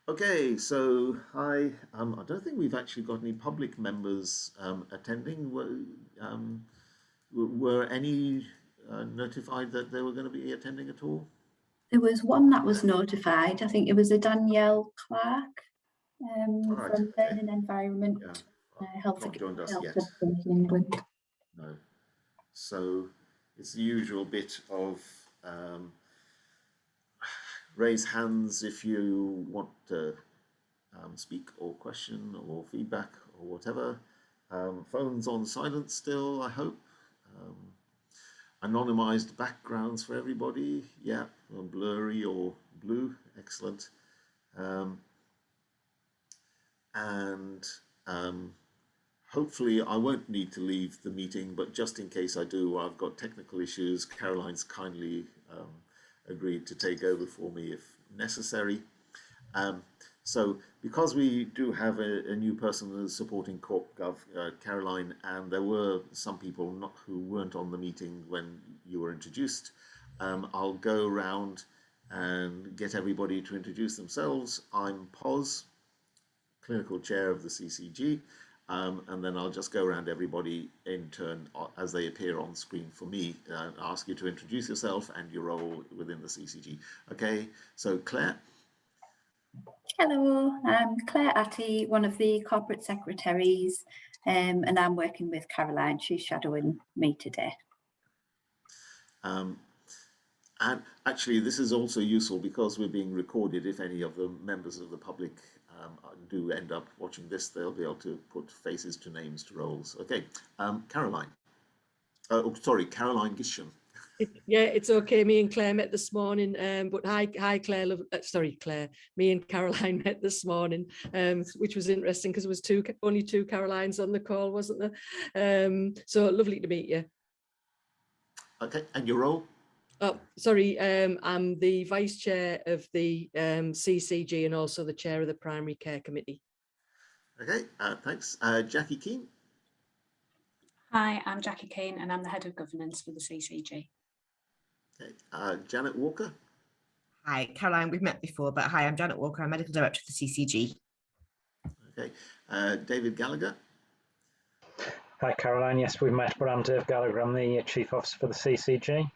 Okay, so I don't think we've actually got any public members attending. Were any notified that they were going to be attending at all? There was one that was notified. I think it was a Danielle Clark All right, from okay. Learning Environment Yeah, Health not joined us Health yet. Education England. No. So it's the usual bit of um, raise hands if you want to speak or question or feedback or whatever. Phones on silent still, I hope. Um, Anonymized backgrounds for everybody. Yeah, blurry or blue. Excellent. Um, and hopefully I won't need to leave the meeting, but just in case I do, I've got technical issues. Caroline's kindly agreed to take over for me if necessary. So because we do have a new person who's supporting CorpGov, Caroline, and there were some people who weren't on the meeting when you were introduced, I'll go around and get everybody to introduce themselves. I'm Pos, clinical chair of the CCG, and then I'll just go around everybody in turn as they appear on screen for me, ask you to introduce yourself and your role within the CCG. Okay, so Claire. Hello, I'm Claire Atty, one of the corporate secretaries, and I'm working with Caroline. She's shadowing me today. And actually, this is also useful because we're being recorded. If any of the members of the public do end up watching this, they'll be able to put faces to names to roles. Okay, Caroline. Oh, sorry, Caroline Gisham. Yeah, it's okay. Me and Claire met this morning, but hi Claire. Sorry, Claire. Me and Caroline met this morning, which was interesting because there was only two Carolines on the call, wasn't there? So lovely to meet you. Okay, and your role? Oh, sorry. I'm the vice chair of the CCG and also the chair of the primary care committee. Okay, thanks. Jackie Keane. Hi, I'm Jackie Keane and I'm the head of governance for the CCG. Okay, Janet Walker. Hi, Caroline, we've met before, but hi, I'm Janet Walker, I'm Medical Director of the CCG. Okay, David Gallagher. Hi, Caroline. Yes, we've met, but I'm Dave Gallagher. I'm the Chief Officer for the CCG.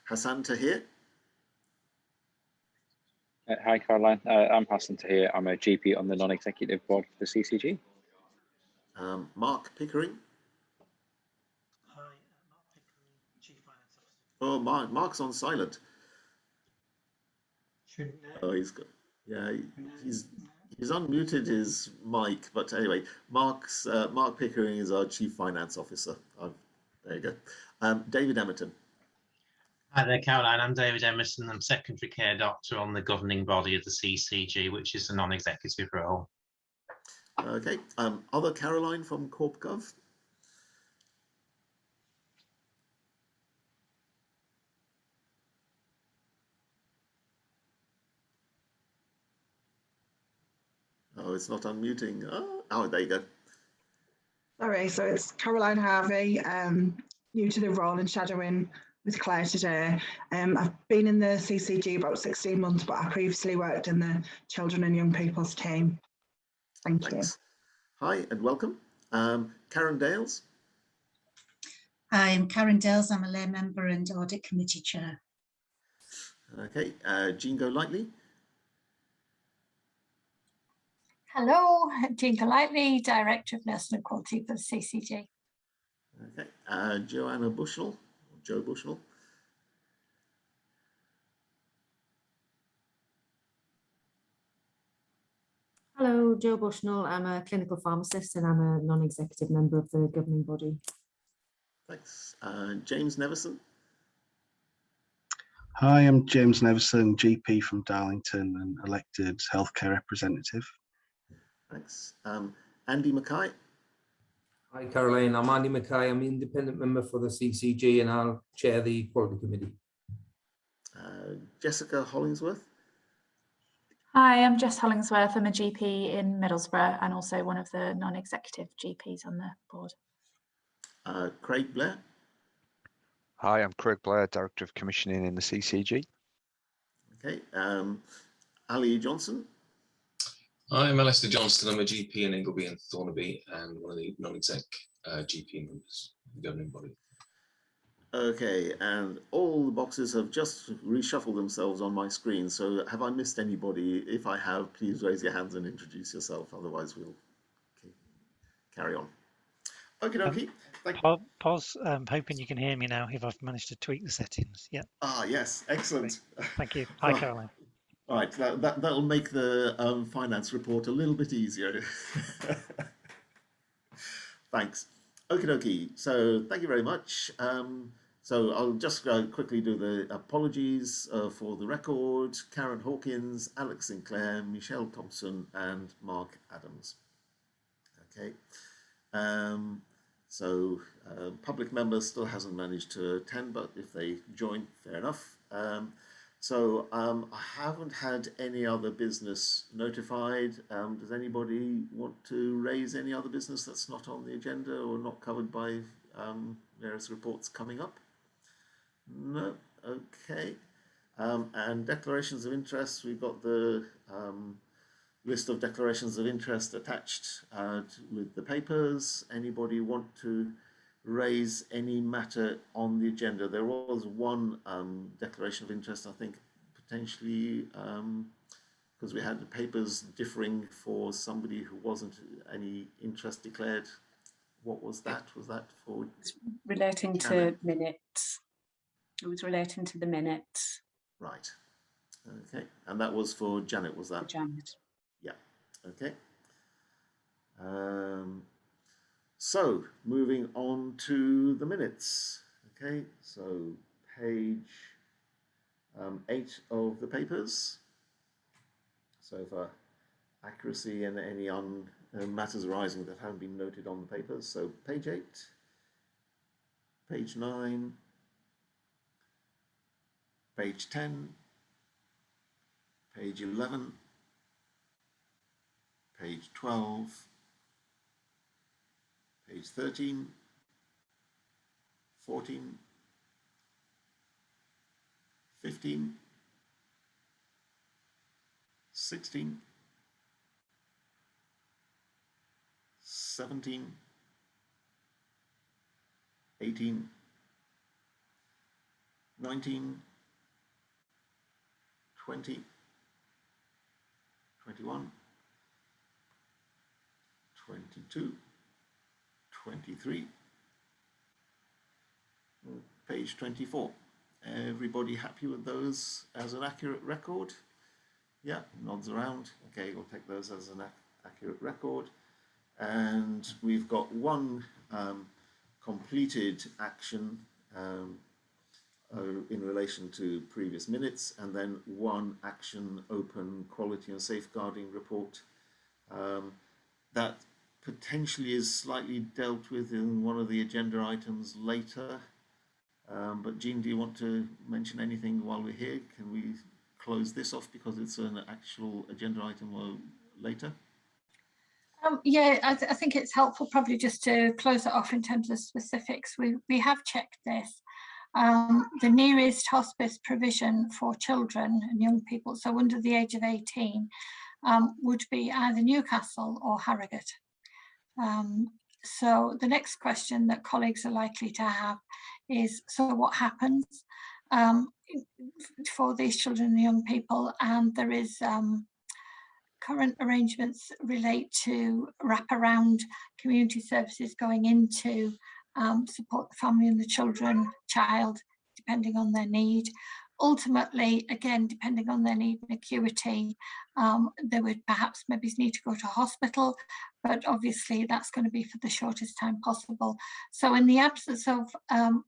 Hassan Tahir. Hi, Caroline. I'm Hassan Tahir. I'm a GP on the non-executive board for the CCG. Mark Pickering. Hi, Mark Pickering, Chief Finance Officer. Oh, Mark's on silent. Oh, he's got. Yeah, he's unmuted his mic, but anyway, Mark Pickering is our Chief Finance Officer. There you go. David Emerton. Hi there, Caroline. I'm David Emerson. I'm Secondary Care Doctor on the governing body of the CCG, which is a non-executive role. Okay. Other Caroline from CorpGov. Oh, it's not unmuting. Oh, there you go. Sorry, so it's Caroline Harvey, new to the role and shadowing with Claire today. I've been in the CCG about 16 months, but I previously worked in the children and young people's team. Thanks. You. Hi and welcome. Karen Dales. Hi, I'm Karen Dales. I'm a lay member and audit committee chair. Okay, Jean Golightly. Hello, Jean Golightly, Director of Nursing and Quality for the CCG. Okay, Joanna Bushnell, or Joe Bushnell. Hello, Joe Bushnell. I'm a clinical pharmacist and I'm a non-executive member of the governing body. Thanks. James Neverson. Hi, I'm James Neverson, GP from Darlington and elected healthcare representative. Thanks. Andy Mackay. Hi, Caroline. I'm Andy Mackay. I'm an independent member for the CCG and I'll chair the Quality Committee. Jessica Hollingsworth. Hi, I'm Jess Hollingsworth. I'm a GP in Middlesbrough and also one of the non-executive GPs on the board. Craig Blair. Hi, I'm Craig Blair, Director of Commissioning in the CCG. Okay. Ali Johnson. I'm Alistair Johnston. I'm a GP in Ingleby and Thornaby and one of the non-exec GP members of the governing body. Okay, and all the boxes have just reshuffled themselves on my screen. So have I missed anybody? If I have, please raise your hands and introduce yourself. Otherwise, we'll carry on. Okie dokie. Pause. I'm hoping you can hear me now if I've managed to tweak the settings. Yeah. Ah, yes. Excellent. Thank you. Hi, Caroline. All right. That'll make the finance report a little bit easier. Thanks. Okie dokie. So thank you very much. So I'll just quickly do the apologies for the record. Karen Hawkins, Alex Sinclair, Michelle Thompson, and Mark Adams. Okay. So public members still hasn't managed to attend, but if they join, fair enough. So I haven't had any other business notified. Does anybody want to raise any other business that's not on the agenda or not covered by various reports coming up? No. Okay. And declarations of interest, we've got the list of declarations of interest attached with the papers. Anybody want to raise any matter on the agenda? There was one declaration of interest, I think, potentially because we had the papers differing for somebody who wasn't any interest declared. What was that? Was that for? It's relating to minutes. It was relating to the minutes. Right. Okay. And that was for Janet, was that? For Janet. Yeah. Okay. So moving on to the minutes. Okay. So page 8 of the papers. So for accuracy and any matters arising that haven't been noted on the papers. So page 8, page 9, page 10, page 11, page 12, page 13, 14, 15, 16, 17, 18, 19, 20, 21, 22, 23, page 24. Everybody happy with those as an accurate record? Yeah, nods around. Okay, we'll take those as an accurate record. And we've got one completed action in relation to previous minutes, and then one action open quality and safeguarding report that potentially is slightly dealt with in one of the agenda items later. But Jean, do you want to mention anything while we're here? Can we close this off because it's an actual agenda item later? Yeah, I think it's helpful probably just to close it off in terms of specifics. We have checked this. The nearest hospice provision for children and young people, so under the age of 18, would be either Newcastle or Harrogate. So the next question that colleagues are likely to have is, so what happens for these children and young people? And there is current arrangements relate to wraparound community services going into support the family and the child, depending on their need. Ultimately, again, depending on their need and acuity, they would perhaps maybe need to go to hospital, but obviously that's going to be for the shortest time possible. So in the absence of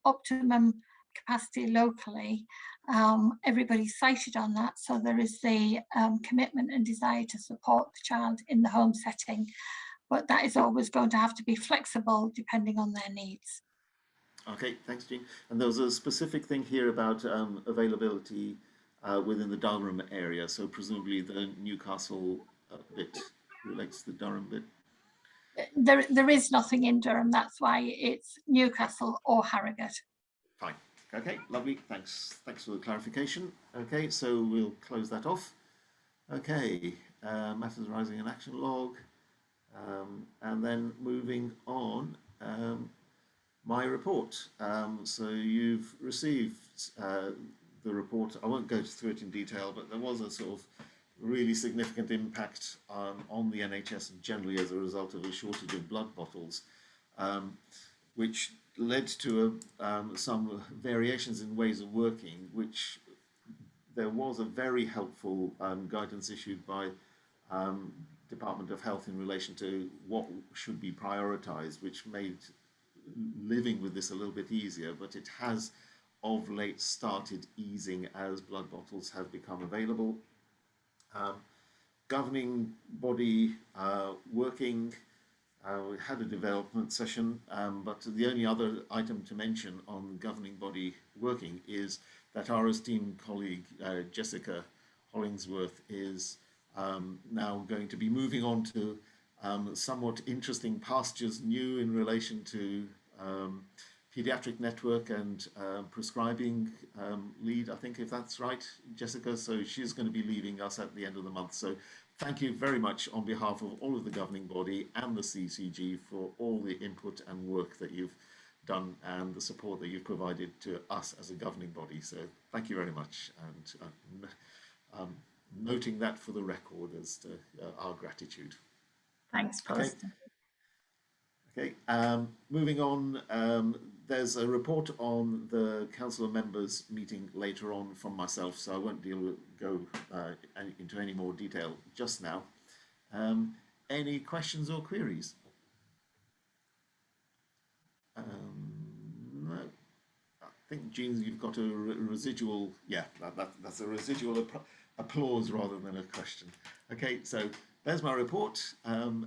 optimum capacity locally, everybody's cited on that. So there is the commitment and desire to support the child in the home setting, but that is always going to have to be flexible depending on their needs. Okay, thanks, Jean. And there was a specific thing here about availability within the Durham area. So presumably the Newcastle bit relates to the Durham bit. There is nothing in Durham. That's why it's Newcastle or Harrogate. Fine. Okay, lovely. Thanks for the clarification. Okay, so we'll close that off. Okay, matters rising in action log, and then moving on, my report. So you've received the report. I won't go through it in detail, but there was a sort of really significant impact on the NHS and generally as a result of a shortage of blood bottles, which led to some variations in ways of working, which there was a very helpful guidance issued by Department of Health in relation to what should be prioritised, which made living with this a little bit easier, but it has of late started easing as blood bottles have become available. Governing body working, we had a development session, but the only other item to mention on governing body working is that our esteemed colleague Jessica Hollingsworth is now going to be moving on to somewhat interesting pastures new in relation to pediatric network and prescribing lead, I think, if that's right, Jessica. So she's going to be leaving us at the end of the month. So thank you very much on behalf of all of the governing body and the CCG for all the input and work that you've done and the support that you've provided to us as a governing body. So thank you very much, and noting that for the record as to our gratitude. Thanks, Paul. Okay, moving on, there's a report on the council of members meeting later on from myself, so I won't go into any more detail just now. Any questions or queries? No. I think, Jean, you've got a residual, yeah, that's a residual applause rather than a question. Okay, so there's my report, and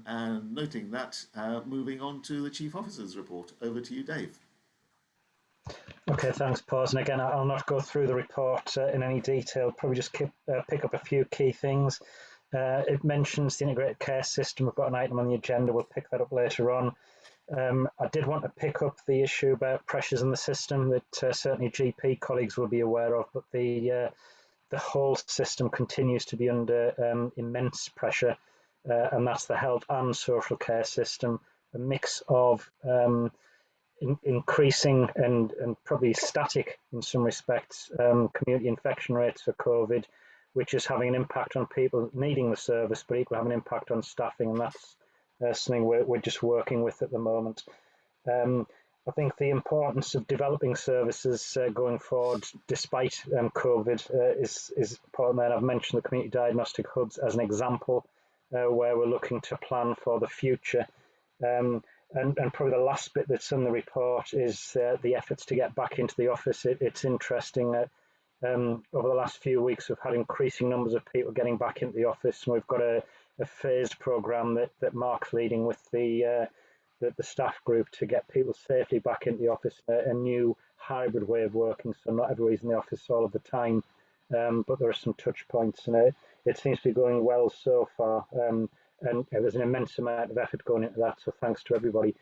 noting that, moving on to the Chief Officer's report. Over to you, Dave. Okay, thanks, Paul. And again, I'll not go through the report in any detail, probably just pick up a few key things. It mentions the integrated care system. We've got an item on the agenda. We'll pick that up later on. I did want to pick up the issue about pressures in the system that certainly GP colleagues will be aware of, but the whole system continues to be under immense pressure, and that's the health and social care system, a mix of increasing and probably static in some respects community infection rates for COVID, which is having an impact on people needing the service, but equally having an impact on staffing, and that's something we're just working with at the moment. I think the importance of developing services going forward, despite COVID, is important. And I've mentioned the community diagnostic hubs as an example where we're looking to plan for the future. And probably the last bit that's in the report is the efforts to get back into the office. It's interesting that over the last few weeks we've had increasing numbers of people getting back into the office, and we've got a phased programme that Mark's leading with the staff group to get people safely back into the office, a new hybrid way of working, so not everybody's in the office all of the time, but there are some touch points, and it seems to be going well so far, and there's an immense amount of effort going into that, so thanks to everybody.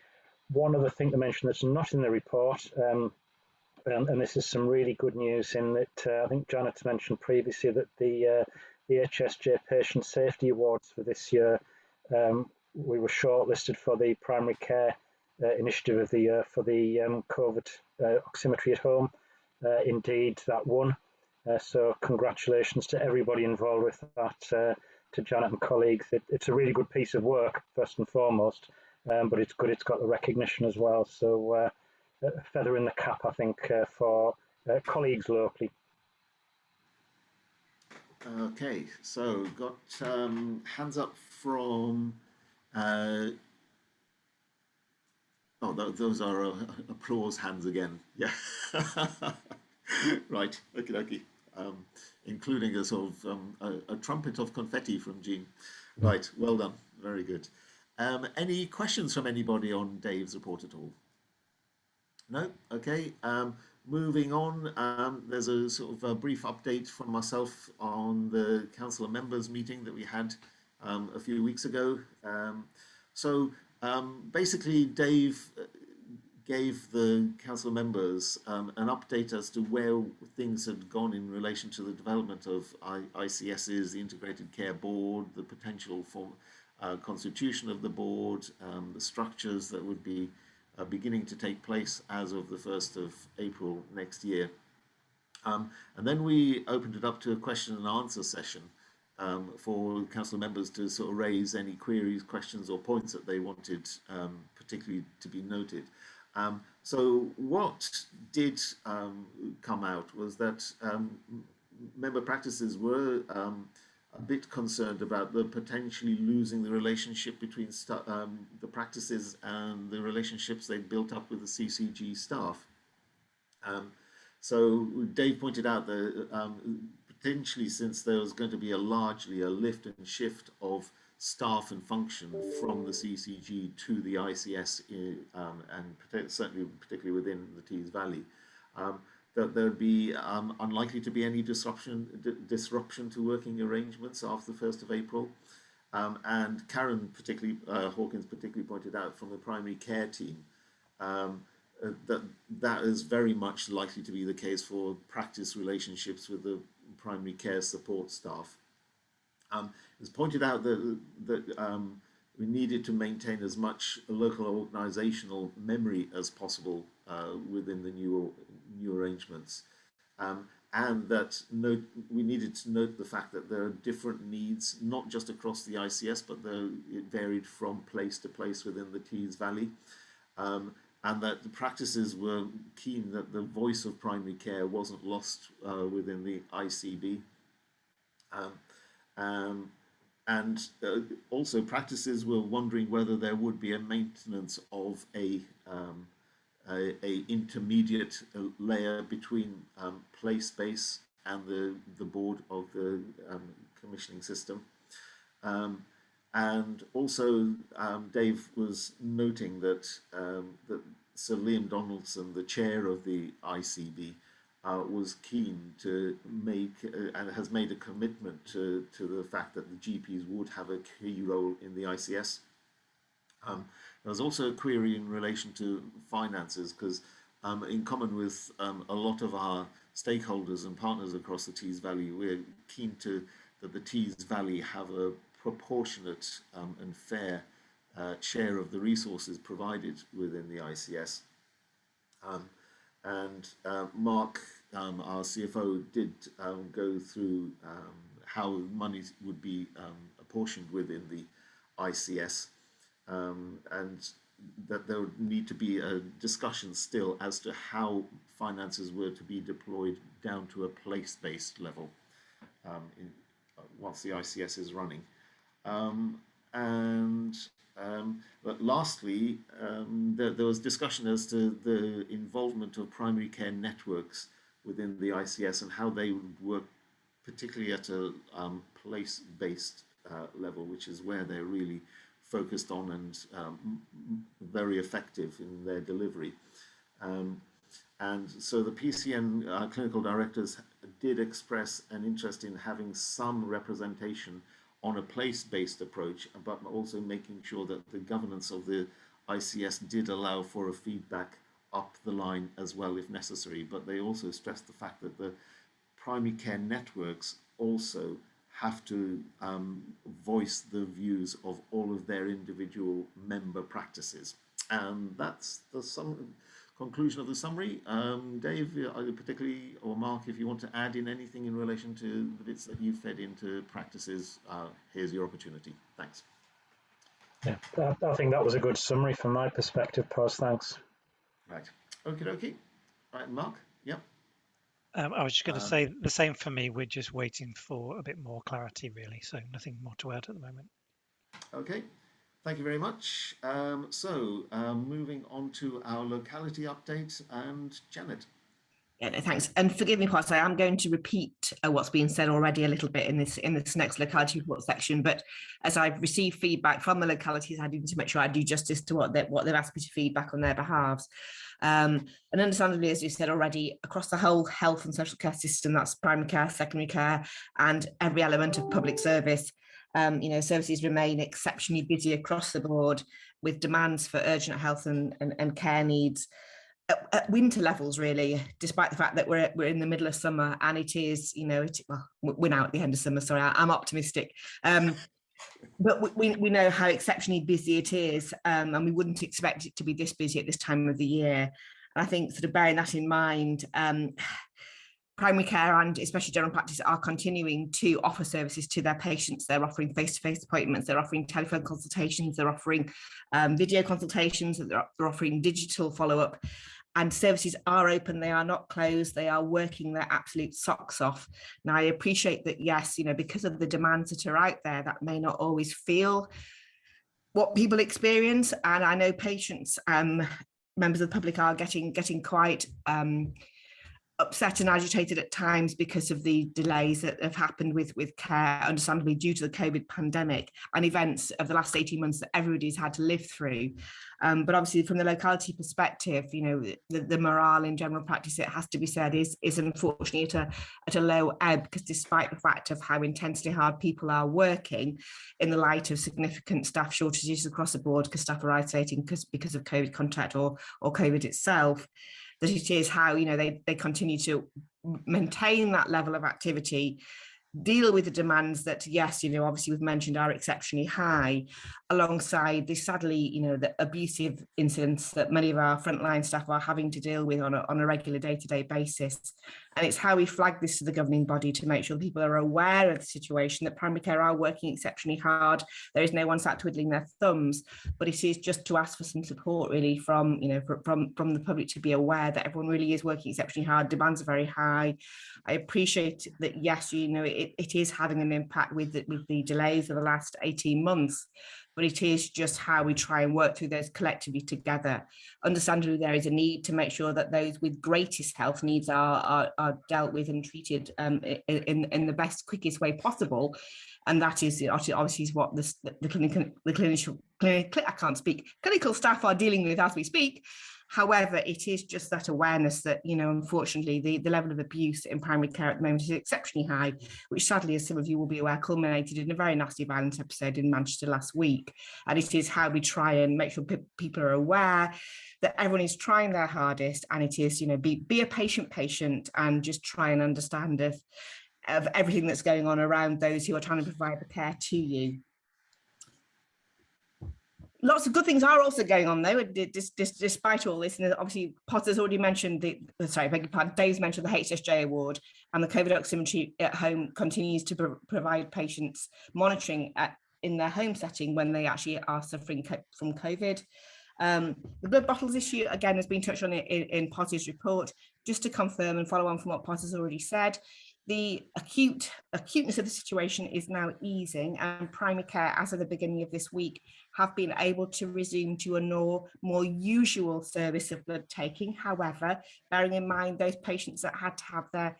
One other thing to mention that's not in the report, and this is some really good news in that I think Janet's mentioned previously that the HSJ Patient Safety Awards for this year, we were shortlisted for the Primary Care Initiative of the Year for the COVID oximetry at home. Indeed, that won. So congratulations to everybody involved with that, to Janet and colleagues. It's a really good piece of work, first and foremost, but it's good it's got the recognition as well. So a feather in the cap, I think, for colleagues locally. Okay, so got hands up from, those are applause hands again, yeah. Right, okie dokie. Including a sort of a trumpet of confetti from Jean. Right, well done, very good. Any questions from anybody on Dave's report at all? No, okay. Moving on, there's a sort of a brief update from myself on the Council of Members meeting that we had a few weeks ago. So basically, Dave gave the council members an update as to where things had gone in relation to the development of ICSs, the Integrated Care Board, the potential for constitution of the board, the structures that would be beginning to take place as of the 1st of April next year. And then we opened it up to a question and answer session for council members to sort of raise any queries, questions or points that they wanted particularly to be noted. So what did come out was that member practices were a bit concerned about the potentially losing the relationship between the practices and the relationships they built up with the CCG staff. So Dave pointed out that potentially, since there was going to be largely a lift and shift of staff and function from the CCG to the ICS, and certainly particularly within the Tees Valley, that there would be unlikely to be any disruption to working arrangements after the 1st of April. And Karen Hawkins particularly pointed out from the primary care team that is very much likely to be the case for practice relationships with the primary care support staff. It was pointed out that we needed to maintain as much local organisational memory as possible within the new arrangements, and that we needed to note the fact that there are different needs, not just across the ICS, but it varied from place to place within the Tees Valley. And that the practices were keen that the voice of primary care wasn't lost within the ICB. And also practices were wondering whether there would be a maintenance of a intermediate layer between place base and the board of the commissioning system. And also, Dave was noting that that Sir Liam Donaldson, the chair of the ICB, was keen to make and has made a commitment to the fact that the GPs would have a key role in the ICS. There was also a query in relation to finances, because in common with a lot of our stakeholders and partners across the Tees Valley, we're keen that the Tees Valley have a proportionate and fair share of the resources provided within the ICS. Mark, our CFO, did go through how money would be apportioned within the ICS, and that there would need to be a discussion still as to how finances were to be deployed down to a place-based level once the ICS is running. But lastly, there was discussion as to the involvement of primary care networks within the ICS and how they would work, particularly at a place-based level, which is where they're really focused on and very effective in their delivery. And so the PCN clinical directors did express an interest in having some representation on a place-based approach, but also making sure that the governance of the ICS did allow for a feedback up the line as well if necessary. But they also stressed the fact that the primary care networks also have to voice the views of all of their individual member practices. And that's the conclusion of the summary. Dave, particularly, or Mark, if you want to add in anything in relation to the bits that you fed into practices, here's your opportunity. Thanks. Yeah, I think that was a good summary from my perspective, Pos. Thanks. Right. Okie dokie. Right, Mark. Yep. I was just going to say the same for me. We're just waiting for a bit more clarity, really. So nothing more to add at the moment. Okay. Thank you very much. Moving on to our locality update, and Janet. Yeah, no, thanks. And forgive me, Pos, I am going to repeat what's been said already a little bit in this next locality report section. But as I've received feedback from the localities, I need to make sure I do justice to what they've asked me to feedback on their behalves. And understandably, as you said already, across the whole health and social care system, that's primary care, secondary care, and every element of public service, Services remain exceptionally busy across the board with demands for urgent health and care needs at winter levels, really, despite the fact that we're in the middle of summer, and it is, well, we're now at the end of summer. Sorry, I'm optimistic. But we know how exceptionally busy it is, and we wouldn't expect it to be this busy at this time of the year. And I think sort of bearing that in mind, primary care and especially general practice are continuing to offer services to their patients. They're offering face-to-face appointments, they're offering telephone consultations, they're offering video consultations, they're offering digital follow-up. And services are open, they are not closed, they are working their absolute socks off. Now, I appreciate that, yes, because of the demands that are out there, that may not always feel what people experience. And I know patients, members of the public are getting quite upset and agitated at times because of the delays that have happened with care, understandably due to the COVID pandemic and events of the last 18 months that everybody's had to live through. But obviously from the locality perspective, the morale in general practice, it has to be said, is unfortunately at a low ebb, because despite the fact of how intensely hard people are working in the light of significant staff shortages across the board because staff are isolating because of COVID contact or COVID itself, that it is how they continue to maintain that level of activity, deal with the demands that, yes, obviously we've mentioned are exceptionally high, alongside the sadly, the abusive incidents that many of our frontline staff are having to deal with on a regular day-to-day basis. And it's how we flag this to the governing body to make sure people are aware of the situation, that primary care are working exceptionally hard. There is no one sat twiddling their thumbs, but it is just to ask for some support really from the public, to be aware that everyone really is working exceptionally hard. Demands are very high. I appreciate that, yes, it is having an impact with the delays of the last 18 months, but it is just how we try and work through those collectively together. Understandably, there is a need to make sure that those with greatest health needs are dealt with and treated in the best, quickest way possible. And that is obviously is what clinical staff are dealing with as we speak. However, it is just that awareness that, unfortunately, the level of abuse in primary care at the moment is exceptionally high, which sadly, as some of you will be aware, culminated in a very nasty violence episode in Manchester last week. And it is how we try and make sure people are aware that everyone is trying their hardest, and it is, be a patient and just try and understand of everything that's going on around those who are trying to provide the care to you. Lots of good things are also going on, though, despite all this. And obviously, Potter's already mentioned Dave's mentioned the HSJ award, and the COVID oximetry at home continues to provide patients monitoring in their home setting when they actually are suffering from COVID. The blood bottles issue, again, has been touched on in Potter's report. Just to confirm and follow on from what Potter's already said, the acuteness of the situation is now easing, and primary care, as of the beginning of this week, have been able to resume to a more usual service of blood taking. However, bearing in mind those patients that had to have their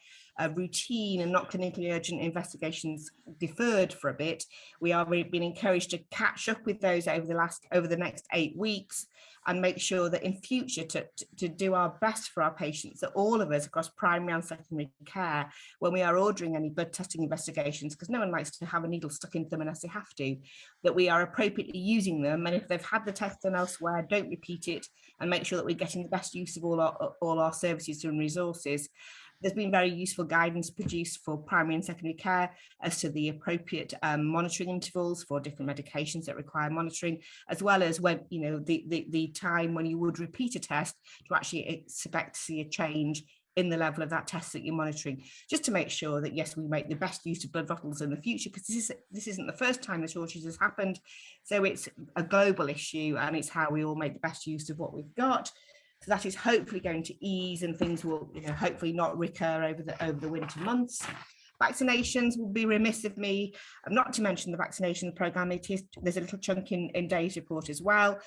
routine and not clinically urgent investigations deferred for a bit, we are being encouraged to catch up with those over the next 8 weeks, and make sure that in future to do our best for our patients, that all of us across primary and secondary care, when we are ordering any blood testing investigations, because no one likes to have a needle stuck into them unless they have to, that we are appropriately using them, and if they've had the test done elsewhere, don't repeat it, and make sure that we're getting the best use of all our services and resources. There's been very useful guidance produced for primary and secondary care as to the appropriate monitoring intervals for different medications that require monitoring, as well as when, the time when you would repeat a test to actually expect to see a change in the level of that test that you're monitoring, just to make sure that, yes, we make the best use of blood bottles in the future, because this isn't the first time the shortage has happened. So it's a global issue, and it's how we all make the best use of what we've got. So that is hopefully going to ease, and things will, hopefully not recur over the winter months. Vaccinations, will be remiss of me not to mention the vaccination programme. There's a little chunk in Dave's report as well.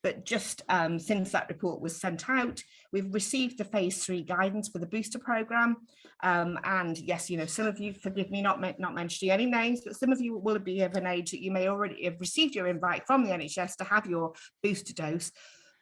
But just since that report was sent out, we've received the phase 3 guidance for the booster programme. And yes, some of you, forgive me not mentioning any names, but some of you will be of an age that you may already have received your invite from the NHS to have your booster dose.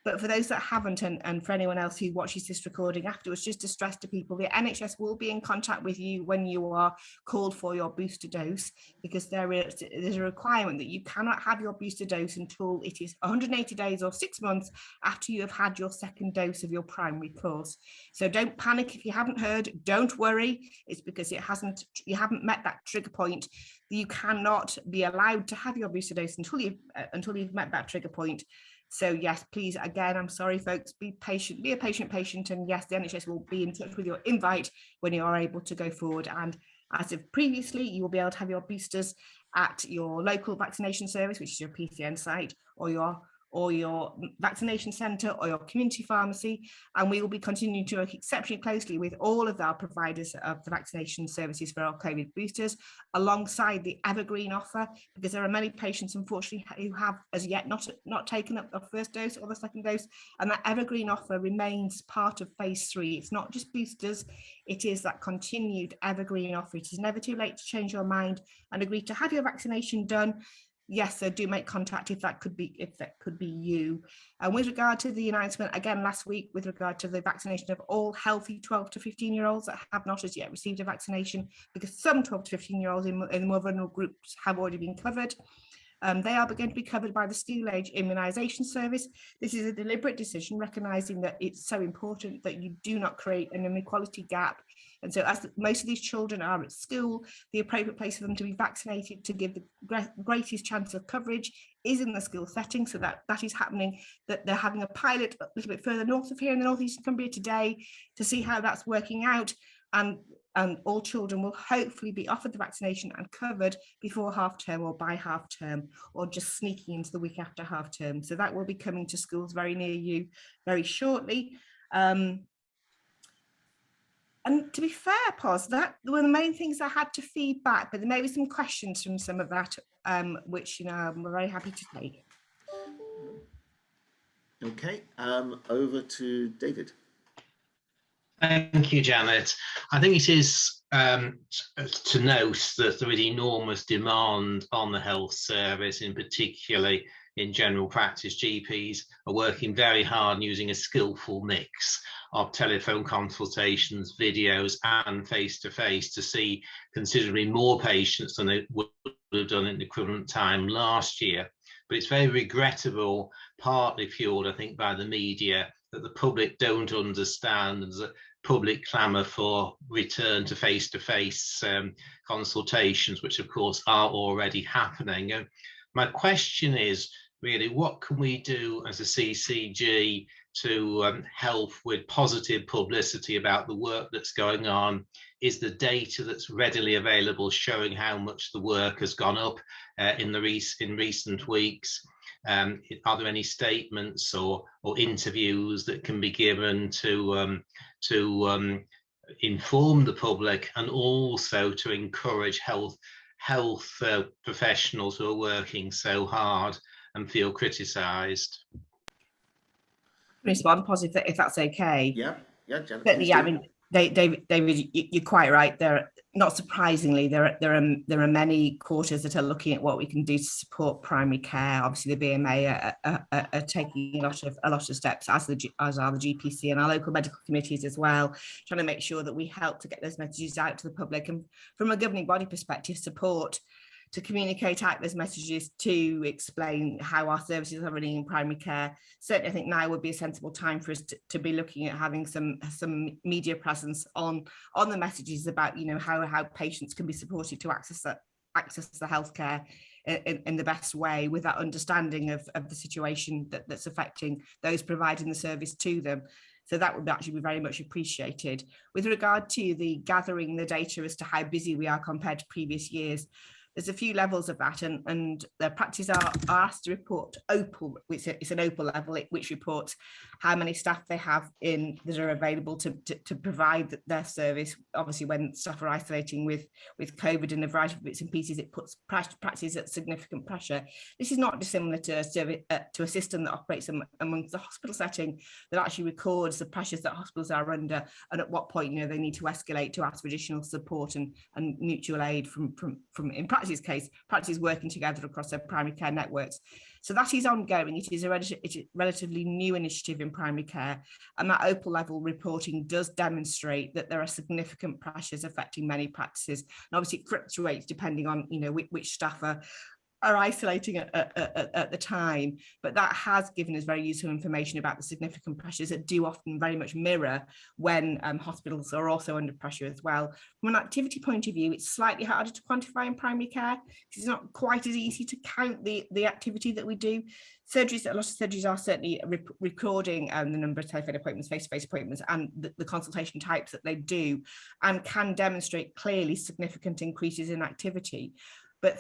But for those that haven't, and for anyone else who watches this recording afterwards, just to stress to people, the NHS will be in contact with you when you are called for your booster dose, because there's a requirement that you cannot have your booster dose until it is 180 days or 6 months after you have had your second dose of your primary course. So don't panic if you haven't heard, don't worry. It's because you haven't met that trigger point. You cannot be allowed to have your booster dose until you've met that trigger point. So yes, please, again, I'm sorry, folks, be patient, be a patient, and yes, the NHS will be in touch with your invite when you are able to go forward. And as of previously, you will be able to have your boosters at your local vaccination service, which is your PCN site, or your vaccination centre, or your community pharmacy. And we will be continuing to work exceptionally closely with all of our providers of the vaccination services for our COVID boosters, alongside the evergreen offer, because there are many patients, unfortunately, who have as yet not taken up the first dose or the second dose, and that evergreen offer remains part of phase 3. It's not just boosters, it is that continued evergreen offer. It is never too late to change your mind and agree to have your vaccination done. Yes, so do make contact if that could be you. And with regard to the announcement again last week with regard to the vaccination of all healthy 12 to 15-year-olds that have not as yet received a vaccination, because some 12 to 15-year-olds in the more vulnerable groups have already been covered. They are going to be covered by the school age immunisation service. This is a deliberate decision, recognising that it's so important that you do not create an inequality gap. And so as most of these children are at school, the appropriate place for them to be vaccinated to give the greatest chance of coverage is in the school setting. So that is happening, that they're having a pilot a little bit further north of here in the North Eastern Cumbria today to see how that's working out. And all children will hopefully be offered the vaccination and covered before half term or by half term, or just sneaking into the week after half term. So that will be coming to schools very near you very shortly. And to be fair, Pos, that were the main things I had to feed back, but there may be some questions from some of that, which, I'm very happy to take. Okay, over to David. Thank you, Janet. I think it is to note that there is enormous demand on the health service, in particularly in general practice. GPs are working very hard and using a skillful mix of telephone consultations, videos, and face-to-face to see considerably more patients than they would have done in the equivalent time last year. But it's very regrettable, partly fueled, I think, by the media, that the public don't understand. There's a public clamour for return to face-to-face consultations, which of course are already happening. And my question is really, what can we do as a CCG to help with positive publicity about the work that's going on? Is the data that's readily available showing how much the work has gone up in recent weeks? Are there any statements or interviews that can be given to inform the public, and also to encourage health professionals who are working so hard and feel criticised? Respond positive, if that's okay. Yeah, Janet, but yeah, I mean, David, you're quite right. There, not surprisingly, there are many quarters that are looking at what we can do to support primary care. Obviously, the BMA are taking a lot of steps, as are the GPC and our local medical committees as well, trying to make sure that we help to get those messages out to the public, and from a governing body perspective, support to communicate out those messages, to explain how our services are running in primary care. Certainly, I think now would be a sensible time for us to be looking at having some media presence on the messages about, how patients can be supported to access the healthcare in the best way, with that understanding of the situation that's affecting those providing the service to them. So that would actually be very much appreciated. With regard to the gathering the data as to how busy we are compared to previous years, there's a few levels of that, and the practices are asked to report OPAL, which it's an OPAL level, which reports how many staff they have that are available to provide their service. Obviously, when staff are isolating with COVID and a variety of bits and pieces, it puts practices at significant pressure. This is not dissimilar to a system that operates amongst the hospital setting, that actually records the pressures that hospitals are under, and at what point they need to escalate to ask for additional support and mutual aid from in practice practice's case, practices working together across their primary care networks. So that is ongoing. It is a relatively new initiative in primary care, and that OPAL level reporting does demonstrate that there are significant pressures affecting many practices. And obviously it fluctuates depending on, you know, which staff are isolating at the time, but that has given us very useful information about the significant pressures that do often very much mirror when hospitals are also under pressure as well. From an activity point of view, it's slightly harder to quantify in primary care. It's not quite as easy to count the activity that we do. Surgeries, a lot of surgeries are certainly recording the number of telephone appointments, face-to-face appointments, and the consultation types that they do, and can demonstrate clearly significant increases in activity. But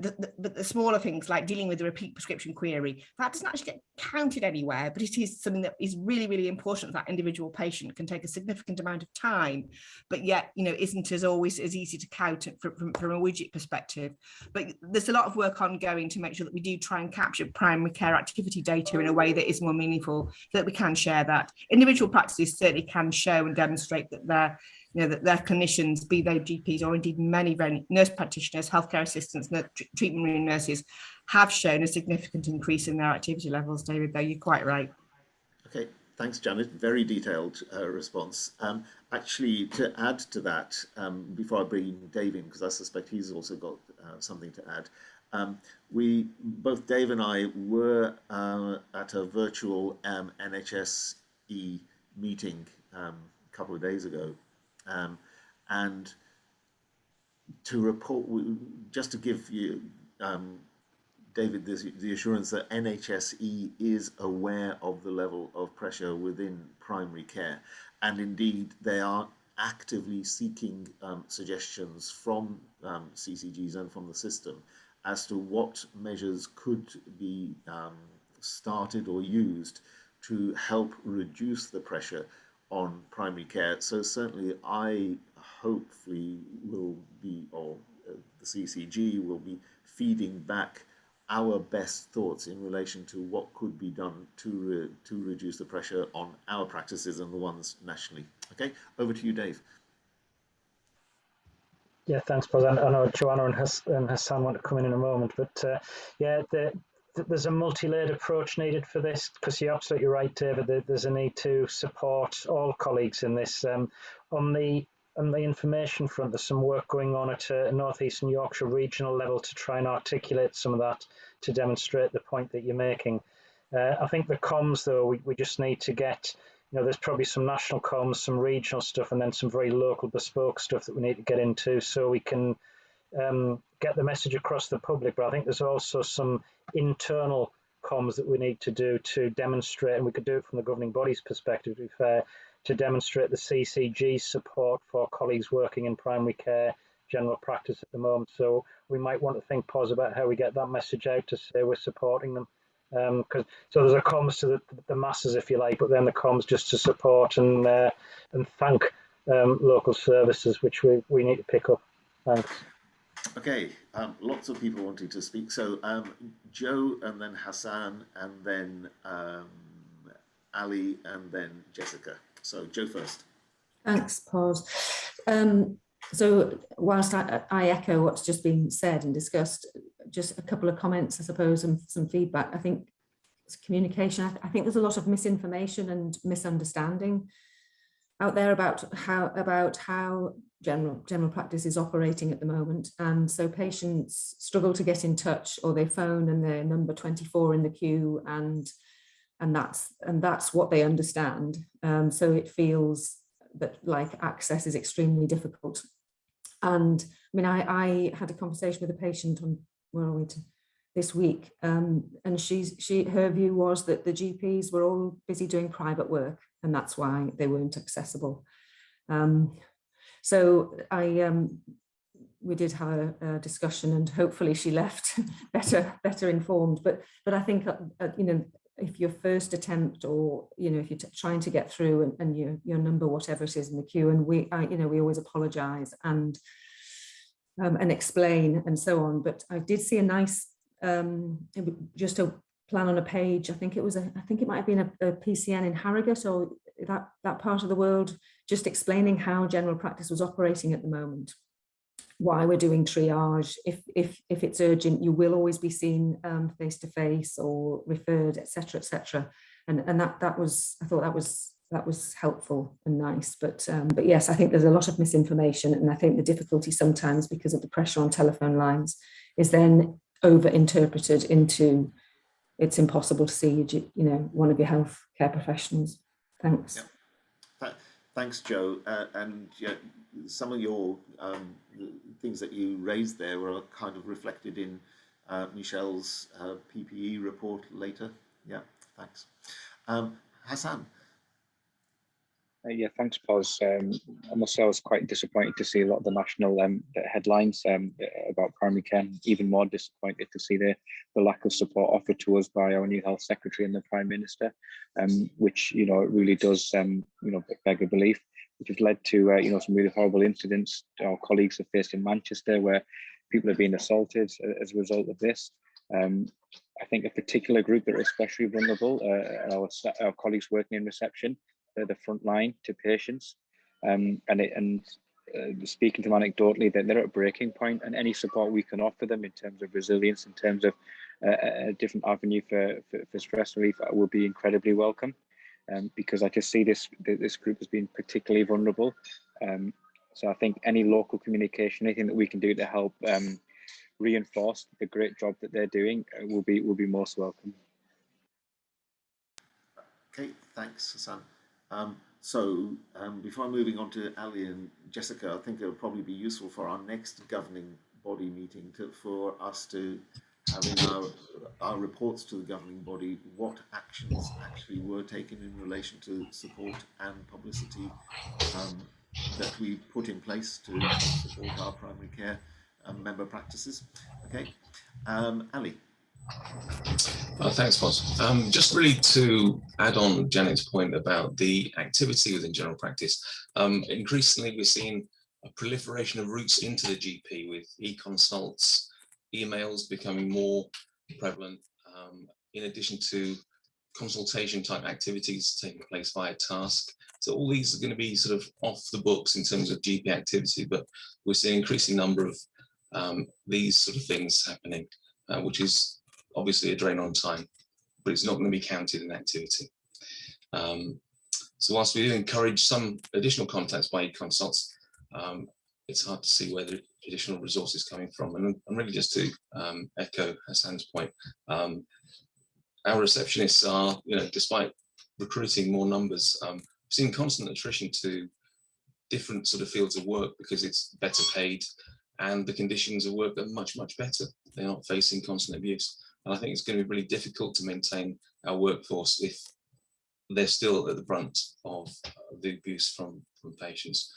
the smaller things like dealing with the repeat prescription query, that doesn't actually get counted anywhere, but it is something that is really, really important. That individual patient can take a significant amount of time, but yet, you know, isn't as always as easy to count from a widget perspective. But there's a lot of work ongoing to make sure that we do try and capture primary care activity data in a way that is more meaningful, so that we can share that. Individual practices certainly can show and demonstrate that they're, you know, that their clinicians, be they GPs or indeed many nurse practitioners, healthcare assistants, treatment room nurses, have shown a significant increase in their activity levels. David, though, you're quite right. Okay, thanks, Janet. Very detailed response. Actually, to add to that, before I bring Dave in, because I suspect he's also got something to add, both Dave and I were at a virtual NHSE meeting a couple of days ago. And to report, just to give you, David, the assurance that NHSE is aware of the level of pressure within primary care, and indeed they are actively seeking suggestions from CCGs and from the system as to what measures could be started or used to help reduce the pressure on primary care. So certainly I hopefully will be, or the CCG will be feeding back our best thoughts in relation to what could be done to reduce the pressure on our practices and the ones nationally. Okay, over to you, Dave. Yeah, thanks, Buzz. I know Joanna and Hassan want to come in a moment, but yeah, there's a multi-layered approach needed for this, because you're absolutely right, David. There's a need to support all colleagues in this. On the information front, there's some work going on at a North Eastern Yorkshire regional level to try and articulate some of that to demonstrate the point that you're making. I think the comms, though, we just need to get, you know, there's probably some national comms, some regional stuff, and then some very local bespoke stuff that we need to get into so we can get the message across the public. But I think there's also some internal comms that we need to do to demonstrate, and we could do it from the governing body's perspective, to be fair, to demonstrate the CCG support for colleagues working in primary care, general practice at the moment. So we might want to think pause about how we get that message out to say we're supporting them. So there's a comms to the masses, if you like, but then the comms just to support and thank local services, which we need to pick up. Thanks. Okay, lots of people wanting to speak. So Joe, and then Hassan, and then Ali, and then Jessica. So Joe first. Thanks, Pause. So whilst I echo what's just been said and discussed, just a couple of comments, I suppose, and some feedback. I think it's communication. I think there's a lot of misinformation and misunderstanding out there about how general practice is operating at the moment, and so patients struggle to get in touch, or they phone and they're number 24 in the queue, and that's what they understand. So it feels that like access is extremely difficult. And I mean, I had a conversation with a patient on this week, and her view was that the GPs were all busy doing private work, and that's why they weren't accessible. So we did have a discussion, and hopefully she left better informed. But I think you know, if your first attempt, or you know, if you're trying to get through and your number, whatever it is in the queue, and we always apologise and explain and so on. But I did see a nice just a plan on a page. I think it might have been a PCN in Harrogate, or that part of the world, just explaining how general practice was operating at the moment. why we're doing triage. If it's urgent, you will always be seen face to face or referred, etc., etc. And that was, I thought that was helpful and nice. But yes, I think there's a lot of misinformation, and I think the difficulty sometimes, because of the pressure on telephone lines, is then over interpreted into it's impossible to see one of your healthcare professionals. Thanks. Yep. Thanks, Joe. And yeah, some of your things that you raised there were kind of reflected in Michelle's PPE report later. Yeah, thanks. Hassan. Yeah, thanks, Pos. I must say I was quite disappointed to see a lot of the national headlines about primary care. Even more disappointed to see the lack of support offered to us by our new health secretary and the Prime Minister, which it really does beg a belief, which has led to some really horrible incidents our colleagues have faced in Manchester, where people are being assaulted as a result of this. I think a particular group that are especially vulnerable are our colleagues working in reception. They're the front line to patients, and speaking to them anecdotally, that they're at a breaking point, and any support we can offer them in terms of resilience, in terms of a different avenue for stress relief, will be incredibly welcome, because I just see this group as being particularly vulnerable. So I think any local communication, anything that we can do to help reinforce the great job that they're doing will be most welcome. Okay, thanks, Hassan. Before moving on to Ali and Jessica, I think it would probably be useful for our next governing body meeting for us to have in our reports to the governing body what actions actually were taken in relation to support and publicity that we put in place to support our primary care member practices. Okay, Ali. Thanks, Pos. Just really to add on Janet's point about the activity within general practice, increasingly we're seeing a proliferation of routes into the GP with e-consults, emails becoming more prevalent, in addition to consultation type activities taking place via task. So all these are going to be sort of off the books in terms of GP activity, but we're seeing an increasing number of these sort of things happening, which is obviously a drain on time, but it's not going to be counted in activity. So whilst we do encourage some additional contacts by e-consults, it's hard to see where the additional resource is coming from. And really just to echo Hassan's point, our receptionists are, despite recruiting more numbers, seeing constant attrition to different sort of fields of work because it's better paid and the conditions of work are much, much better. They're not facing constant abuse. And I think it's going to be really difficult to maintain our workforce if they're still at the brunt of the abuse from patients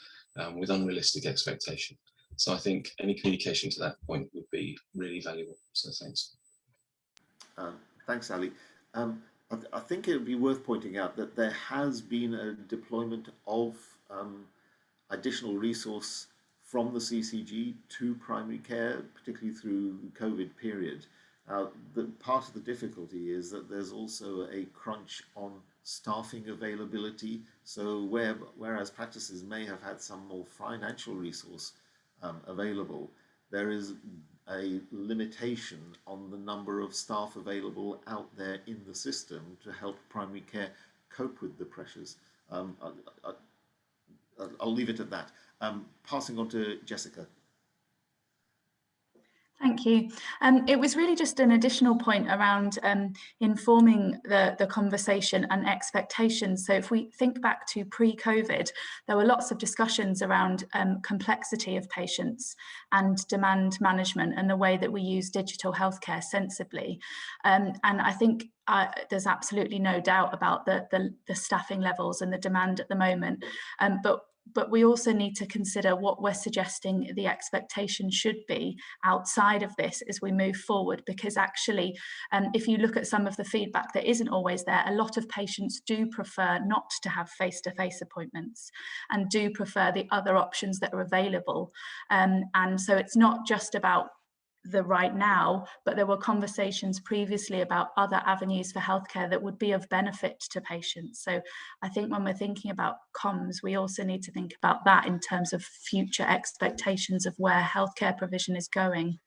with unrealistic expectation. So I think any communication to that point would be really valuable. So thanks. Thanks, Ali. I think it would be worth pointing out that there has been a deployment of additional resource from the CCG to primary care, particularly through the COVID period. The part of the difficulty is that there's also a crunch on staffing availability. So whereas practices may have had some more financial resource available, there is a limitation on the number of staff available out there in the system to help primary care cope with the pressures. I'll leave it at that. Passing on to Jessica. Thank you. It was really just an additional point around informing the conversation and expectations. So if we think back to pre-COVID, there were lots of discussions around complexity of patients and demand management and the way that we use digital healthcare sensibly. And I think there's absolutely no doubt about the staffing levels and the demand at the moment. But we also need to consider what we're suggesting the expectation should be outside of this as we move forward, because actually, if you look at some of the feedback that isn't always there, a lot of patients do prefer not to have face-to-face appointments and do prefer the other options that are available. And so it's not just about the right now, but there were conversations previously about other avenues for healthcare that would be of benefit to patients. So I think when we're thinking about comms, we also need to think about that in terms of future expectations of where healthcare provision is going.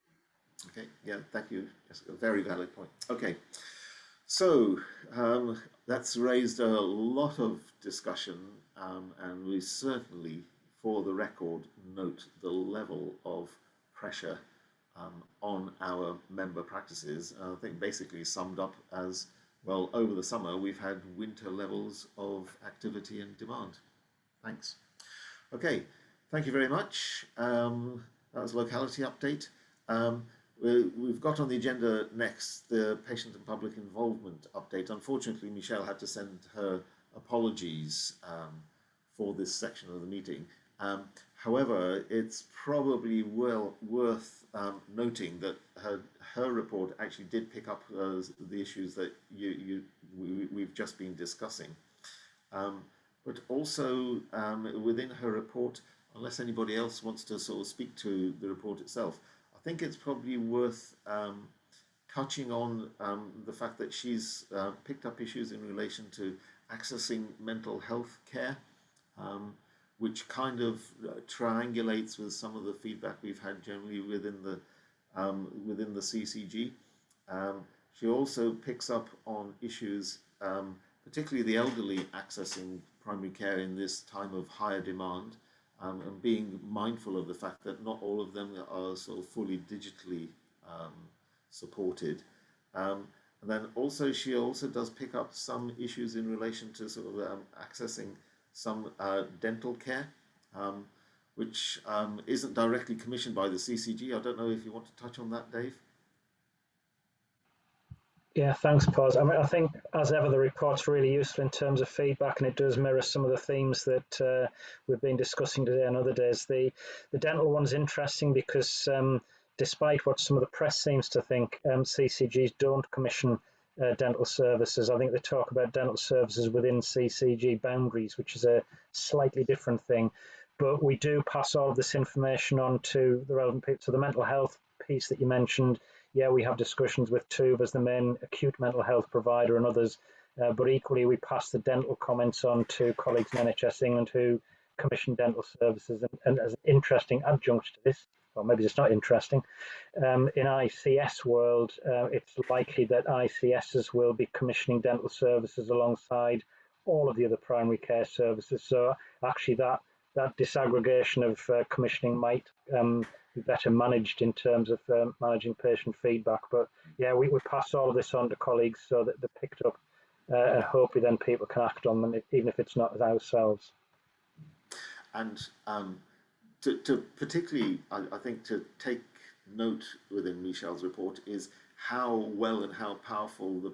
Okay, yeah, thank you. That's a very valid point. Okay, so that's raised a lot of discussion, and we certainly, for the record, note the level of pressure on our member practices. I think basically summed up as, well, over the summer we've had winter levels of activity and demand. Thanks. Okay, thank you very much. That was a locality update. We've got on the agenda next the patient and public involvement update. Unfortunately, Michelle had to send her apologies for this section of the meeting. However, it's probably well worth noting that her report actually did pick up the issues that we've just been discussing. But also within her report, unless anybody else wants to sort of speak to the report itself, I think it's probably worth touching on the fact that she's picked up issues in relation to accessing mental health care, which kind of triangulates with some of the feedback we've had generally within the CCG. She also picks up on issues, particularly the elderly accessing primary care in this time of higher demand, and being mindful of the fact that not all of them are sort of fully digitally supported. And then also she also does pick up some issues in relation to sort of accessing some dental care, which isn't directly commissioned by the CCG. I don't know if you want to touch on that, Dave. Yeah, thanks, Paz. I mean, I think, as ever, the report's really useful in terms of feedback, and it does mirror some of the themes that we've been discussing today and other days. The dental one's interesting because despite what some of the press seems to think, CCGs don't commission dental services. I think they talk about dental services within CCG boundaries, which is a slightly different thing. But we do pass all of this information on to the relevant people. So the mental health piece that you mentioned, yeah, we have discussions with TUV as the main acute mental health provider and others, but equally we pass the dental comments on to colleagues in NHS England who commission dental services. And as an interesting adjunct to this, or maybe it's not interesting, in ICS world, it's likely that ICSs will be commissioning dental services alongside all of the other primary care services. So actually that disaggregation of commissioning might be better managed in terms of managing patient feedback. But yeah, we pass all of this on to colleagues so that they're picked up, and hopefully then people can act on them, even if it's not ourselves. And to particularly, I think, to take note within Michelle's report is how well and how powerful the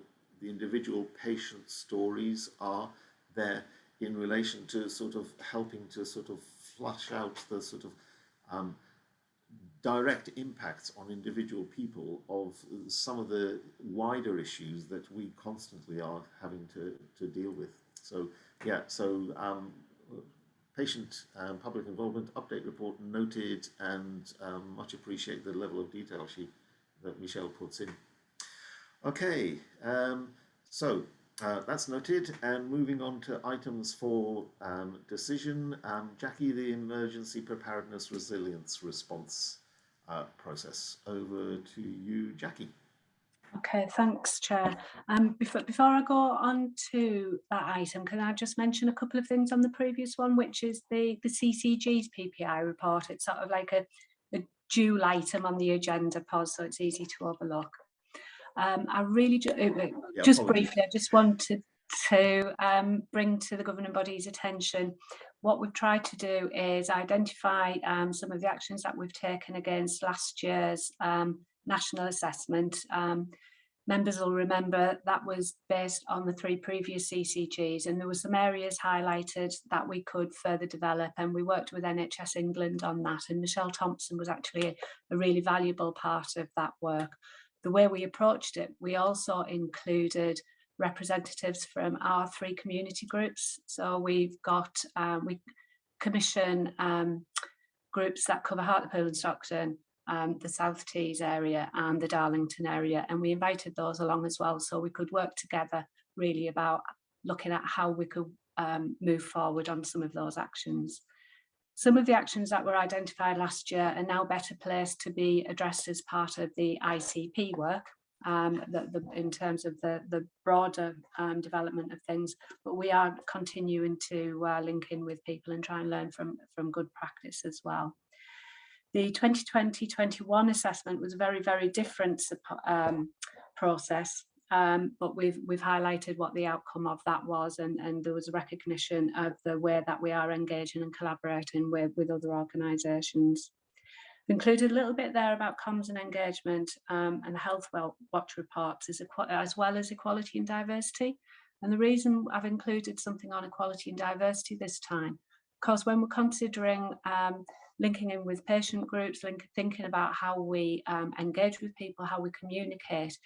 individual patient stories are there in relation to sort of helping to sort of flush out the sort of direct impacts on individual people of some of the wider issues that we constantly are having to deal with. So yeah, so patient public involvement update report noted, and much appreciate the level of detail that Michelle puts in. Okay, so that's noted, and moving on to items for decision. Jackie, the emergency preparedness resilience response process. Over to you, Jackie. Okay, thanks, Chair. Before I go on to that item, can I just mention a couple of things on the previous one, which is the CCG's PPI report. It's sort of like a dual item on the agenda, Pause, so it's easy to overlook. I really just briefly, I just wanted to bring to the governing body's attention what we've tried to do is identify some of the actions that we've taken against last year's national assessment. Members will remember that was based on the 3 previous CCGs, and there were some areas highlighted that we could further develop, and we worked with NHS England on that, and Michelle Thompson was actually a really valuable part of that work. The way we approached it, we also included representatives from our 3 community groups. So we've got, we commission groups that cover Hartlepool and Stockton, the South Tees area and the Darlington area, and we invited those along as well, so we could work together really about looking at how we could move forward on some of those actions. Some of the actions that were identified last year are now better placed to be addressed as part of the ICP work, in terms of the broader development of things, but we are continuing to link in with people and try and learn from good practice as well. The 2020-21 assessment was a very, very different process, but we've highlighted what the outcome of that was, and there was a recognition of the way that we are engaging and collaborating with other organisations. We included a little bit there about comms and engagement and health watch reports, as well as equality and diversity. And the reason I've included something on equality and diversity this time, because when we're considering linking in with patient groups, thinking about how we engage with people, how we communicate,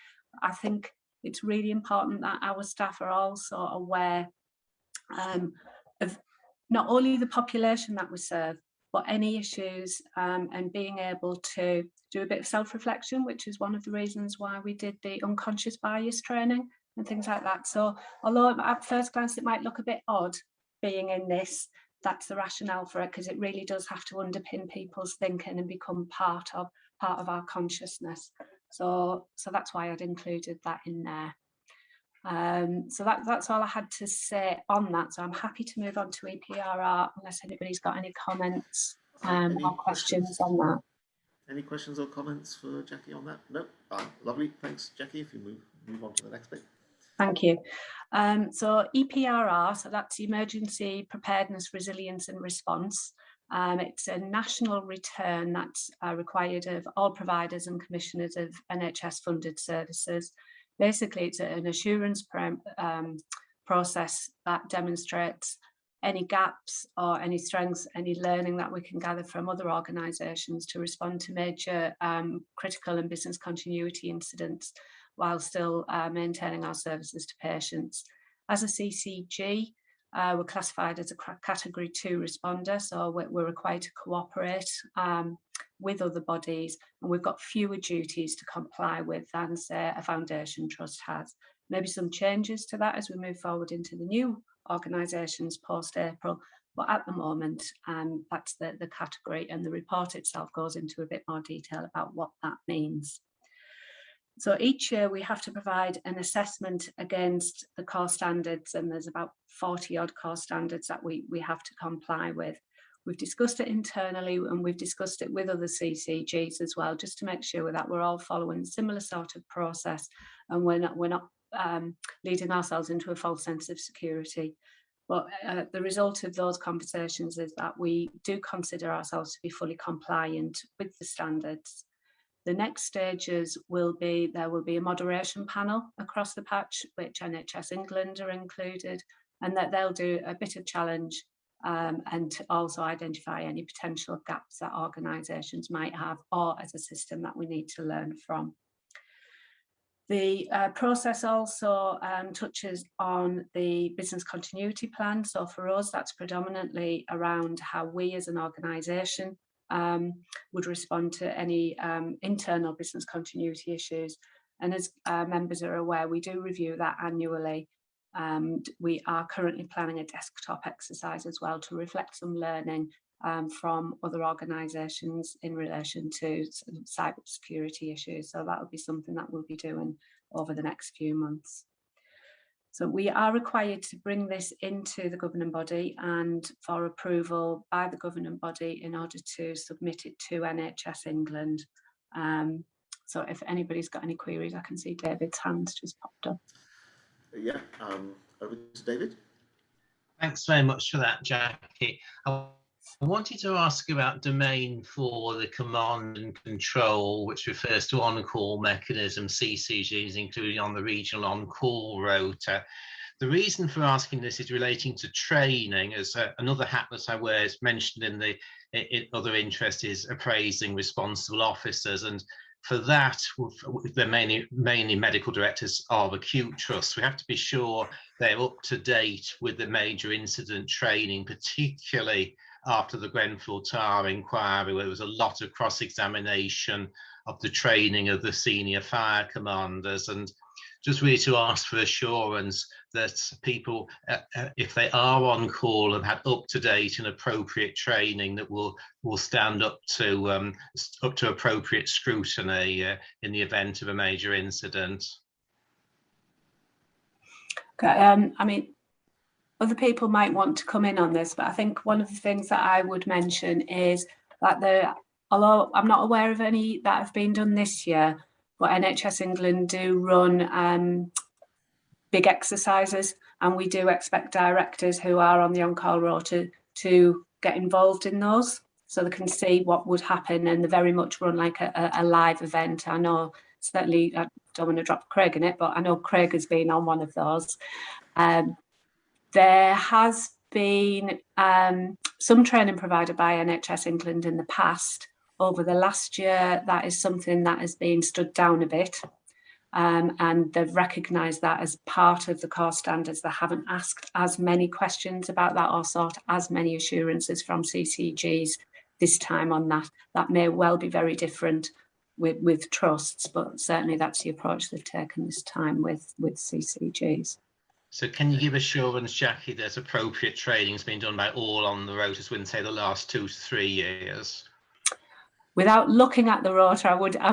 I think it's really important that our staff are also aware of not only the population that we serve, but any issues, and being able to do a bit of self-reflection, which is one of the reasons why we did the unconscious bias training and things like that. So although at first glance it might look a bit odd being in this, that's the rationale for it, because it really does have to underpin people's thinking and become part of our consciousness. So that's why I'd included that in there. So that's all I had to say on that. So I'm happy to move on to EPRR unless anybody's got any comments or questions on that. Any questions or comments for Jackie on that? No? Lovely. Thanks, Jackie. If you move on to the next bit. Thank you. So EPRR, so that's Emergency Preparedness, Resilience and Response. It's a national return that's required of all providers and commissioners of NHS funded services. Basically, it's an assurance process that demonstrates any gaps or any strengths, any learning that we can gather from other organisations to respond to major critical and business continuity incidents while still maintaining our services to patients. As a CCG, we're classified as a Category 2 responder, so we're required to cooperate with other bodies, and we've got fewer duties to comply with than, say, a foundation trust has. Maybe some changes to that as we move forward into the new organisations post-April, but at the moment, that's the category, and the report itself goes into a bit more detail about what that means. So each year we have to provide an assessment against the core standards, and there's about 40 odd core standards that we have to comply with. We've discussed it internally and we've discussed it with other CCGs as well, just to make sure that we're all following a similar sort of process and we're not leading ourselves into a false sense of security. But the result of those conversations is that we do consider ourselves to be fully compliant with the standards. The next stages will be, there will be a moderation panel across the patch, which NHS England are included, and that they'll do a bit of challenge and to also identify any potential gaps that organisations might have, or as a system that we need to learn from. The process also touches on the business continuity plan. So for us, that's predominantly around how we as an organisation would respond to any internal business continuity issues. And as members are aware, we do review that annually. We are currently planning a desktop exercise as well to reflect some learning from other organisations in relation to cybersecurity issues. So that will be something that we'll be doing over the next few months. So we are required to bring this into the governing body and for approval by the governing body in order to submit it to NHS England. So if anybody's got any queries, I can see David's hand's just popped up. Yeah, over to David. Thanks very much for that, Jackie. I wanted to ask about domain for the command and control, which refers to on-call mechanism, CCGs, including on the regional on-call rota. The reason for asking this is relating to training, as another hat that I wear is mentioned in the other interest is appraising responsible officers, and for that, they're mainly medical directors of acute trusts. We have to be sure they're up to date with the major incident training, particularly after the Grenfell Tower inquiry, where there was a lot of cross-examination of the training of the senior fire commanders, and just really to ask for assurance that people, if they are on call and had up-to-date and appropriate training, that will stand up to appropriate scrutiny in the event of a major incident. Okay, I mean, other people might want to come in on this, but I think one of the things that I would mention is that although I'm not aware of any that have been done this year, but NHS England do run big exercises, and we do expect directors who are on the on-call rota to get involved in those, so they can see what would happen, and they very much run like a live event. I know, certainly, I don't want to drop Craig in it, but I know Craig has been on one of those. There has been some training provided by NHS England in the past. Over the last year, that is something that has been stood down a bit, and they've recognised that as part of the core standards. They haven't asked as many questions about that or sought as many assurances from CCGs this time on that. That may well be very different with trusts, but certainly that's the approach they've taken this time with CCGs. So can you give assurance, Jackie, that appropriate training has been done by all on the rotas within, say, the last 2 to 3 years? Without looking at the rota, I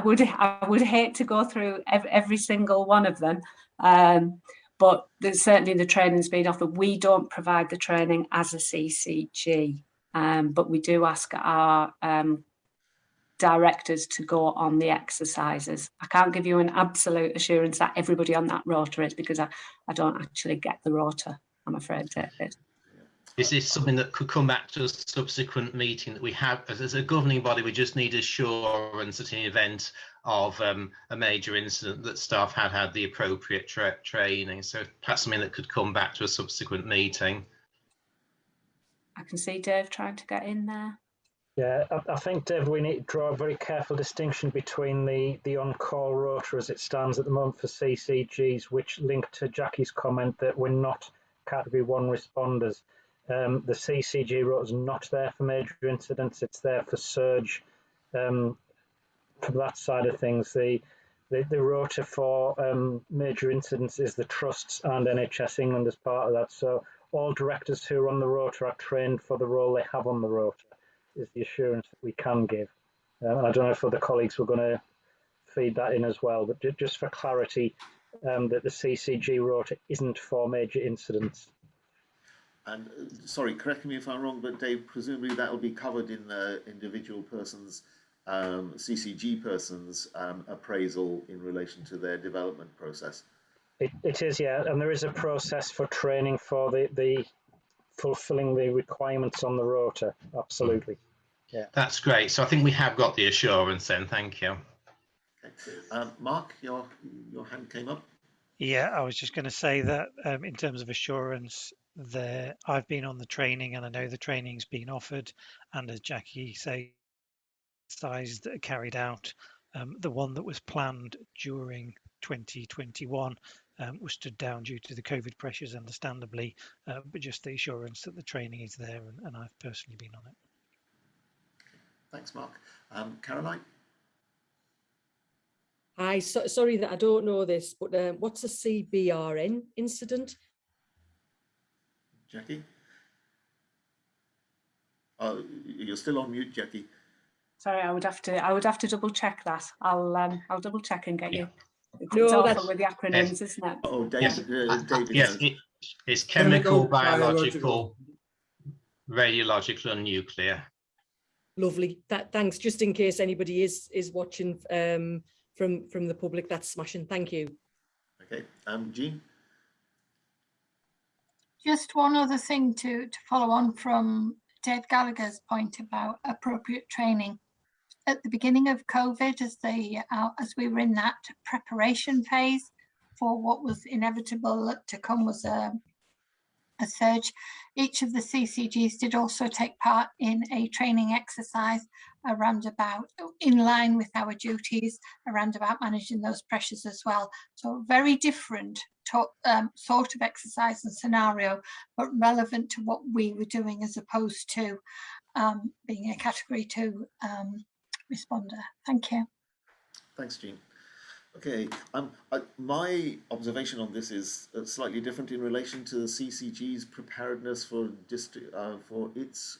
would hate to go through every single one of them, but there's certainly the training's been offered. We don't provide the training as a CCG, but we do ask our directors to go on the exercises. I can't give you an absolute assurance that everybody on that rota is, because I don't actually get the rota, I'm afraid, David. Is this something that could come back to a subsequent meeting that we have as a governing body? We just need assurance that in the event of a major incident that staff had the appropriate training. So perhaps something that could come back to a subsequent meeting. I can see Dave trying to get in there. Yeah, I think, Dave, we need to draw a very careful distinction between the on-call rota as it stands at the moment for CCGs, which link to Jackie's comment that we're not Category 1 responders. The CCG rota is not there for major incidents, it's there for surge, for that side of things. The rota for major incidents is the trusts and NHS England as part of that. So all directors who are on the rota are trained for the role they have on the rota, is the assurance that we can give. And I don't know if other colleagues were going to feed that in as well, but just for clarity, that the CCG rota isn't for major incidents. And sorry, correct me if I'm wrong, but Dave, presumably that will be covered in the individual person's, CCG person's appraisal in relation to their development process. It is, yeah, and there is a process for training for the fulfilling the requirements on the rota. Absolutely, yeah. That's great. So I think we have got the assurance then. Thank you. Okay. Mark, your hand came up. Yeah, I was just going to say that in terms of assurance, I've been on the training, and I know the training's been offered, and as Jackie says, that are carried out. The one that was planned during 2021 was stood down due to the COVID pressures, understandably, but just the assurance that the training is there, and I've personally been on it. Thanks, Mark. Caroline? Sorry that I don't know this, but what's a CBRN incident? Jackie? Oh, you're still on mute, Jackie. Sorry, I would have to double check that. I'll double check and get you. It's No, awful with the acronyms, isn't it? Oh, David. David Yes, it's chemical, biological, radiological, and nuclear. Lovely. Thanks. Just in case anybody is watching from the public, that's smashing. Thank you. Okay, Jean. Just one other thing to follow on from Dave Gallagher's point about appropriate training. At the beginning of COVID, as we were in that preparation phase for what was inevitable to come was a surge, each of the CCGs did also take part in a training exercise around about, in line with our duties, around about managing those pressures as well. So very different sort of exercise and scenario, but relevant to what we were doing as opposed to being a category 2 responder. Thank you. Thanks, Jean. Okay, my observation on this is slightly different in relation to the CCG's preparedness for its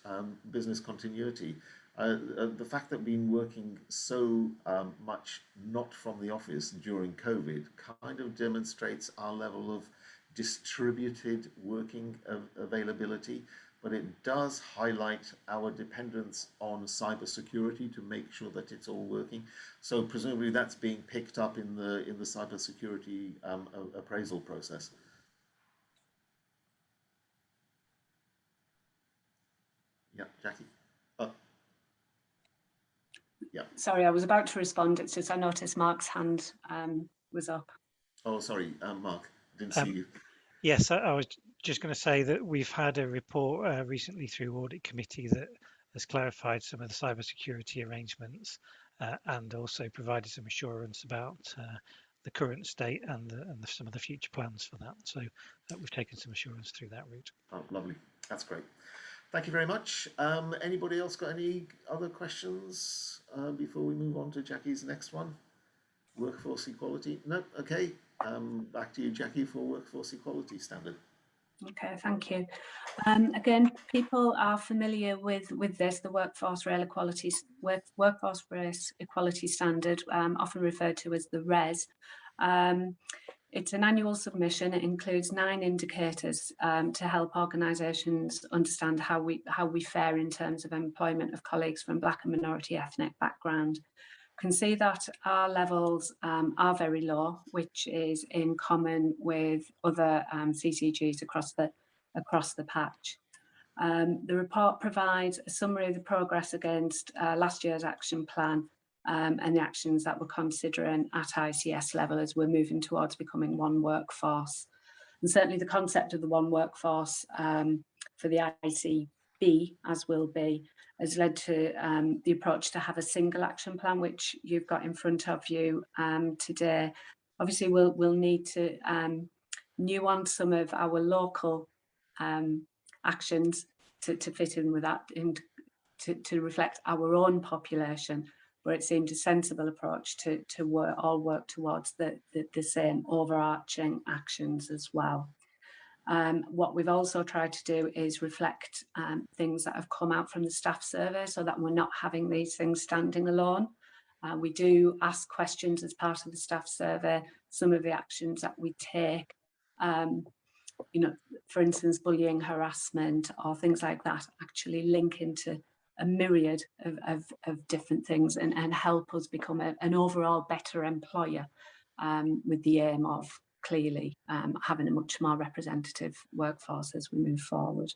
business continuity. The fact that we've been working so much not from the office during COVID kind of demonstrates our level of distributed working availability, but it does highlight our dependence on cybersecurity to make sure that it's all working. So presumably that's being picked up in the cybersecurity appraisal process. Yeah, Jackie. Yeah. Sorry, I was about to respond. It's just I noticed Mark's hand was up. Oh, sorry, Mark. Didn't see you. Yes, I was just going to say that we've had a report recently through Audit Committee that has clarified some of the cybersecurity arrangements and also provided some assurance about the current state and some of the future plans for that. So we've taken some assurance through that route. Oh, lovely. That's great. Thank you very much. Anybody else got any other questions before we move on to Jackie's next one? Workforce equality? No? Okay. Back to you, Jackie, for workforce equality standard. Okay, thank you. Again, people are familiar with this, the workforce race equality standard, often referred to as the RES. It's an annual submission. It includes 9 indicators to help organisations understand how we fare in terms of employment of colleagues from Black and minority ethnic background. Can see that our levels are very low, which is in common with other CCGs across the patch. The report provides a summary of the progress against last year's action plan and the actions that we're considering at ICS level as we're moving towards becoming one workforce. And certainly the concept of the one workforce for the ICB, as will be, has led to the approach to have a single action plan, which you've got in front of you today. Obviously, we'll need to nuance some of our local actions to fit in with that, and to reflect our own population, where it seemed a sensible approach to all work towards the same overarching actions as well. What we've also tried to do is reflect things that have come out from the staff survey so that we're not having these things standing alone. We do ask questions as part of the staff survey, some of the actions that we take, for instance, bullying, harassment, or things like that actually link into a myriad of different things and help us become an overall better employer with the aim of clearly having a much more representative workforce as we move forward.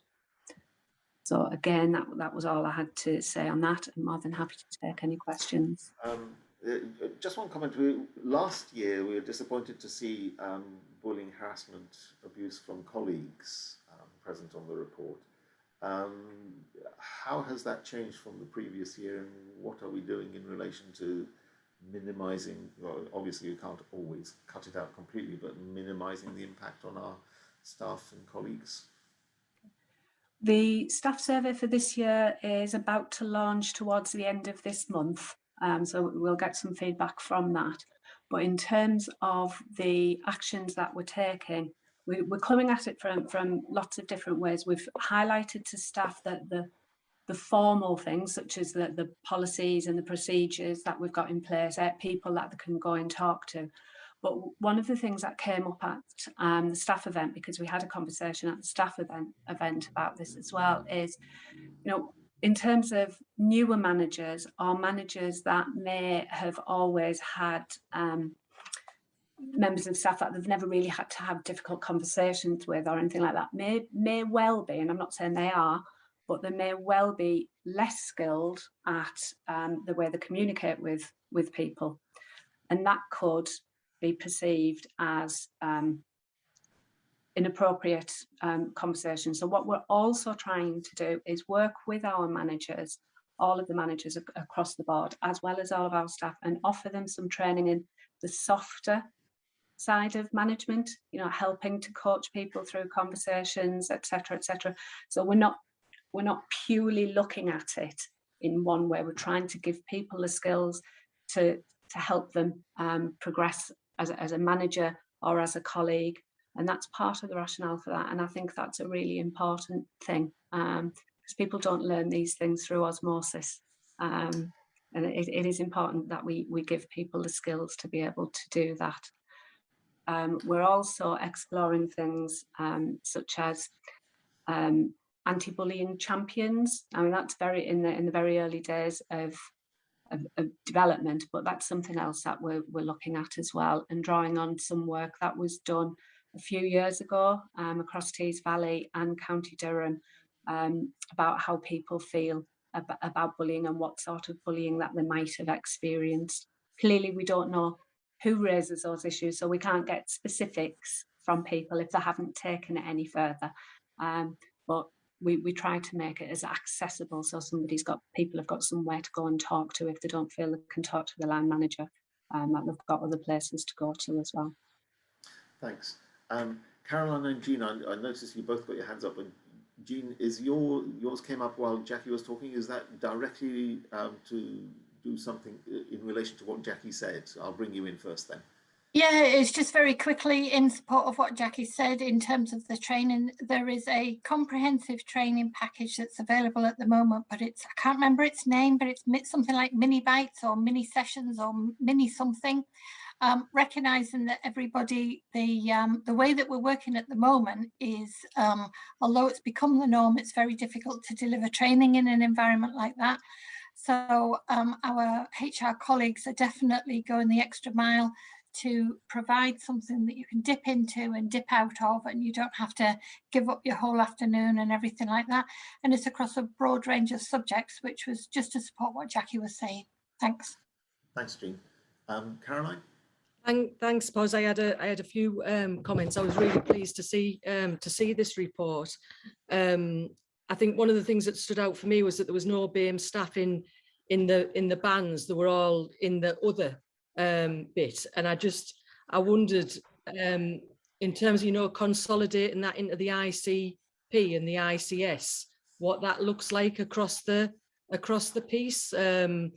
So again, that was all I had to say on that. I'm more than happy to take any questions. Just one comment. Last year, we were disappointed to see bullying, harassment, abuse from colleagues present on the report. How has that changed from the previous year, and what are we doing in relation to minimising, well, obviously you can't always cut it out completely, but minimising the impact on our staff and colleagues? The staff survey for this year is about to launch towards the end of this month, so we'll get some feedback from that. But in terms of the actions that we're taking, we're coming at it from lots of different ways. We've highlighted to staff that the formal things, such as the policies and the procedures that we've got in place, people that they can go and talk to. But one of the things that came up at the staff event, because we had a conversation at the staff event about this as well, is, in terms of newer managers or managers that may have always had members of staff that they've never really had to have difficult conversations with or anything like that, may well be, and I'm not saying they are, but they may well be less skilled at the way they communicate with people. And that could be perceived as inappropriate conversation. So what we're also trying to do is work with our managers, all of the managers across the board, as well as all of our staff, and offer them some training in the softer side of management, helping to coach people through conversations, etc., etc. So we're not we're not purely looking at it in one way. We're trying to give people the skills to help them progress as a manager or as a colleague. And that's part of the rationale for that. And I think that's a really important thing, because people don't learn these things through osmosis. And it is important that we give people the skills to be able to do that. We're also exploring things such as anti-bullying champions. I mean, that's very in the very early days of development, but that's something else that we're looking at as well, and drawing on some work that was done a few years ago across Tees Valley and County Durham about how people feel about bullying and what sort of bullying that they might have experienced. Clearly, we don't know who raises those issues, so we can't get specifics from people if they haven't taken it any further. But we try to make it as accessible, so people have got somewhere to go and talk to if they don't feel they can talk to the line manager, that they've got other places to go to as well. Thanks. Caroline and Jean, I noticed you both got your hands up. And Jean, is yours came up while Jackie was talking? Is that directly to do something in relation to what Jackie said? I'll bring you in first then. Yeah, it's just very quickly in support of what Jackie said in terms of the training. There is a comprehensive training package that's available at the moment, but I can't remember its name, but it's something like mini bites or mini sessions or mini something. Recognising that everybody, the way that we're working at the moment is, although it's become the norm, it's very difficult to deliver training in an environment like that. So our HR colleagues are definitely going the extra mile to provide something that you can dip into and dip out of, and you don't have to give up your whole afternoon and everything like that. And it's across a broad range of subjects, which was just to support what Jackie was saying. Thanks. Thanks, Jean. Caroline? Thanks, Pos. I had a few comments. I was really pleased to see this report. I think one of the things that stood out for me was that there was no BAME staff in the bands. They were all in the other bit, and I wondered in terms of consolidating that into the ICP and the ICS, what that looks like across the piece, and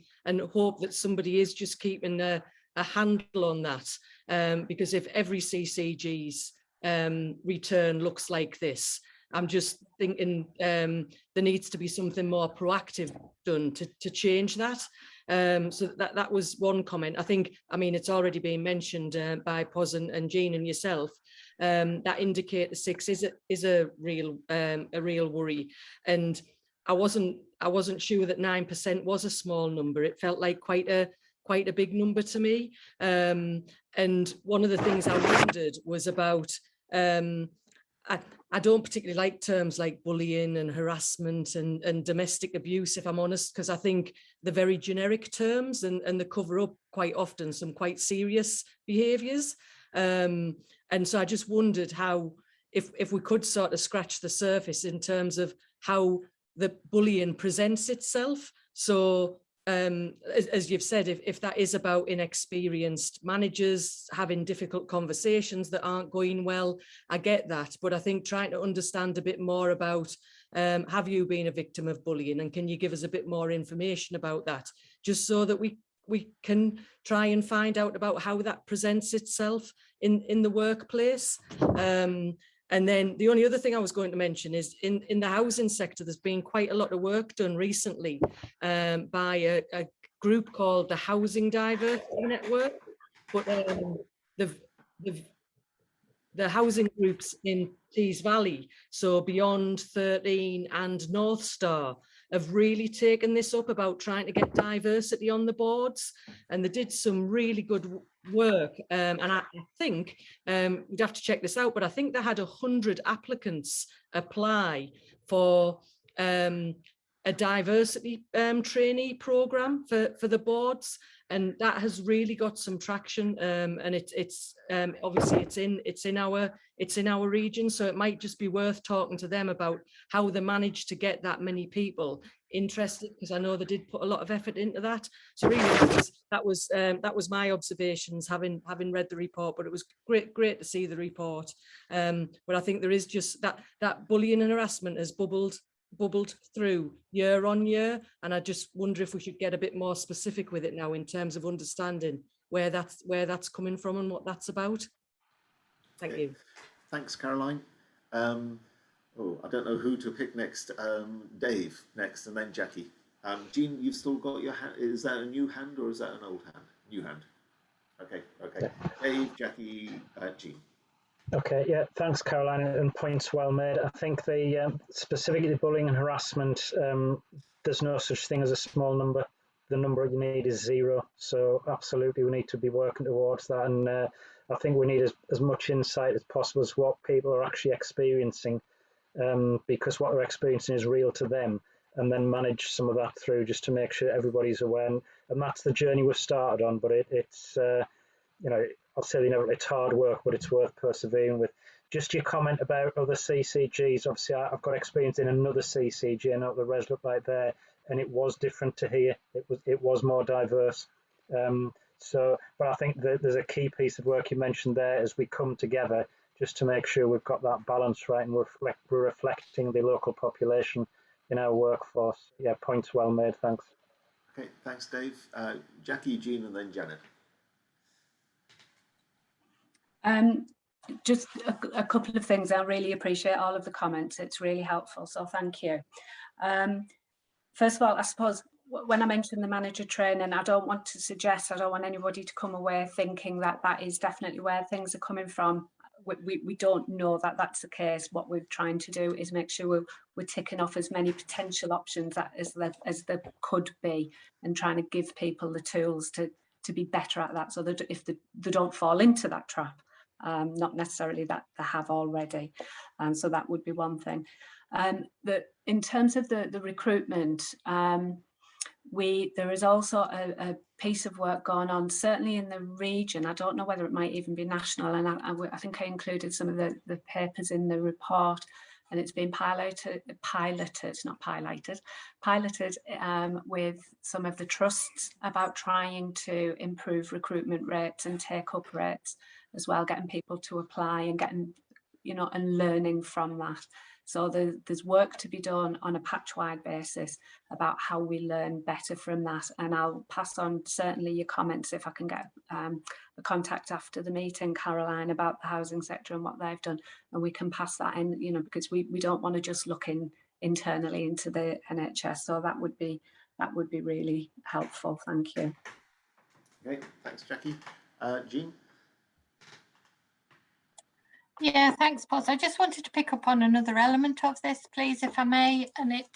hope that somebody is just keeping a handle on that, because if every CCG's return looks like this, I'm just thinking there needs to be something more proactive done to change that. So that was one comment. I mean, it's already been mentioned by Pos and Jean and yourself. That indicator 6 is a real worry, and I wasn't sure that 9% was a small number. It felt like quite a big number to me. And one of the things I wondered was about, I don't particularly like terms like bullying and harassment and domestic abuse, if I'm honest, because I think they're very generic terms and they cover up quite often some quite serious behaviours. And so I just wondered how, if we could sort of scratch the surface in terms of how the bullying presents itself. So as you've said, if that is about inexperienced managers having difficult conversations that aren't going well, I get that. But I think trying to understand a bit more about, have you been a victim of bullying, and can you give us a bit more information about that, just so that we can try and find out about how that presents itself in the workplace. And then the only other thing I was going to mention is in the housing sector, there's been quite a lot of work done recently by a group called the Housing Diversity Network. But the housing groups in Tees Valley, so Beyond 13 and North Star, have really taken this up about trying to get diversity on the boards, and they did some really good work. And I think we'd have to check this out, but I think they had 100 applicants apply for a diversity trainee program for the boards, and that has really got some traction. And it's obviously it's in our region, so it might just be worth talking to them about how they managed to get that many people interested, because I know they did put a lot of effort into that. So really that was my observations having read the report, but it was great to see the report. But I think there is just that bullying and harassment has bubbled bubbled through year on year, and I just wonder if we should get a bit more specific with it now in terms of understanding where that's coming from and what that's about. Thank you. Thanks, Caroline. I don't know who to pick next. Dave next, and then Jackie. Jean, you've still got your hand. Is that a new hand or is that an old hand? New hand. Okay. Dave, Jackie, Jean. Okay, yeah, thanks, Caroline, and points well made. I think specifically bullying and harassment, there's no such thing as a small number. The number you need is 0. So absolutely, we need to be working towards that. And I think we need as much insight as possible as what people are actually experiencing, because what they're experiencing is real to them, and then manage some of that through just to make sure everybody's aware. And that's the journey we've started on, but it's I'll say it's hard work, but it's worth persevering with. Just your comment about other CCGs. Obviously, I've got experience in another CCG, and the res looked like there, and it was different to here. It was more diverse. But I think that there's a key piece of work you mentioned there as we come together, just to make sure we've got that balance right and we're reflecting the local population in our workforce. Yeah, points well made. Thanks. Okay, thanks, Dave. Jackie, Jean, and then Janet. Just a couple of things. I really appreciate all of the comments. It's really helpful, so thank you. First of all, I suppose when I mentioned the manager training, I don't want anybody to come away thinking that that is definitely where things are coming from. We don't know that that's the case. What we're trying to do is make sure we're ticking off as many potential options as there could be, and trying to give people the tools to be better at that, so that if they don't fall into that trap. Not necessarily that they have already, so that would be one thing. In terms of the recruitment, there is also a piece of work going on, certainly in the region. I don't know whether it might even be national, and I think I included some of the papers in the report, and it's been piloted with some of the trusts about trying to improve recruitment rates and take-up rates as well, getting people to apply and getting, and learning from that. So there's work to be done on a patch-wide basis about how we learn better from that. And I'll pass on certainly your comments if I can get a contact after the meeting, Caroline, about the housing sector and what they've done. And we can pass that in, because we don't want to just look internally into the NHS. So that would be really helpful. Thank you. Okay, thanks, Jackie. Jean? Yeah, thanks, Pos. I just wanted to pick up on another element of this, please, if I may, and it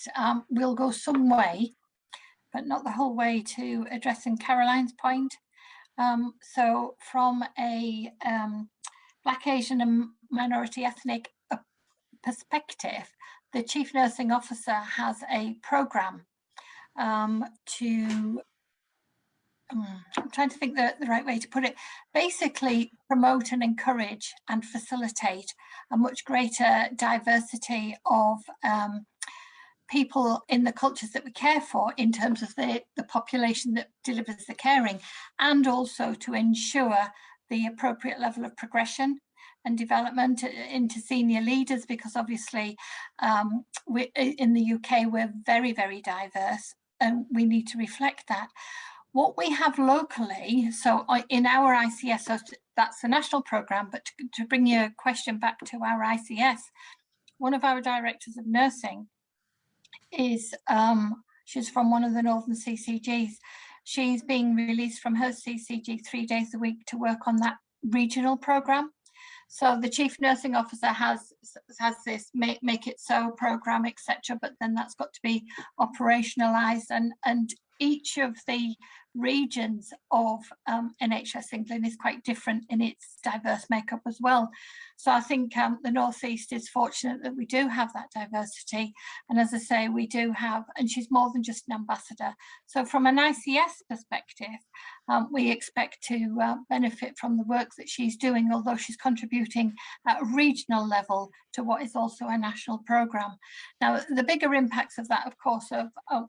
will go some way, but not the whole way, to addressing Caroline's point. So from a Black, Asian and minority ethnic perspective, the Chief Nursing Officer has a programme to I'm trying to think the right way to put it. Basically, promote and encourage and facilitate a much greater diversity of people in the cultures that we care for, in terms of the population that delivers the caring, and also to ensure the appropriate level of progression and development into senior leaders, because obviously in the UK we're very, very diverse, and we need to reflect that. What we have locally, so in our ICS, so that's the national programme, but to bring your question back to our ICS, one of our directors of nursing is, she's from one of the northern CCGs. She's being released from her CCG 3 days a week to work on that regional programme. So the Chief Nursing Officer has this make it so programme, etc., but then that's got to be operationalised, and each of the regions of NHS England is quite different in its diverse makeup as well. So I think the North East is fortunate that we do have that diversity. And as I say, we do have, and she's more than just an ambassador. So from an ICS perspective, we expect to benefit from the work that she's doing, although she's contributing at a regional level to what is also a national programme. Now, the bigger impacts of that, of course,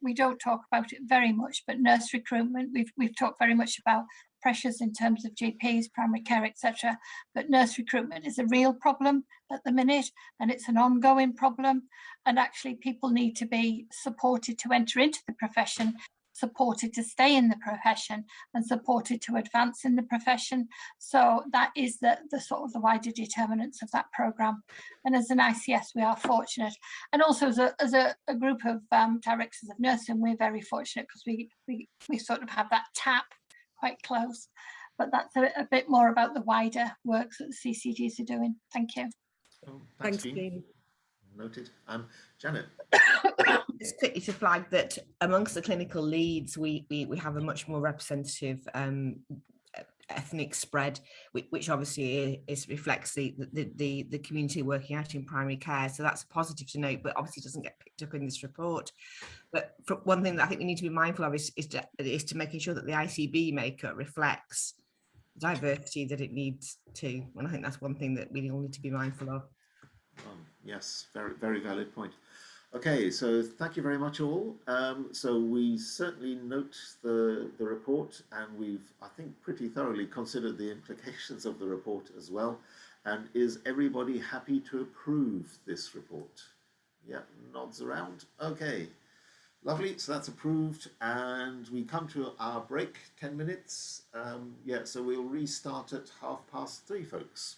we don't talk about it very much, but nurse recruitment, we've talked very much about pressures in terms of GPs, primary care, etc. But nurse recruitment is a real problem at the minute, and it's an ongoing problem. And actually, people need to be supported to enter into the profession, supported to stay in the profession, and supported to advance in the profession. So that is the sort of the wider determinants of that programme. And as an ICS, we are fortunate, and also as a group of directors of nursing, we're very fortunate because we sort of have that tap quite close. But that's a bit more about the wider works that the CCGs are doing. Thank you. Oh, Thanks, Jean. Jean. Noted. Janet. Just quickly to flag that amongst the clinical leads, we have a much more representative ethnic spread, which obviously reflects the community working out in primary care. So that's a positive to note, but obviously doesn't get picked up in this report. But one thing that I think we need to be mindful of is to making sure that the ICB makeup reflects the diversity that it needs to. And I think that's one thing that we all need to be mindful of. Yes, very, very valid point. Okay, so thank you very much all. So we certainly note the report, and we've, I think, pretty thoroughly considered the implications of the report as well. And is everybody happy to approve this report? Yeah, nods around. Okay, lovely. So that's approved, and we come to our break, 10 minutes. Yeah, so we'll restart at 3:30, folks.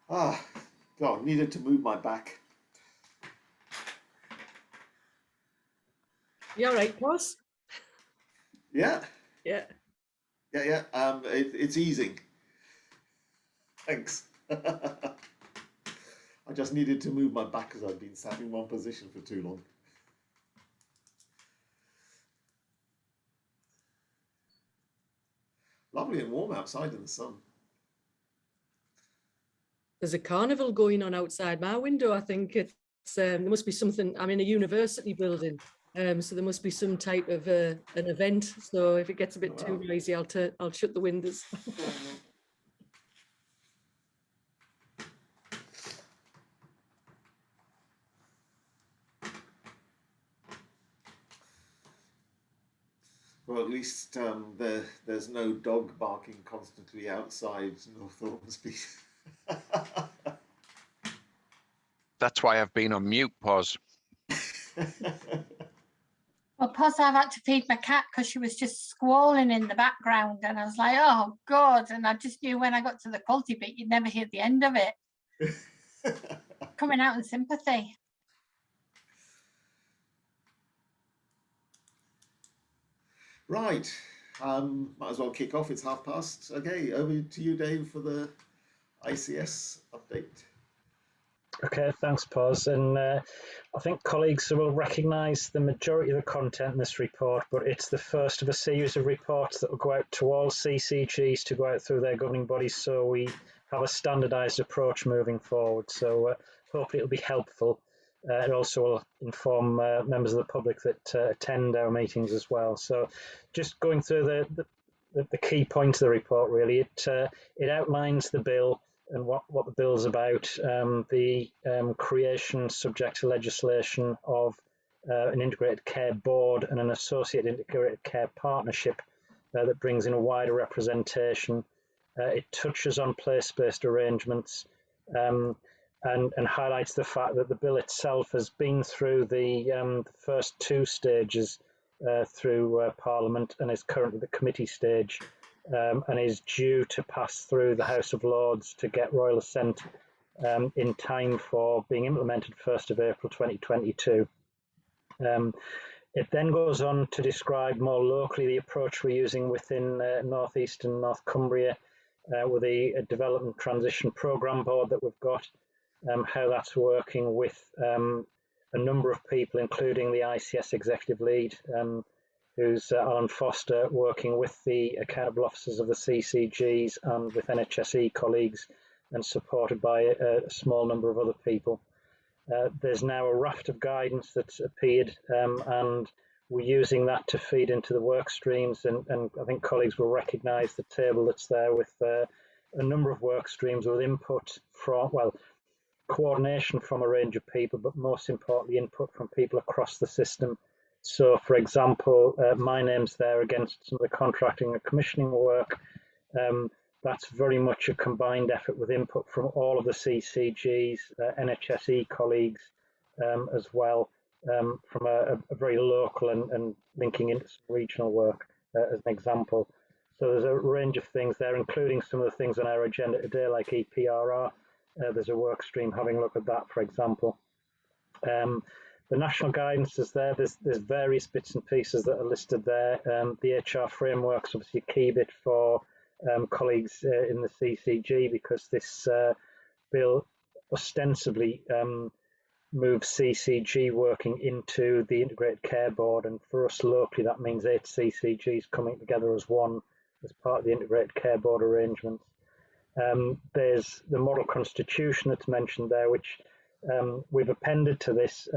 Ah, God, needed to move my back. You all right, boss? Yeah, Yeah. yeah. It's easing. Thanks. I just needed to move my back because I've been sat in one position for too long. Lovely and warm outside in the sun. There's a carnival going on outside my window. I think it's there must be something. I'm in a university building, so there must be some type of an event. So if it gets a bit too noisy, I'll shut the windows. Well, at least there's no dog barking constantly outside North Ormsby. That's why I've been on mute, Pos. Well, plus I've had to feed my cat because she was just squalling in the background, and I was like, oh God, and I just knew when I got to the quality bit you'd never hear the end of it. Coming out in sympathy. Right, might as well kick off. It's past. Okay, over to you, Dave, for the ICS update. Okay, thanks, Pos. And I think colleagues will recognise the majority of the content in this report, but it's the first of a series of reports that will go out to all CCGs to go out through their governing bodies, so we have a standardised approach moving forward. So hopefully it'll be helpful. It also will inform members of the public that attend our meetings as well. So just going through the key points of the report, really, it outlines the bill and what the bill's about, the creation, subject to legislation, of an integrated care board and an associated integrated care partnership that brings in a wider representation. It touches on place-based arrangements and highlights the fact that the bill itself has been through the first two stages through Parliament and is currently the committee stage. And is due to pass through the House of Lords to get royal assent in time for being implemented 1st of April 2022. It then goes on to describe more locally the approach we're using within North East and North Cumbria with a development transition programme board that we've got, how that's working with a number of people, including the ICS executive lead, who's Alan Foster, working with the accountable officers of the CCGs and with NHSE colleagues and supported by a small number of other people. There's now a raft of guidance that's appeared and we're using that to feed into the work streams, and I think colleagues will recognise the table that's there with a number of work streams with input from, well, coordination from a range of people, but most importantly input from people across the system. So, for example, my name's there against some of the contracting and commissioning work. That's very much a combined effort with input from all of the CCGs, NHSE colleagues as well, from a very local and linking into some regional work as an example. So there's a range of things there, including some of the things on our agenda today, like EPRR. There's a work stream having a look at that, for example. The national guidance is there. There's various bits and pieces that are listed there. The HR framework's obviously a key bit for colleagues in the CCG, because this bill ostensibly moves CCG working into the Integrated Care Board, and for us locally that means 8 CCGs coming together as one as part of the Integrated Care Board arrangements. There's the model constitution that's mentioned there, which we've appended to this.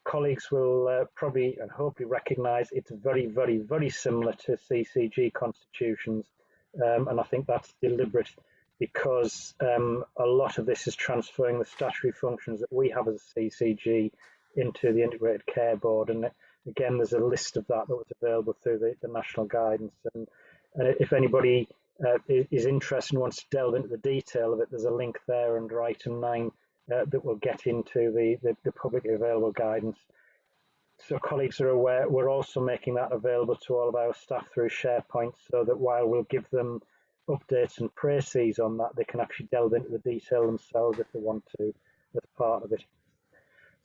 Colleagues will probably and hopefully recognise it's very, very, very similar to CCG constitutions, and I think that's deliberate because a lot of this is transferring the statutory functions that we have as a CCG into the Integrated Care Board, and again there's a list of that was available through the national guidance, and if anybody is interested and wants to delve into the detail of it, there's a link there under item 9 that will get into the publicly available guidance. So colleagues are aware, we're also making that available to all of our staff through SharePoint, so that while we'll give them updates and précis on that, they can actually delve into the detail themselves if they want to, as part of it.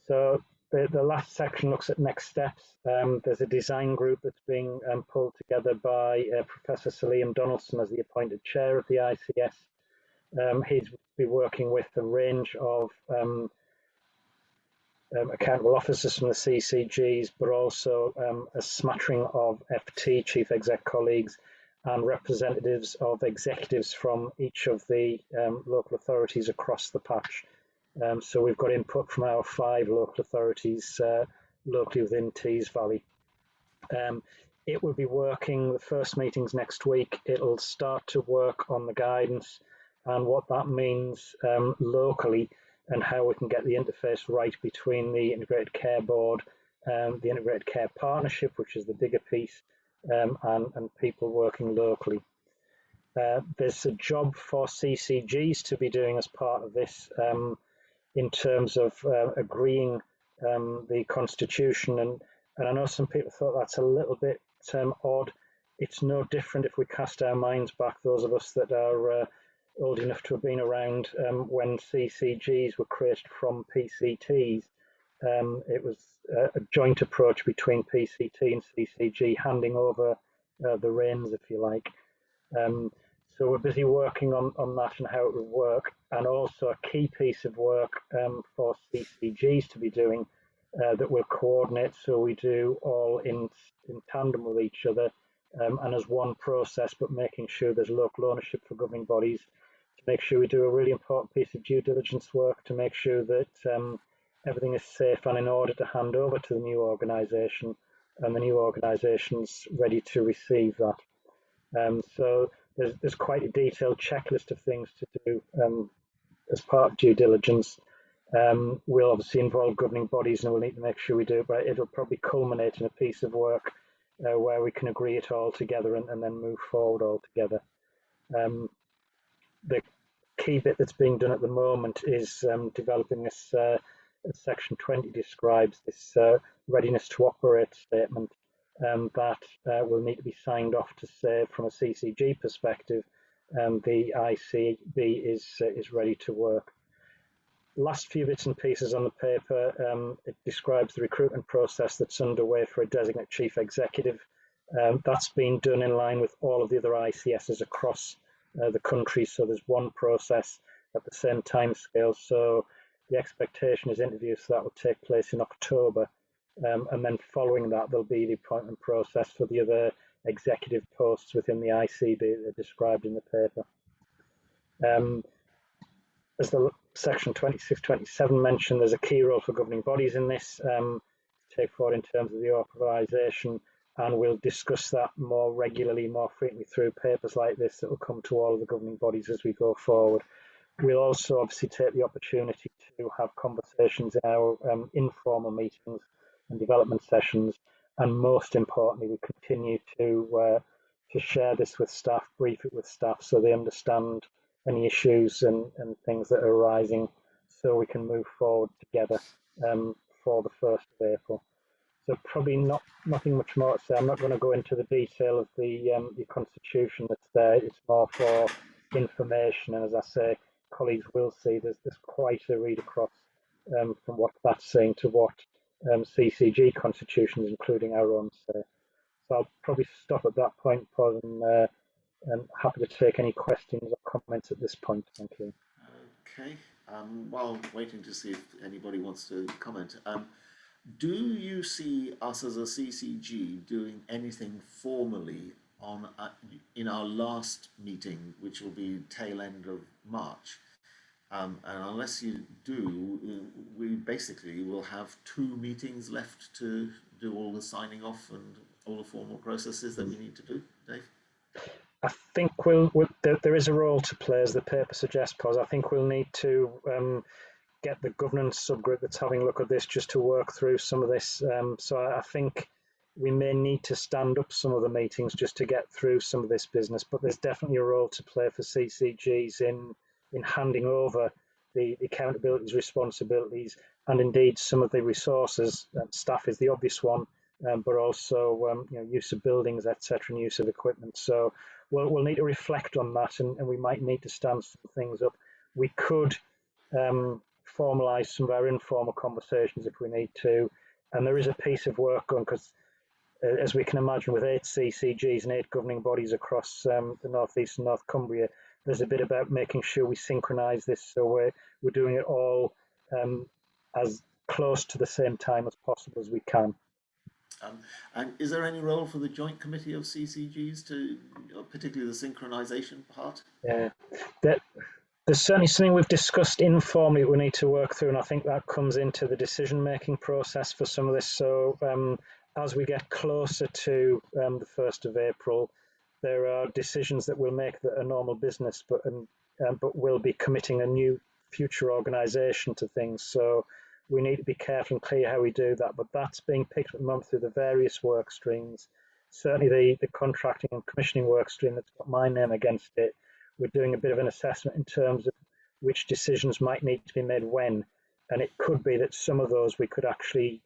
So the last section looks at next steps. There's a design group that's being pulled together by Professor Sir Liam Donaldson as the appointed chair of the ICS. He's be working with a range of accountable officers from the CCGs, but also a smattering of FT, chief exec colleagues, and representatives of executives from each of the local authorities across the patch. So we've got input from our 5 local authorities locally within Tees Valley. It will be working, the first meeting's next week. It'll start to work on the guidance and what that means locally, and how we can get the interface right between the Integrated Care Board, the Integrated Care Partnership, which is the bigger piece, and people working locally. There's a job for CCGs to be doing as part of this in terms of agreeing the constitution, and I know some people thought that's a little bit odd. It's no different if we cast our minds back, those of us that are old enough to have been around when CCGs were created from PCTs. It was a joint approach between PCT and CCG, handing over the reins, if you like. So we're busy working on that and how it would work, and also a key piece of work for CCGs to be doing that will coordinate, so we do all in tandem with each other and as one process, but making sure there's local ownership for governing bodies, to make sure we do a really important piece of due diligence work to make sure that everything is safe and in order to hand over to the new organisation, and the new organisation's ready to receive that. So there's quite a detailed checklist of things to do as part of due diligence. We'll obviously involve governing bodies, and we'll need to make sure we do it, but it'll probably culminate in a piece of work where we can agree it all together and then move forward all together. The key bit that's being done at the moment is developing this, as Section 20 describes, this readiness to operate statement that will need to be signed off to say, from a CCG perspective, the ICB is ready to work. Last few bits and pieces on the paper, it describes the recruitment process that's underway for a designate chief executive. That's been done in line with all of the other ICSs across the country, so there's one process at the same time scale. So the expectation is interviews, so that will take place in October, and then following that there'll be the appointment process for the other executive posts within the ICB that are described in the paper. As the Section 26-27 mentioned, there's a key role for governing bodies in this to take forward in terms of the authorisation, and we'll discuss that more regularly, more frequently through papers like this that will come to all of the governing bodies as we go forward. We'll also obviously take the opportunity to have conversations in our informal meetings and development sessions, and most importantly, we continue to share this with staff, brief it with staff, so they understand any issues and things that are arising, so we can move forward together for the 1st of April. So probably nothing much more to say. I'm not going to go into the detail of the constitution that's there. It's more for information, and as I say, colleagues will see there's quite a read across from what that's saying to what CCG constitutions, including our own, say. So I'll probably stop at that point, Paul, and happy to take any questions or comments at this point. Thank you. Okay. While waiting to see if anybody wants to comment, do you see us as a CCG doing anything formally on in our last meeting, which will be tail end of March? And unless you do, we basically will have 2 meetings left to do all the signing off and all the formal processes that we need to do, Dave? I think there is a role to play, as the paper suggests, Pos. I think we'll need to get the governance subgroup that's having a look at this just to work through some of this. So I think we may need to stand up some of the meetings just to get through some of this business, but there's definitely a role to play for CCGs in handing over the accountabilities, responsibilities, and indeed some of the resources. Staff is the obvious one, but also use of buildings, etc., and use of equipment. So we'll need to reflect on that, and we might need to stand some things up. We could formalise some of our informal conversations if we need to, and there is a piece of work on, because as we can imagine, with 8 CCGs and 8 governing bodies across the North East and North Cumbria, there's a bit about making sure we synchronise this, so we're doing it all as close to the same time as possible as we can. And is there any role for the joint committee of CCGs to, particularly the synchronisation part? Yeah, there's certainly something we've discussed informally that we need to work through, and I think that comes into the decision-making process for some of this. So as we get closer to the 1st of April, there are decisions that we'll make that are normal business, but we'll be committing a new future organisation to things. So we need to be careful and clear how we do that, but that's being picked up at the moment through the various work streams. Certainly the contracting and commissioning work stream that's got my name against it, we're doing a bit of an assessment in terms of which decisions might need to be made when, and it could be that some of those we could actually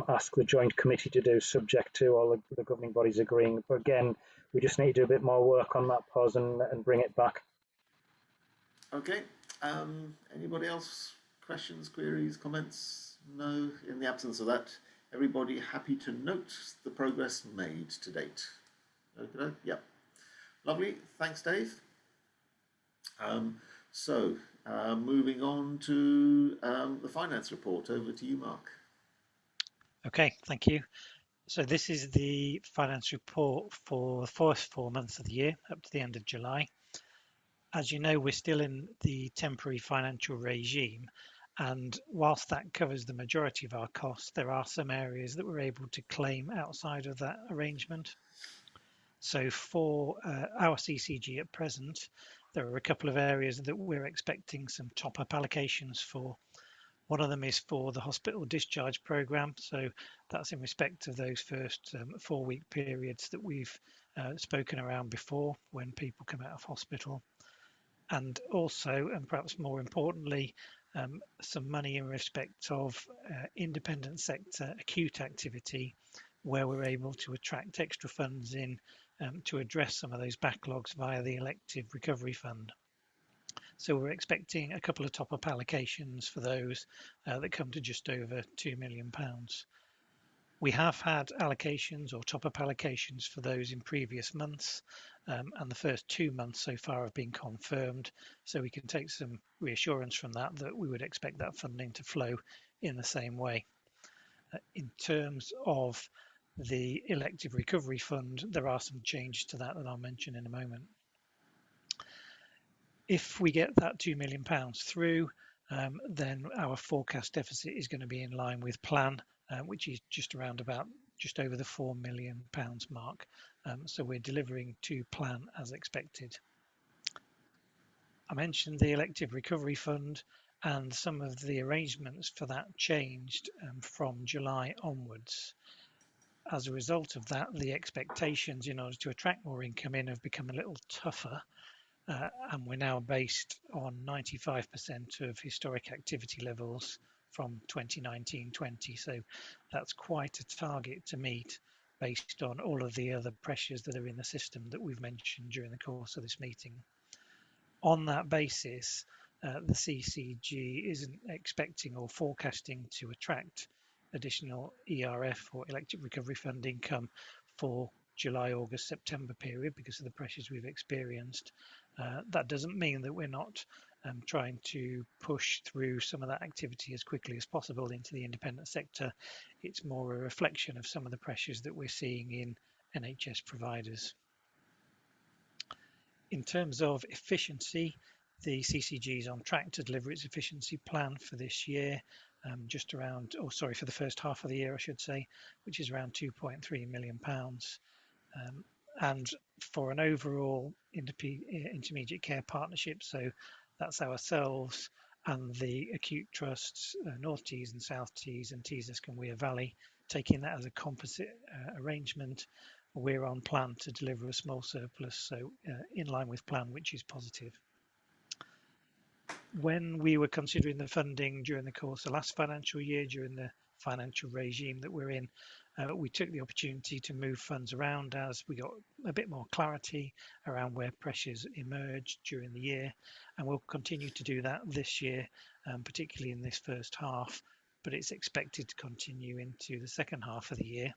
ask the joint committee to do, subject to all the governing bodies agreeing. But again, we just need to do a bit more work on that, pause, and bring it back. Okay, anybody else? Questions, queries, comments? No. In the absence of that, everybody happy to note the progress made to date? Okay, yeah. Lovely. Thanks, Dave. Moving on to the finance report. Over to you, Mark. Okay, thank you. So this is the finance report for the first 4 months of the year, up to the end of July. As you know, we're still in the temporary financial regime, and whilst that covers the majority of our costs, there are some areas that we're able to claim outside of that arrangement. So for our CCG at present, there are a couple of areas that we're expecting some top-up allocations for. One of them is for the hospital discharge programme, so that's in respect of those first 4-week periods that we've spoken around before when people come out of hospital. And also, and perhaps more importantly, some money in respect of independent sector acute activity, where we're able to attract extra funds in to address some of those backlogs via the elective recovery fund. So we're expecting a couple of top-up allocations for those that come to just over £2 million. We have had allocations or top-up allocations for those in previous months, and the first 2 months so far have been confirmed, so we can take some reassurance from that we would expect that funding to flow in the same way. In terms of the elective recovery fund, there are some changes to that I'll mention in a moment. If we get that £2 million through, then our forecast deficit is going to be in line with plan, which is just over the £4 million mark. So we're delivering to plan as expected. I mentioned the elective recovery fund, and some of the arrangements for that changed from July onwards. As a result of that, the expectations in order to attract more income in have become a little tougher. And we're now based on 95% of historic activity levels from 2019-20. So that's quite a target to meet based on all of the other pressures that are in the system that we've mentioned during the course of this meeting. On that basis, the CCG isn't expecting or forecasting to attract additional ERF or elective recovery fund income for July, August, September period because of the pressures we've experienced. That doesn't mean that we're not trying to push through some of that activity as quickly as possible into the independent sector. It's more a reflection of some of the pressures that we're seeing in NHS providers. In terms of efficiency, the CCG is on track to deliver its efficiency plan for this year, for the first half of the year, I should say, which is around £2.3 million. And for an overall intermediate care partnership, so that's ourselves and the acute trusts, North Tees and South Tees and Tees and Weir Valley, taking that as a composite arrangement, we're on plan to deliver a small surplus, so in line with plan, which is positive. When we were considering the funding during the course of last financial year, during the financial regime that we're in. We took the opportunity to move funds around as we got a bit more clarity around where pressures emerged during the year, and we'll continue to do that this year, particularly in this first half, but it's expected to continue into the second half of the year.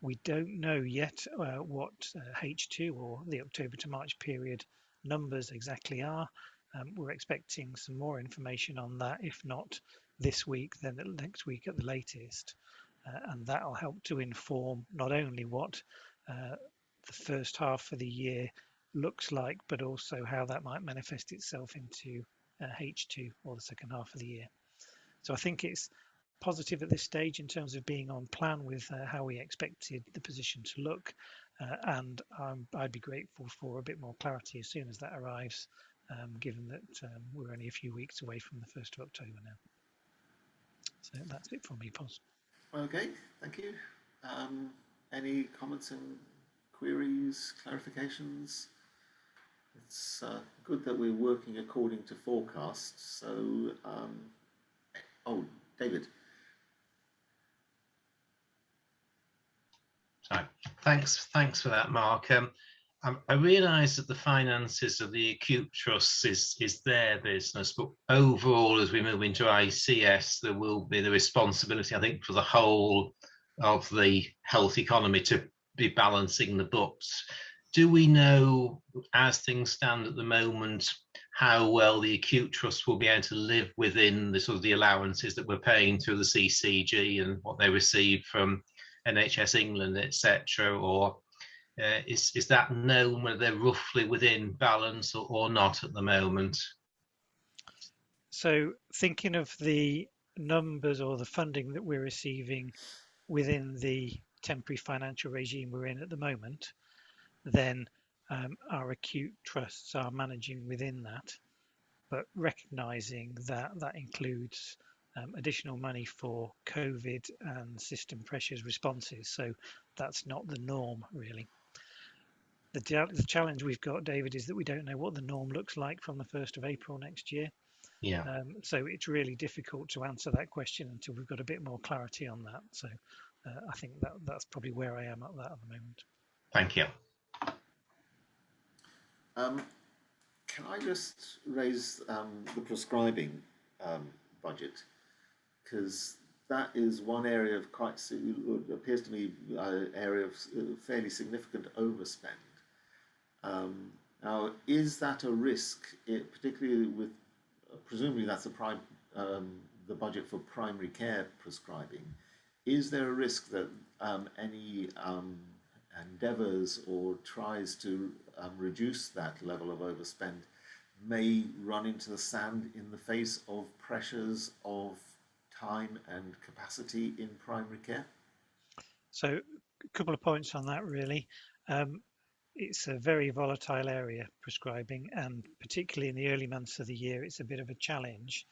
We don't know yet what H2 or the October to March period numbers exactly are. We're expecting some more information on that, if not this week, then next week at the latest. And that'll help to inform not only what the first half of the year looks like, but also how that might manifest itself into H2 or the second half of the year. So I think it's positive at this stage in terms of being on plan with how we expected the position to look, and I'd be grateful for a bit more clarity as soon as that arrives, given that we're only a few weeks away from the 1st of October now. So that's it from me, Pos. Okay, thank you. Any comments and queries, clarifications? It's good that we're working according to forecasts. So, oh, David. Sorry. Thanks for that, Mark. I realise that the finances of the acute trusts is their business, but overall, as we move into ICS, there will be the responsibility, I think, for the whole of the health economy to be balancing the books. Do we know, as things stand at the moment, how well the acute trust will be able to live within the sort of the allowances that we're paying through the CCG and what they receive from NHS England, etc., or is that known whether they're roughly within balance or not at the moment? So thinking of the numbers or the funding that we're receiving within the temporary financial regime we're in at the moment, then our acute trusts are managing within that, but recognising that that includes additional money for COVID and system pressures responses. So that's not the norm, really. The challenge we've got, David, is that we don't know what the norm looks like from the 1st of April next year. Yeah. So it's really difficult to answer that question until we've got a bit more clarity on that. So I think that's probably where I am at that at the moment. Thank you. Can I just raise the prescribing budget? Because that is one area of appears to me area of fairly significant overspend. Now, is that a risk, particularly with, presumably that's the budget for primary care prescribing? Is there a risk that any endeavours or tries to reduce that level of overspend may run into the sand in the face of pressures of time and capacity in primary care? So a couple of points on that, really. It's a very volatile area, prescribing, and particularly in the early months of the year, it's a bit of a challenge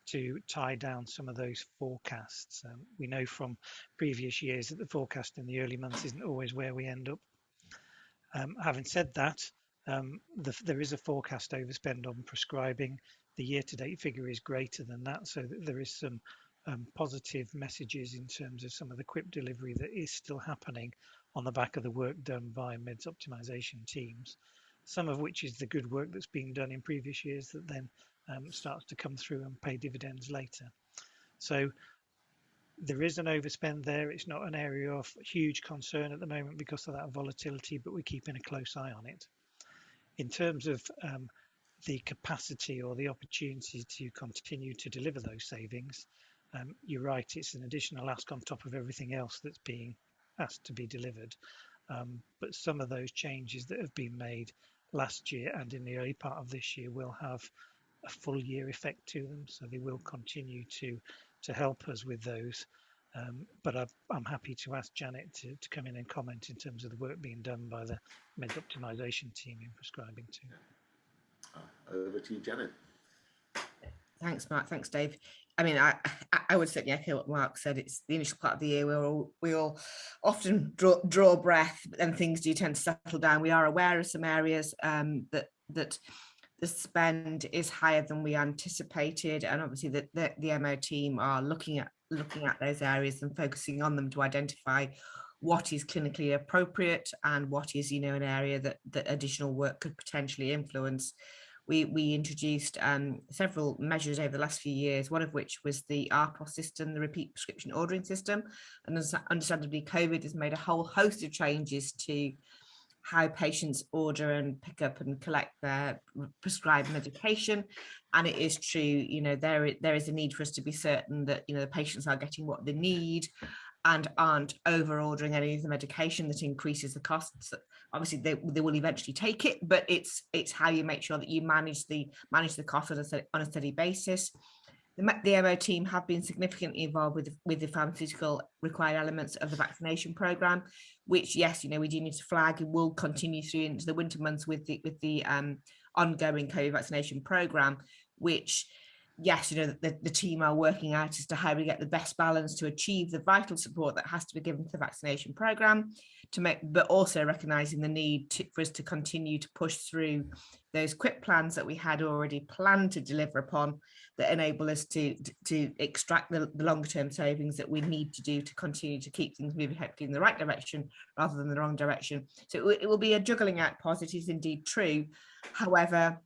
to tie down some of those forecasts. We know from previous years that the forecast in the early months isn't always where we end up. Having said that, there is a forecast overspend on prescribing. The year-to-date figure is greater than that, so there is some positive messages in terms of some of the QIP delivery that is still happening on the back of the work done by meds optimization teams, some of which is the good work that's been done in previous years that then starts to come through and pay dividends later. So there is an overspend there. It's not an area of huge concern at the moment because of that volatility, but we're keeping a close eye on it. In terms of the capacity or the opportunity to continue to deliver those savings, you're right, it's an additional ask on top of everything else that's being asked to be delivered. But some of those changes that have been made last year and in the early part of this year will have a full year effect to them, so they will continue to help us with those. But I'm happy to ask Janet to come in and comment in terms of the work being done by the meds optimization team in prescribing too. Over to you, Janet. Thanks, Mark. Thanks, Dave. I mean, I would certainly echo what Mark said. It's the initial part of the year where we all often draw breath, but then things do tend to settle down. We are aware of some areas that the spend is higher than we anticipated, and obviously the MO team are looking at looking at those areas and focusing on them to identify what is clinically appropriate and what is, an area that additional work could potentially influence. We introduced several measures over the last few years, one of which was the RPOS system, the repeat prescription ordering system. And understandably, COVID has made a whole host of changes to how patients order and pick up and collect their prescribed medication. And it is true, there is a need for us to be certain that, the patients are getting what they need and aren't over ordering any of the medication that increases the costs. Obviously they will eventually take it, but it's how you make sure that you manage the cost on a steady basis. The MO team have been significantly involved with the pharmaceutical required elements of the vaccination programme, which, yes, we do need to flag and will continue through into the winter months with the ongoing COVID vaccination programme, which, yes, the team are working out as to how we get the best balance to achieve the vital support that has to be given to the vaccination programme, but also recognising the need for us to continue to push through those quick plans that we had already planned to deliver upon, that enable us to extract the longer term savings that we need to do to continue to keep things moving hopefully in the right direction rather than the wrong direction. So it will be a juggling act, Pos, it is indeed true. However,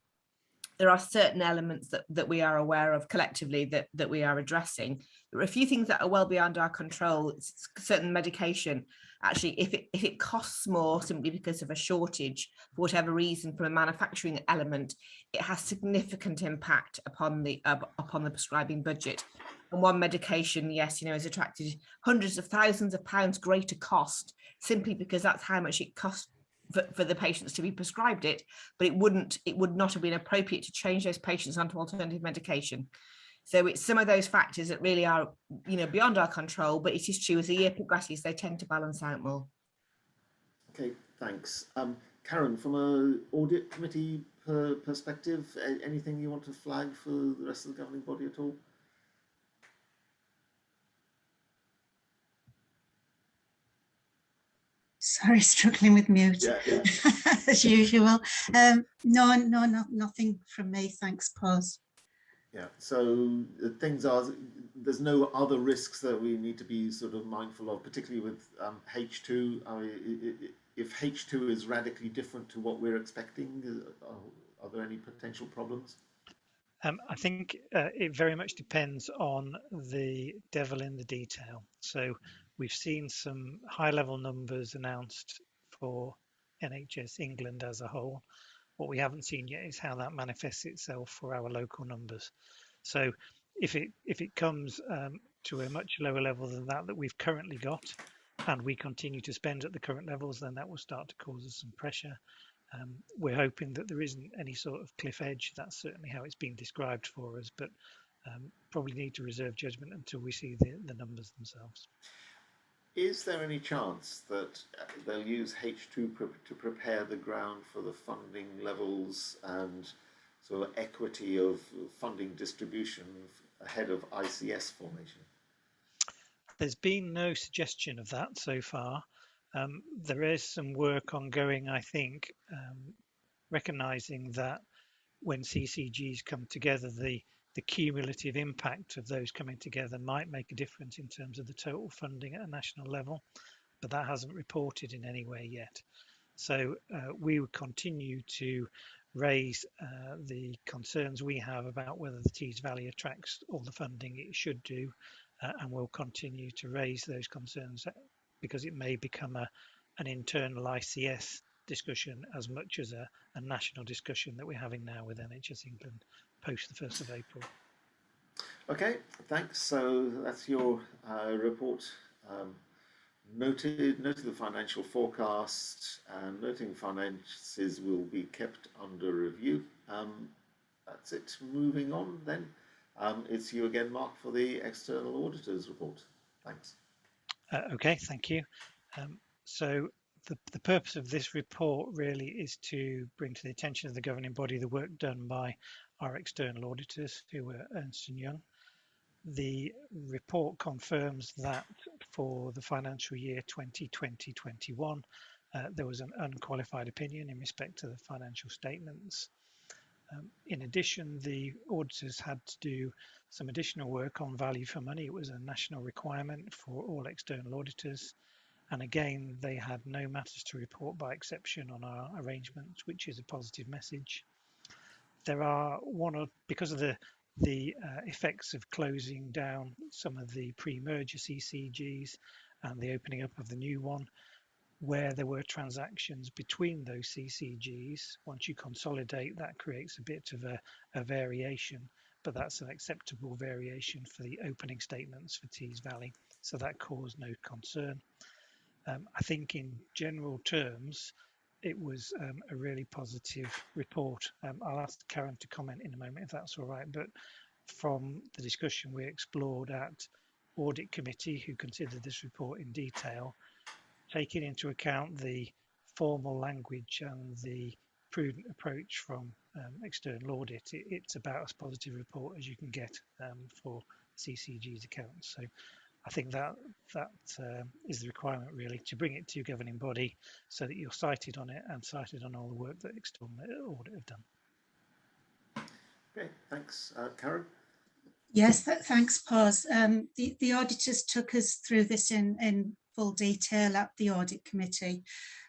there are certain elements that we are aware of collectively that we are addressing. There are a few things that are well beyond our control. Certain medication, actually, if it costs more simply because of a shortage, for whatever reason, from a manufacturing element, it has significant impact upon the prescribing budget. And one medication, yes, has attracted hundreds of thousands of pounds greater cost simply because that's how much it costs for the patients to be prescribed it, but it would not have been appropriate to change those patients onto alternative medication. So it's some of those factors that really are, beyond our control, but it is true as the year progresses, they tend to balance out more. Okay, thanks. Karen, from an audit committee perspective, anything you want to flag for the rest of the governing body at all? Sorry, struggling with mute, yeah. as usual. No, nothing from me. Thanks, Pos. Yeah, so things are, there's no other risks that we need to be sort of mindful of, particularly with H2. If H2 is radically different to what we're expecting, are there any potential problems? I think it very much depends on the devil in the detail. So we've seen some high-level numbers announced for NHS England as a whole. What we haven't seen yet is how that manifests itself for our local numbers. So if it comes to a much lower level than that we've currently got, and we continue to spend at the current levels, then that will start to cause us some pressure. We're hoping that there isn't any sort of cliff edge. That's certainly how it's been described for us, but probably need to reserve judgment until we see the numbers themselves. Is there any chance that they'll use H2 to prepare the ground for the funding levels and sort of equity of funding distribution ahead of ICS formation? There's been no suggestion of that so far. There is some work ongoing, I think, recognising that when CCGs come together, the cumulative impact of those coming together might make a difference in terms of the total funding at a national level, but that hasn't reported in any way yet. So we would continue to raise the concerns we have about whether the Tees Valley attracts all the funding it should do, and we'll continue to raise those concerns because it may become an internal ICS discussion as much as a national discussion that we're having now with NHS England post the 1st of April. Okay, thanks. So that's your report. Noted the financial forecast, and noting finances will be kept under review. That's it. Moving on then. It's you again, Mark, for the external auditors report. Thanks. Okay, thank you. So the purpose of this report really is to bring to the attention of the governing body the work done by our external auditors, who were Ernst & Young. The report confirms that for the financial year 2020-21, there was an unqualified opinion in respect to the financial statements. In addition, the auditors had to do some additional work on value for money. It was a national requirement for all external auditors. And again, they had no matters to report by exception on our arrangements, which is a positive message. There are because of the effects of closing down some of the pre-merger CCGs and the opening up of the new one, where there were transactions between those CCGs. Once you consolidate, that creates a bit of a variation, but that's an acceptable variation for the opening statements for Tees Valley, so that caused no concern. I think in general terms, it was a really positive report. I'll ask Karen to comment in a moment if that's all right, but from the discussion we explored at Audit Committee, who considered this report in detail, taking into account the formal language and the prudent approach from external audit, it's about as positive a report as you can get for CCG's accounts. So I think that is the requirement, really, to bring it to your governing body so that you're cited on it and cited on all the work that external audit have done. Okay, thanks. Karen? Yes, thanks, Paz. The auditors took us through this in full detail at the Audit Committee.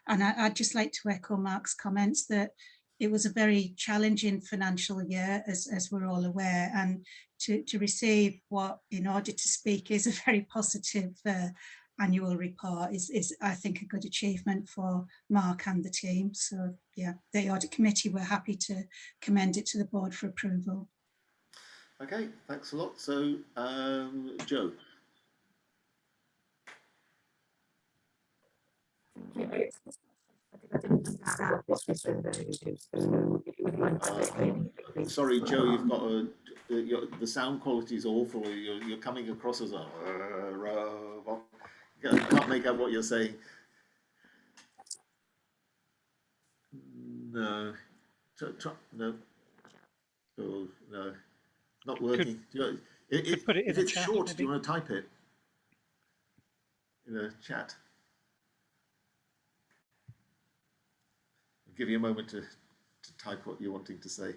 And I'd just like to echo Mark's comments that it was a very challenging financial year, as we're all aware, and to receive what in auditor speak is a very positive annual report is, I think, a good achievement for Mark and the team. So yeah, the Audit Committee were happy to commend it to the board for approval. Okay, thanks a lot. So, Joe. Sorry, Joe, you've got the sound quality is awful. You're coming across as a robot. I can't make out what you're saying. No. No. Oh, no. Not working. If it's short, maybe? Do you want to type it in the chat? I'll give you a moment to type what you're wanting to say.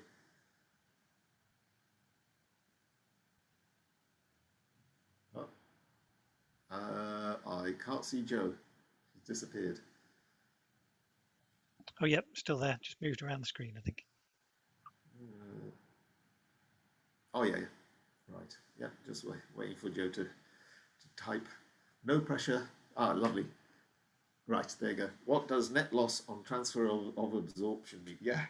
I can't see Joe. He's disappeared. Oh, yep, still there. Just moved around the screen, I think. Oh, yeah. Right. Yeah, just waiting for Joe to type. No pressure. Ah, lovely. Right, there you go. What does net loss on transfer of absorption mean? Yeah.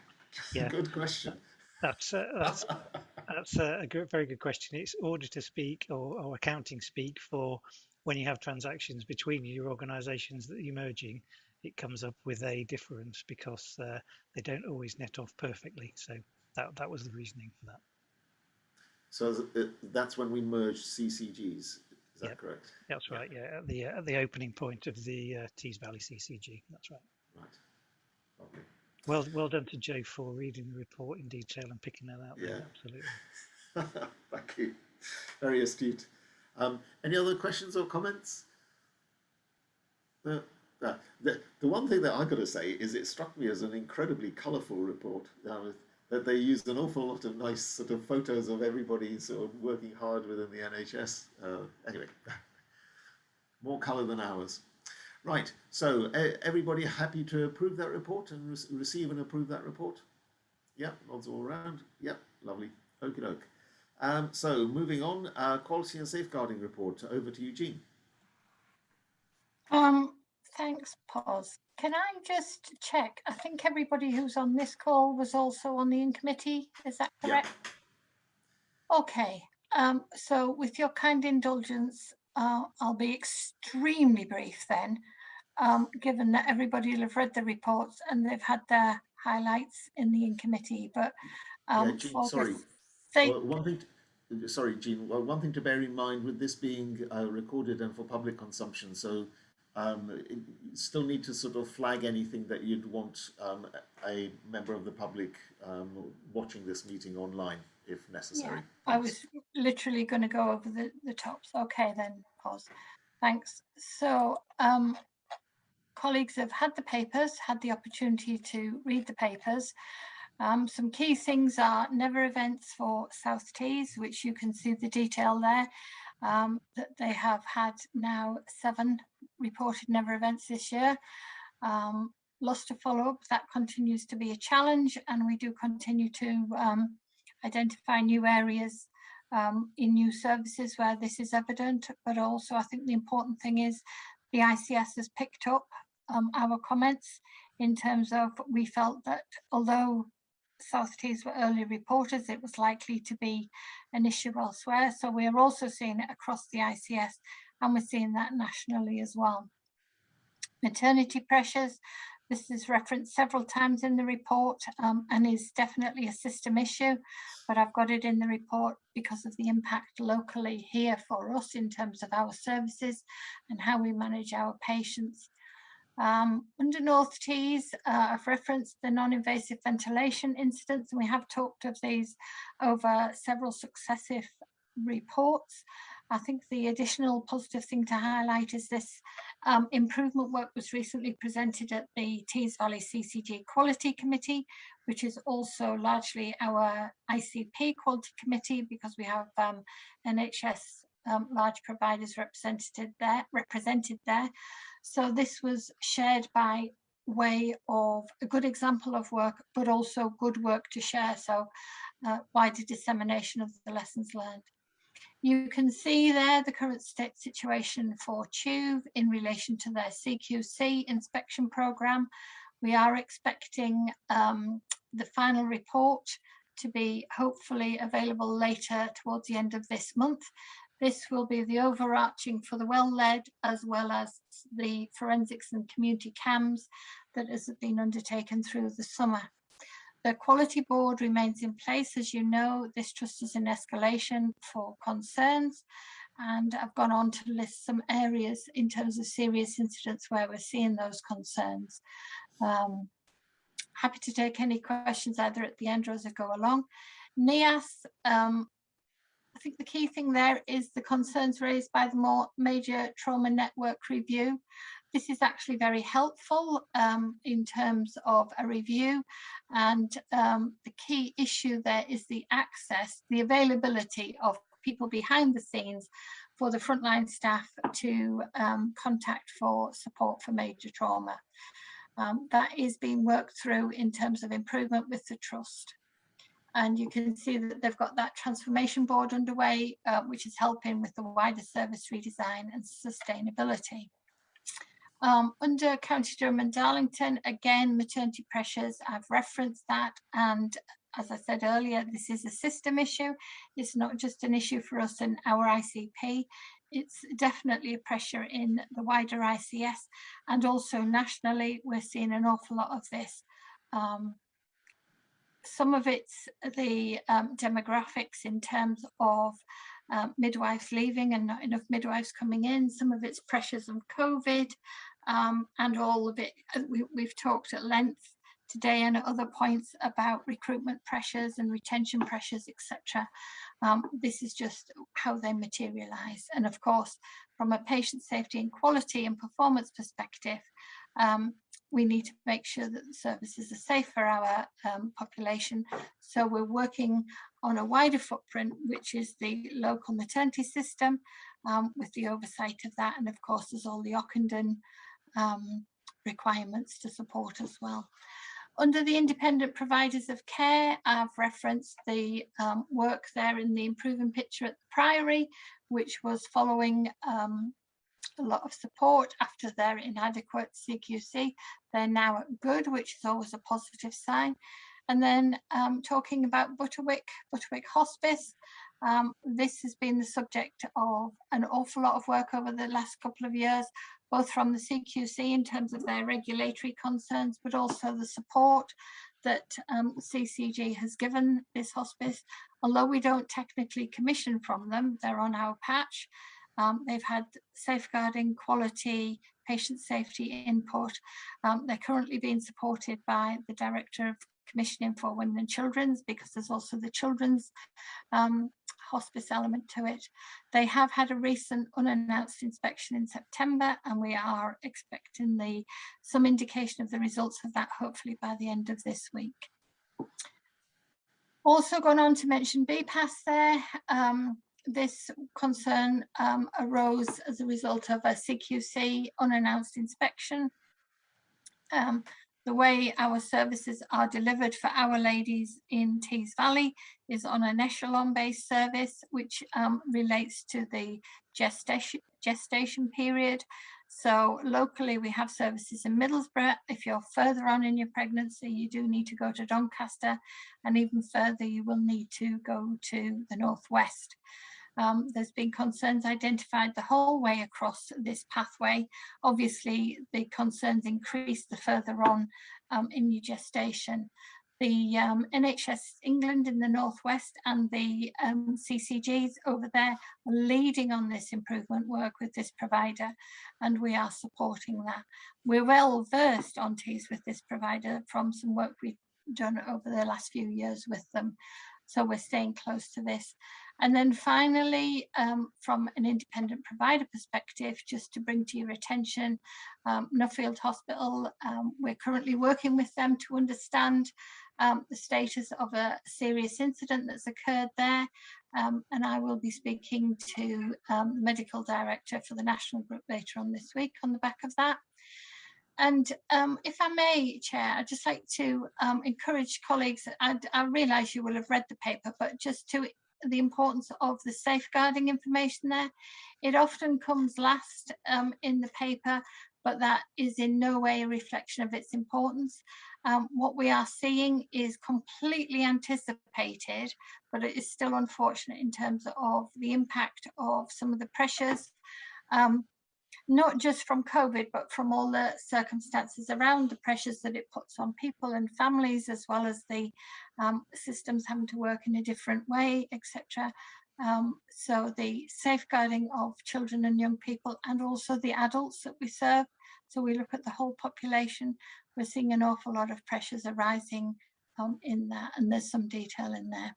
Good question. That's a very good question. It's auditor speak or accounting speak for when you have transactions between your organisations that you're merging. It comes up with a difference because they don't always net off perfectly. So that was the reasoning for that. So that's when we merged CCGs. Is that correct? That's right. Yeah, at the opening point of the Tees Valley CCG. That's right. Right. Okay. Well done to Joe for reading the report in detail and picking that out. Yeah. Absolutely. Thank you. Very astute. Any other questions or comments? The one thing that I've got to say is it struck me as an incredibly colourful report. That they used an awful lot of nice sort of photos of everybody sort of working hard within the NHS. Anyway, more colour than ours. Right, so everybody happy to approve that report and receive and approve that report? Yep, nods all around. Yep, lovely. Okie doke. So moving on, quality and safeguarding report. Over to Eugene. Thanks, Paz. Can I just check? I think everybody who's on this call was also on the in-committee. Is that correct? Yep. Okay. So with your kind indulgence, I'll be extremely brief then, given that everybody will have read the reports and they've had their highlights in the in-committee. But Jean, sorry. Sorry, Jean. Well, one thing to bear in mind with this being recorded and for public consumption, so you still need to sort of flag anything that you'd want a member of the public watching this meeting online, if necessary. Yeah, I was literally going to go over the tops. Okay, then, pause. Thanks. So, colleagues have had the papers, had the opportunity to read the papers. Some key things are never events for South Tees, which you can see the detail there, that they have had now 7 reported never events this year. Loss to follow-up, that continues to be a challenge, and we do continue to identify new areas in new services where this is evident. But also I think the important thing is the ICS has picked up our comments in terms of, we felt that although South Tees were early reporters, it was likely to be an issue elsewhere. So we are also seeing it across the ICS, and we're seeing that nationally as well. Maternity pressures, this is referenced several times in the report and is definitely a system issue, but I've got it in the report because of the impact locally here for us in terms of our services and how we manage our patients. Under North Tees, I've referenced the non-invasive ventilation incidents, and we have talked of these over several successive reports. I think the additional positive thing to highlight is this improvement work was recently presented at the Tees Valley CCG Quality Committee, which is also largely our ICP Quality Committee, because we have NHS large providers represented there. So this was shared by way of a good example of work, but also good work to share, so wider dissemination of the lessons learned. You can see there the current state situation for TUV in relation to their CQC inspection programme. We are expecting the final report to be hopefully available later towards the end of this month. This will be the overarching for the well-led, as well as the forensics and community CAMs that has been undertaken through the summer. The quality board remains in place. As you know, this trust is in escalation for concerns, and I've gone on to list some areas in terms of serious incidents where we're seeing those concerns. Happy to take any questions either at the end or as I go along. NIAS, I think the key thing there is the concerns raised by the more major trauma network review. This is actually very helpful in terms of a review, and the key issue there is the access, the availability of people behind the scenes for the frontline staff to contact for support for major trauma. That is being worked through in terms of improvement with the trust. And you can see that they've got that transformation board underway, which is helping with the wider service redesign and sustainability. Under County Durham and Darlington, again, maternity pressures, I've referenced that. And as I said earlier, this is a system issue. It's not just an issue for us in our ICP. It's definitely a pressure in the wider ICS, and also nationally, we're seeing an awful lot of this. Some of it's the demographics in terms of midwives leaving and not enough midwives coming in. Some of it's pressures of COVID, and all of it. We've talked at length today and at other points about recruitment pressures and retention pressures, etc. This is just how they materialise. And of course, from a patient safety and quality and performance perspective, we need to make sure that the services are safe for our population. So we're working on a wider footprint, which is the local maternity system, with the oversight of that. And of course, there's all the Ockenden requirements to support as well. Under the independent providers of care, I've referenced the work there in the improving picture at the Priory, which was following a lot of support after their inadequate CQC. They're now at good, which is always a positive sign. And then talking about Butterwick Hospice, this has been the subject of an awful lot of work over the last couple of years, both from the CQC in terms of their regulatory concerns, but also the support that CCG has given this hospice. Although we don't technically commission from them, they're on our patch. They've had safeguarding, quality, patient safety input. They're currently being supported by the Director of Commissioning for Women and Children's, because there's also the children's hospice element to it. They have had a recent unannounced inspection in September, and we are expecting some indication of the results of that hopefully by the end of this week. Also gone on to mention BPAS there. This concern arose as a result of a CQC unannounced inspection. The way our services are delivered for our ladies in Tees Valley is on an echelon-based service, which relates to the gestation period. So locally, we have services in Middlesbrough. If you're further on in your pregnancy, you do need to go to Doncaster, and even further, you will need to go to the northwest. There's been concerns identified the whole way across this pathway. Obviously, the concerns increase the further on in your gestation. The NHS England in the northwest and the CCGs over there are leading on this improvement work with this provider, and we are supporting that. We're well versed on Tees with this provider from some work we've done over the last few years with them. So we're staying close to this. And then finally, from an independent provider perspective, just to bring to your attention, Nuffield Hospital, we're currently working with them to understand the status of a serious incident that's occurred there. And I will be speaking to the medical director for the national group later on this week on the back of that. And if I may, Chair, I'd just like to encourage colleagues, and I realise you will have read the paper, but just to the importance of the safeguarding information there. It often comes last in the paper, but that is in no way a reflection of its importance. What we are seeing is completely anticipated, but it is still unfortunate in terms of the impact of some of the pressures, not just from COVID, but from all the circumstances around, the pressures that it puts on people and families, as well as the systems having to work in a different way, etc. So the safeguarding of children and young people, and also the adults that we serve. So we look at the whole population. We're seeing an awful lot of pressures arising in that, and there's some detail in there.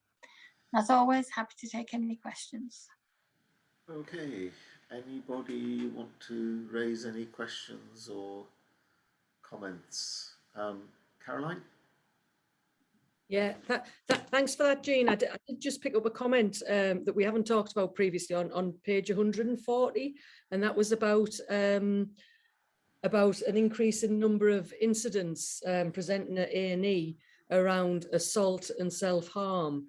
As always, happy to take any questions. Okay. Anybody want to raise any questions or comments? Caroline? Yeah, thanks for that, Jean. I did just pick up a comment that we haven't talked about previously on page 140, and that was about an increase in number of incidents presenting at A&E around assault and self-harm,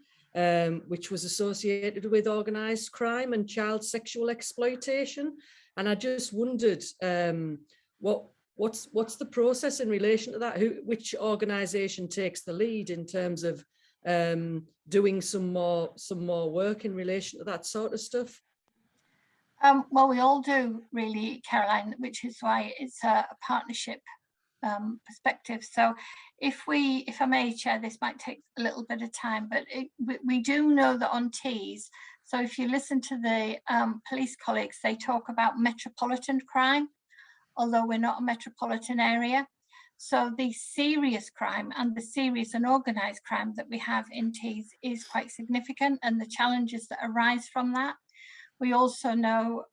which was associated with organised crime and child sexual exploitation. And I just wondered what's the process in relation to that? Which organisation takes the lead in terms of doing some more work in relation to that sort of stuff? Well, we all do really, Caroline, which is why it's a partnership perspective. So if I may, Chair, this might take a little bit of time, but we do know that on Tees, so if you listen to the police colleagues, they talk about metropolitan crime, although we're not a metropolitan area. So the serious crime and the serious and organised crime that we have in Tees is quite significant, and the challenges that arise from that. We also know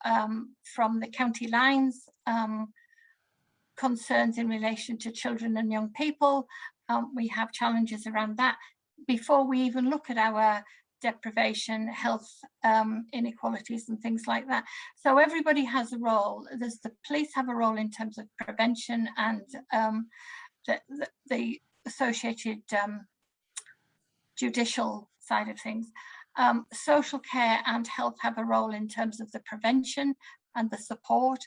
from the county lines concerns in relation to children and young people. We have challenges around that before we even look at our deprivation, health inequalities and things like that. So everybody has a role. The police have a role in terms of prevention and the associated judicial side of things. Social care and health have a role in terms of the prevention and the support,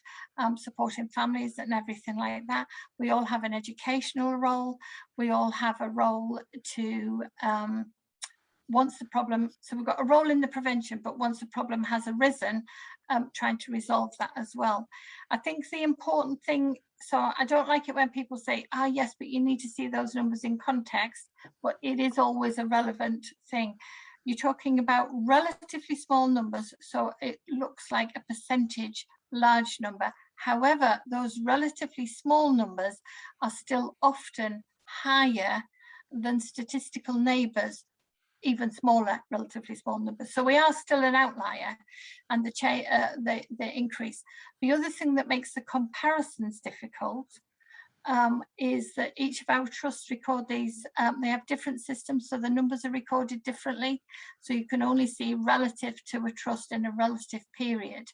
supporting families and everything like that. We all have an educational role. We all have a role to, once the problem, so we've got a role in the prevention, but once the problem has arisen, trying to resolve that as well. I think the important thing, so I don't like it when people say, yes, but you need to see those numbers in context, but it is always a relevant thing. You're talking about relatively small numbers, so it looks like a percentage large number. However, those relatively small numbers are still often higher than statistical neighbours, even smaller, relatively small numbers. So we are still an outlier, and the increase. The other thing that makes the comparisons difficult is that each of our trusts record these, they have different systems, so the numbers are recorded differently. So you can only see relative to a trust in a relative period.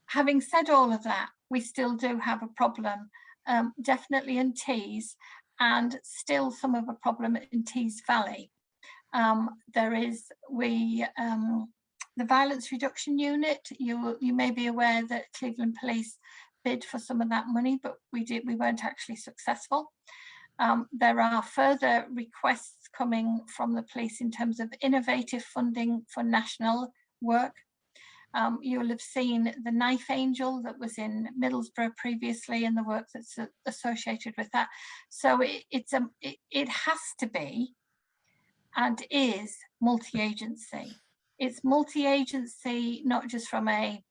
Having said all of that, we still do have a problem, definitely in Tees, and still some of a problem in Tees Valley. There is, the violence reduction unit, you may be aware that Cleveland Police bid for some of that money, but we weren't actually successful. There are further requests coming from the police in terms of innovative funding for national work. You'll have seen the Knife Angel that was in Middlesbrough previously and the work that's associated with that. So it has to be and is multi-agency. It's multi-agency, not just from a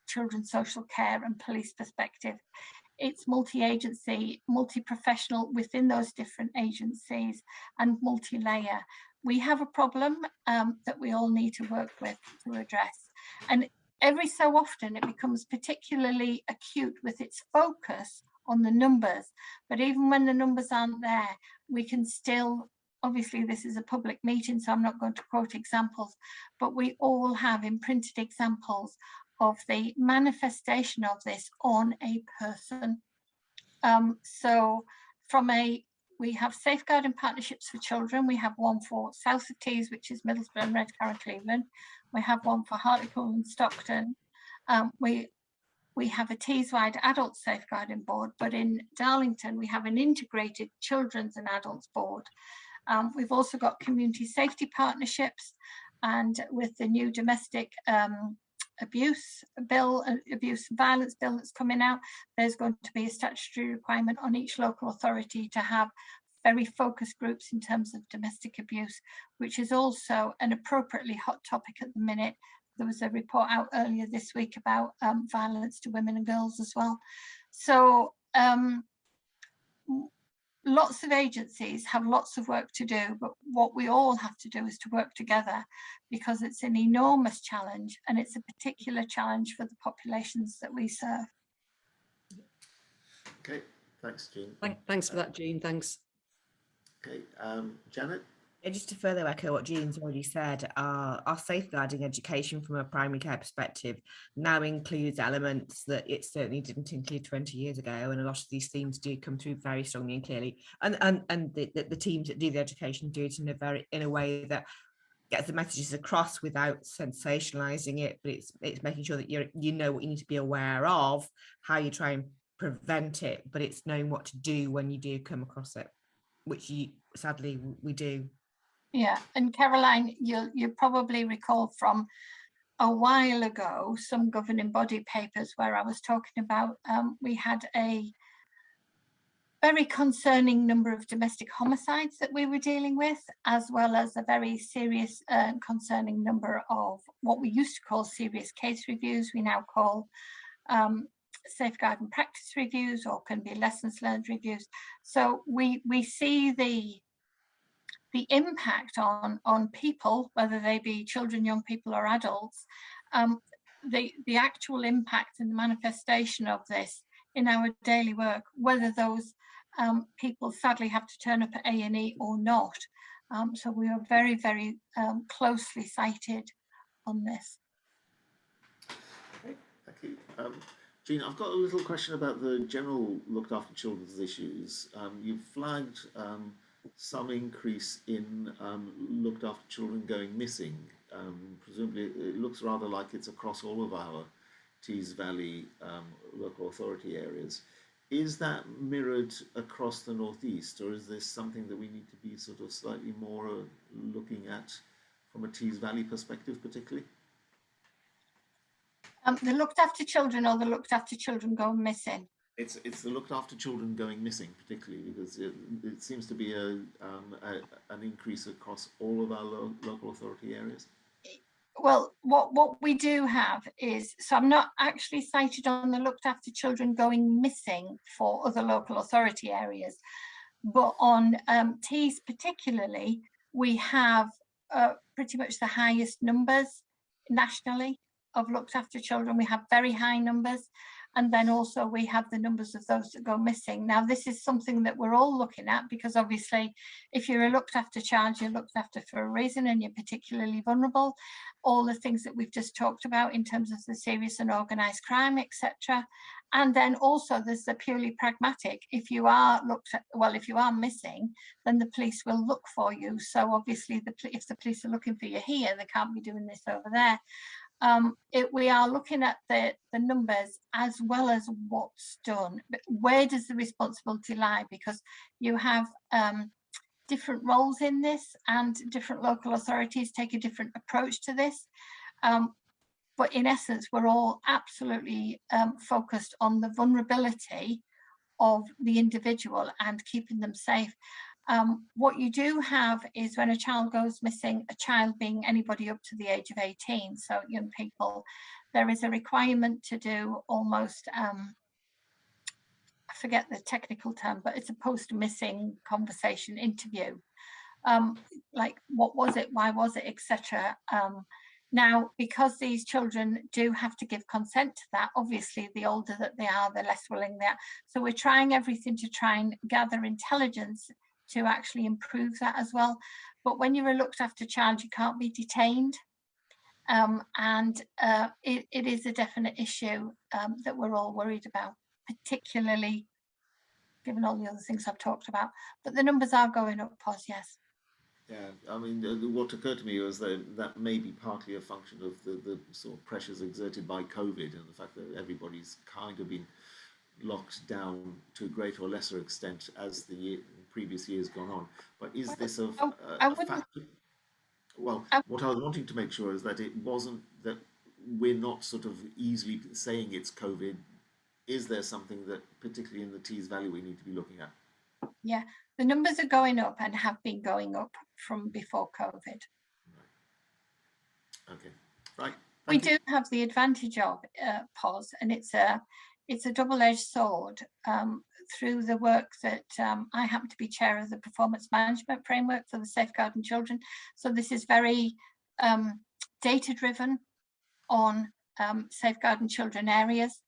children's social care and police perspective. It's multi-agency, multi-professional within those different agencies and multi-layer. We have a problem that we all need to work with to address. And every so often it becomes particularly acute with its focus on the numbers. But even when the numbers aren't there, we can still, obviously this is a public meeting, so I'm not going to quote examples, but we all have imprinted examples of the manifestation of this on a person. So we have safeguarding partnerships for children. We have one for South of Tees, which is Middlesbrough and Redcar and Cleveland. We have one for Hartlepool and Stockton. We have a Tees-wide adult safeguarding board, but in Darlington, we have an integrated children's and adults board. We've also got community safety partnerships, and with the new domestic abuse bill, abuse and violence bill that's coming out, there's going to be a statutory requirement on each local authority to have very focused groups in terms of domestic abuse, which is also an appropriately hot topic at the minute. There was a report out earlier this week about violence to women and girls as well. So lots of agencies have lots of work to do, but what we all have to do is to work together, because it's an enormous challenge and it's a particular challenge for the populations that we serve. Okay, thanks, Jean. Thanks for that, Jean. Thanks. Okay, Janet? Yeah, just to further echo what Jean's already said, our safeguarding education from a primary care perspective now includes elements that it certainly didn't include 20 years ago, and a lot of these themes do come through very strongly and clearly. And the teams that do the education do it in a way that gets the messages across without sensationalizing it, but it's making sure that you know what you need to be aware of, how you try and prevent it, but it's knowing what to do when you do come across it, which sadly we do. Yeah, and Caroline, you probably recall from a while ago some governing body papers where I was talking about we had a very concerning number of domestic homicides that we were dealing with, as well as a very serious concerning number of what we used to call serious case reviews, we now call safeguard and practice reviews, or can be lessons learned reviews. So we see the impact on people, whether they be children, young people or adults, the actual impact and the manifestation of this in our daily work, whether those people sadly have to turn up at A&E or not. So we are very, very closely sighted on this. Okay, thank you. Jean, I've got a little question about the general looked after children's issues. You've flagged some increase in looked after children going missing. Presumably it looks rather like it's across all of our Tees Valley local authority areas. Is that mirrored across the northeast, or is this something that we need to be sort of slightly more looking at from a Tees Valley perspective particularly? The looked after children, or the looked after children going missing? It's the looked after children going missing, particularly because it seems to be an increase across all of our local authority areas. Well, what we do have is, so I'm not actually cited on the looked after children going missing for other local authority areas, but on Tees particularly, we have pretty much the highest numbers nationally of looked after children. We have very high numbers. And then also we have the numbers of those that go missing. Now, this is something that we're all looking at, because obviously if you're a looked after child, you're looked after for a reason, and you're particularly vulnerable. All the things that we've just talked about in terms of the serious and organised crime, etc. And then also there's the purely pragmatic. If you are looked at, well, if you are missing, then the police will look for you. So obviously if the police are looking for you here, they can't be doing this over there. We are looking at the numbers as well as what's done. But where does the responsibility lie? Because you have different roles in this, and different local authorities take a different approach to this. But in essence, we're all absolutely focused on the vulnerability of the individual and keeping them safe. What you do have is when a child goes missing, a child being anybody up to the age of 18, so young people, there is a requirement to do almost, I forget the technical term, but it's a post-missing conversation interview. Like, what was it, why was it, etc. Now, because these children do have to give consent to that, obviously the older that they are, the less willing they are. So we're trying everything to try and gather intelligence to actually improve that as well. But when you're a looked after child, you can't be detained. It is a definite issue that we're all worried about, particularly given all the other things I've talked about. But the numbers are going up, Pos, yes. Yeah, I mean, what occurred to me was that may be partly a function of the sort of pressures exerted by COVID, and the fact that everybody's kind of been locked down to a greater or lesser extent as the previous years gone on. But is this a factor? Well, what I was wanting to make sure is that it wasn't that we're not sort of easily saying it's COVID. Is there something that, particularly in the Tees Valley, we need to be looking at? Yeah, the numbers are going up and have been going up from before COVID. Okay, right. We do have the advantage of POS, and it's a double-edged sword through the work that I happen to be chair of the performance management framework for the Safeguarding Children. So this is very data-driven on safeguarding children areas.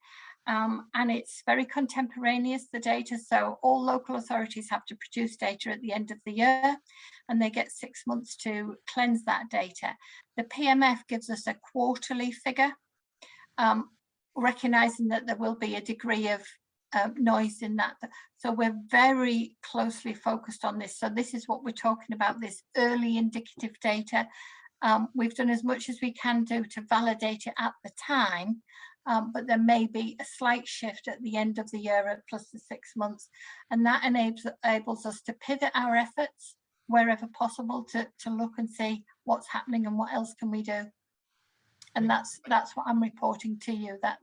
And it's very contemporaneous, the data. So all local authorities have to produce data at the end of the year, and they get 6 months to cleanse that data. The PMF gives us a quarterly figure, recognising that there will be a degree of noise in that. So we're very closely focused on this. So this is what we're talking about, this early indicative data. We've done as much as we can do to validate it at the time, but there may be a slight shift at the end of the year at plus the 6 months. And that enables us to pivot our efforts wherever possible to look and see what's happening and what else can we do. And that's what I'm reporting to you, that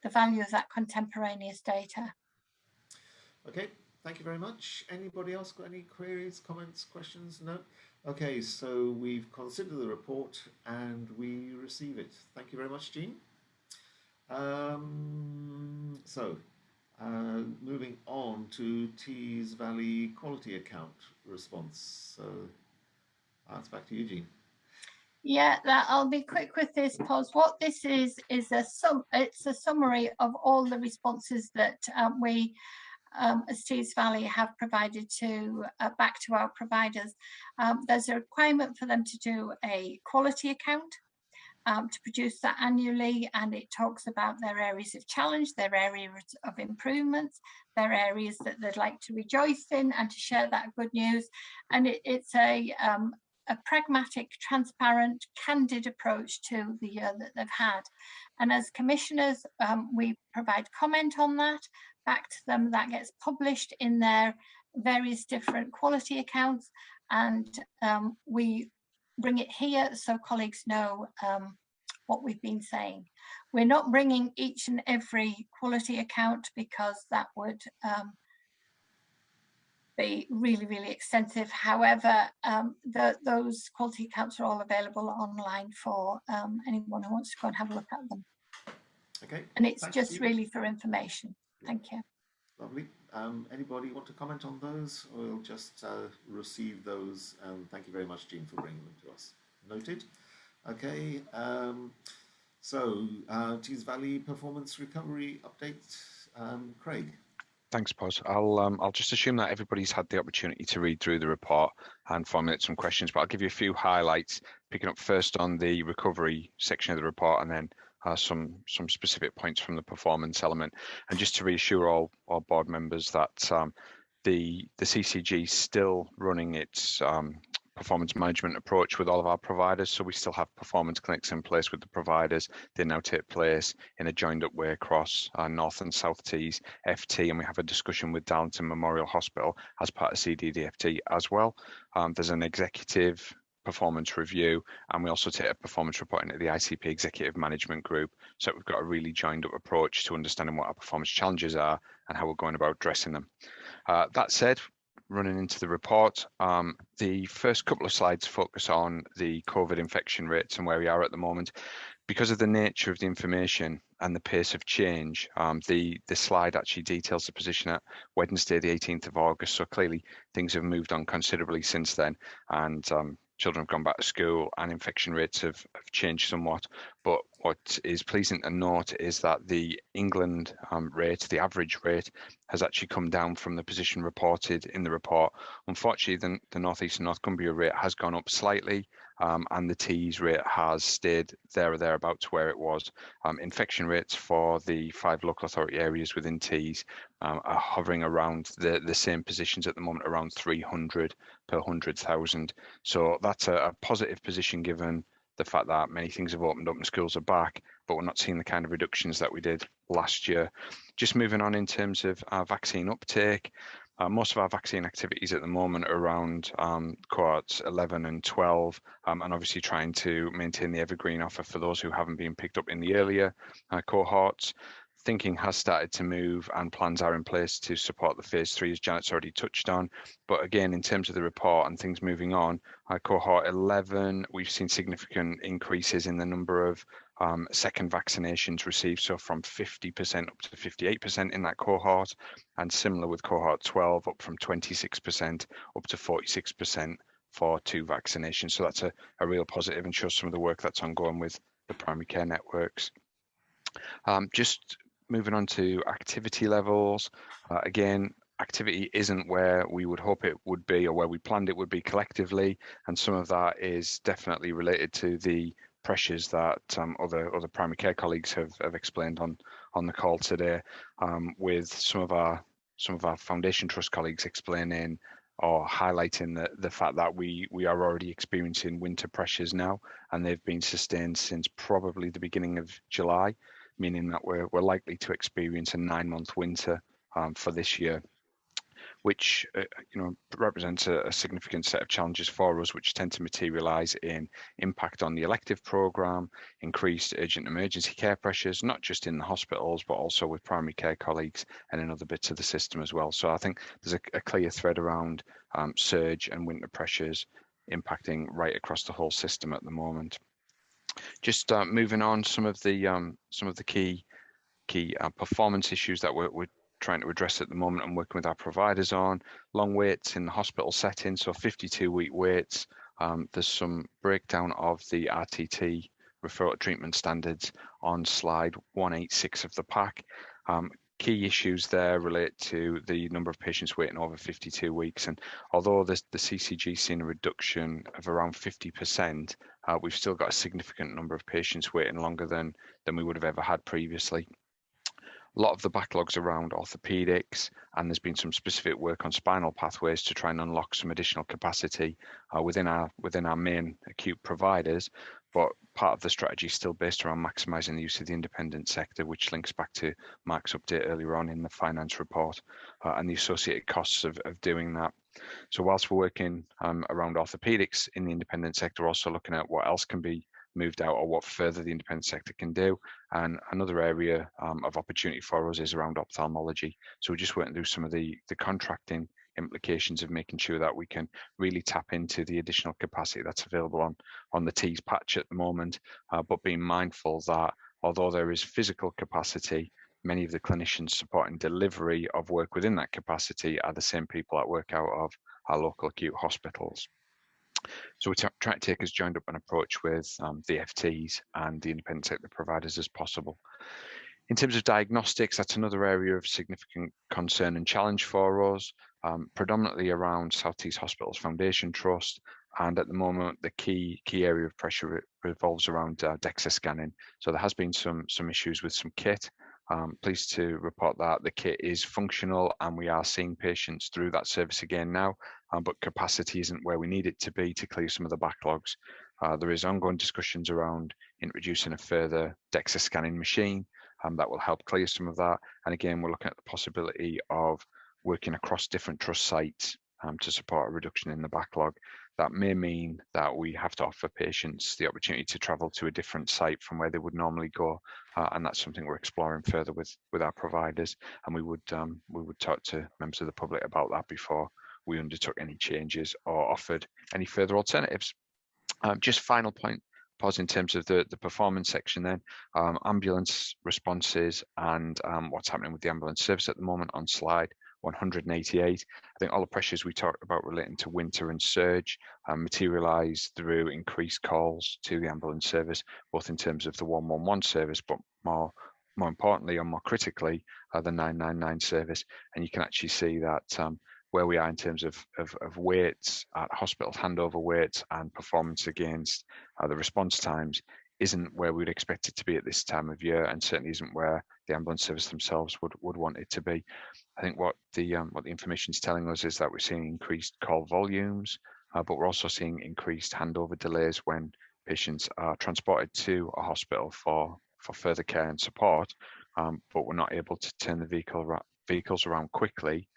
the value of that contemporaneous data. Okay, thank you very much. Anybody else got any queries, comments, questions? No? Okay, so we've considered the report and we receive it. Thank you very much, Jean. Moving on to Tees Valley quality account response. So that's back to you, Jean. Yeah, I'll be quick with this, Pos. What this is it's a summary of all the responses that we as Tees Valley have provided to back to our providers. There's a requirement for them to do a quality account, to produce that annually, and it talks about their areas of challenge, their areas of improvements, their areas that they'd like to rejoice in and to share that good news. And it's a pragmatic, transparent, candid approach to the year that they've had. And as commissioners, we provide comment on that back to them. That gets published in their various different quality accounts, and we bring it here so colleagues know what we've been saying. We're not bringing each and every quality account because that would be really, really extensive. However, those quality accounts are all available online for anyone who wants to go and have a look at them. Okay. And it's just really for information. Thank you. Lovely. Anybody want to comment on those, or we'll just receive those? Thank you very much, Jean, for bringing them to us. Noted. Okay. So, Tees Valley performance recovery update, Craig. Thanks, Pos. I'll just assume that everybody's had the opportunity to read through the report and formulate some questions, but I'll give you a few highlights, picking up first on the recovery section of the report, and then some specific points from the performance element. And just to reassure all board members that the CCG is still running its performance management approach with all of our providers. So we still have performance clinics in place with the providers. They now take place in a joined up way across North and South Tees, FT, and we have a discussion with Darlington Memorial Hospital as part of CDDFT as well. There's an executive performance review, and we also take a performance report into the ICP executive management group. So we've got a really joined up approach to understanding what our performance challenges are and how we're going about addressing them. That said, running into the report, the first couple of slides focus on the COVID infection rates and where we are at the moment. Because of the nature of the information and the pace of change, the slide actually details the position at Wednesday, the 18th of August. So clearly things have moved on considerably since then, and children have gone back to school and infection rates have changed somewhat. But what is pleasing to note is that the England rate, the average rate, has actually come down from the position reported in the report. Unfortunately, the North East and North Cumbria rate has gone up slightly, and the Tees rate has stayed there or thereabouts where it was. Infection rates for the 5 local authority areas within Tees are hovering around the same positions at the moment, around 300 per 100,000. So that's a positive position given the fact that many things have opened up and schools are back, but we're not seeing the kind of reductions that we did last year. Just moving on in terms of our vaccine uptake, most of our vaccine activities at the moment are around cohorts 11 and 12, and obviously trying to maintain the evergreen offer for those who haven't been picked up in the earlier cohorts. Thinking has started to move and plans are in place to support the phase 3, as Janet's already touched on. But again, in terms of the report and things moving on, cohort 11, we've seen significant increases in the number of second vaccinations received, so from 50% up to 58% in that cohort, and similar with cohort 12, up from 26% up to 46% for 2 vaccinations. So that's a real positive and shows some of the work that's ongoing with the primary care networks. Just moving on to activity levels, again, activity isn't where we would hope it would be or where we planned it would be collectively, and some of that is definitely related to the pressures that other primary care colleagues have explained on the call today, with some of our Foundation Trust colleagues explaining or highlighting the fact that we are already experiencing winter pressures now, and they've been sustained since probably the beginning of July, meaning that we're likely to experience a 9-month winter for this year, which represents a significant set of challenges for us, which tend to materialise in impact on the elective programme, increased urgent emergency care pressures, not just in the hospitals, but also with primary care colleagues and in other bits of the system as well. So I think there's a clear thread around surge and winter pressures impacting right across the whole system at the moment. Just moving on, some of the key performance issues that we're trying to address at the moment and working with our providers on. Long waits in the hospital setting, so 52-week waits. There's some breakdown of the RTT, referral treatment standards, on slide 186 of the pack. Key issues there relate to the number of patients waiting over 52 weeks. And although the CCG seen a reduction of around 50%, we've still got a significant number of patients waiting longer than we would have ever had previously. A lot of the backlogs around orthopedics, and there's been some specific work on spinal pathways to try and unlock some additional capacity within our main acute providers. But part of the strategy is still based around maximising the use of the independent sector, which links back to Mark's update earlier on in the finance report and the associated costs of doing that. So whilst we're working around orthopedics in the independent sector, also looking at what else can be moved out or what further the independent sector can do. And another area of opportunity for us is around ophthalmology. So we're just working through some of the contracting implications of making sure that we can really tap into the additional capacity that's available on the Tees patch at the moment, but being mindful that although there is physical capacity, many of the clinicians supporting delivery of work within that capacity are the same people that work out of our local acute hospitals. So we're trying to take as joined up an approach with the FTs and the independent sector providers as possible. In terms of diagnostics, that's another area of significant concern and challenge for us, predominantly around South East Hospitals Foundation Trust. And at the moment, the key area of pressure revolves around DEXA scanning. So there has been some issues with some kit. Pleased to report that the kit is functional and we are seeing patients through that service again now, but capacity isn't where we need it to be to clear some of the backlogs. There is ongoing discussions around introducing a further DEXA scanning machine that will help clear some of that. And again, we're looking at the possibility of working across different trust sites to support a reduction in the backlog. That may mean that we have to offer patients the opportunity to travel to a different site from where they would normally go, and that's something we're exploring further with our providers. And we would talk to members of the public about that before we undertook any changes or offered any further alternatives. Just final point, pause in terms of the performance section then, ambulance responses and what's happening with the ambulance service at the moment on slide 188. I think all the pressures we talked about relating to winter and surge materialise through increased calls to the ambulance service, both in terms of the 111 service, but more importantly and more critically, the 999 service. And you can actually see that where we are in terms of weights at hospitals, handover weights and performance against the response times isn't where we'd expect it to be at this time of year, and certainly isn't where the ambulance service themselves would want it to be. I think what the information is telling us is that we're seeing increased call volumes, but we're also seeing increased handover delays when patients are transported to a hospital for further care and support, but we're not able to turn the vehicles around quickly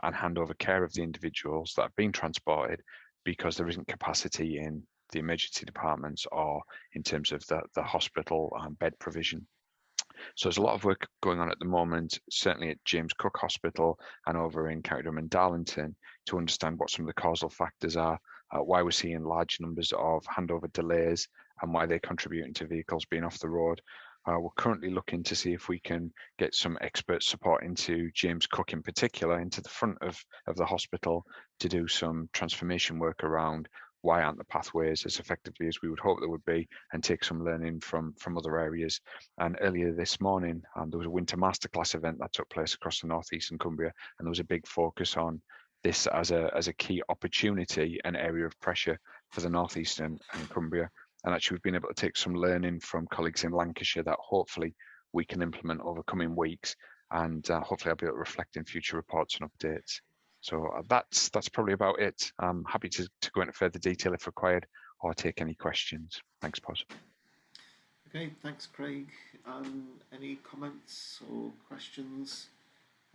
and hand over care of the individuals that have been transported because there isn't capacity in the emergency departments or in terms of the hospital bed provision. So there's a lot of work going on at the moment, certainly at James Cook Hospital and over in County Durham and Darlington, to understand what some of the causal factors are, why we're seeing large numbers of handover delays and why they're contributing to vehicles being off the road. We're currently looking to see if we can get some expert support into James Cook in particular, into the front of the hospital, to do some transformation work around why aren't the pathways as effectively as we would hope they would be, and take some learning from other areas. And earlier this morning, there was a winter masterclass event that took place across the North East and Cumbria, and there was a big focus on this as a key opportunity and area of pressure for the North East and Cumbria. And actually, we've been able to take some learning from colleagues in Lancashire that hopefully we can implement over coming weeks, and hopefully I'll be able to reflect in future reports and updates. So that's probably about it. I'm happy to go into further detail if required, or take any questions. Thanks, Pos. Okay, thanks, Craig. Any comments or questions?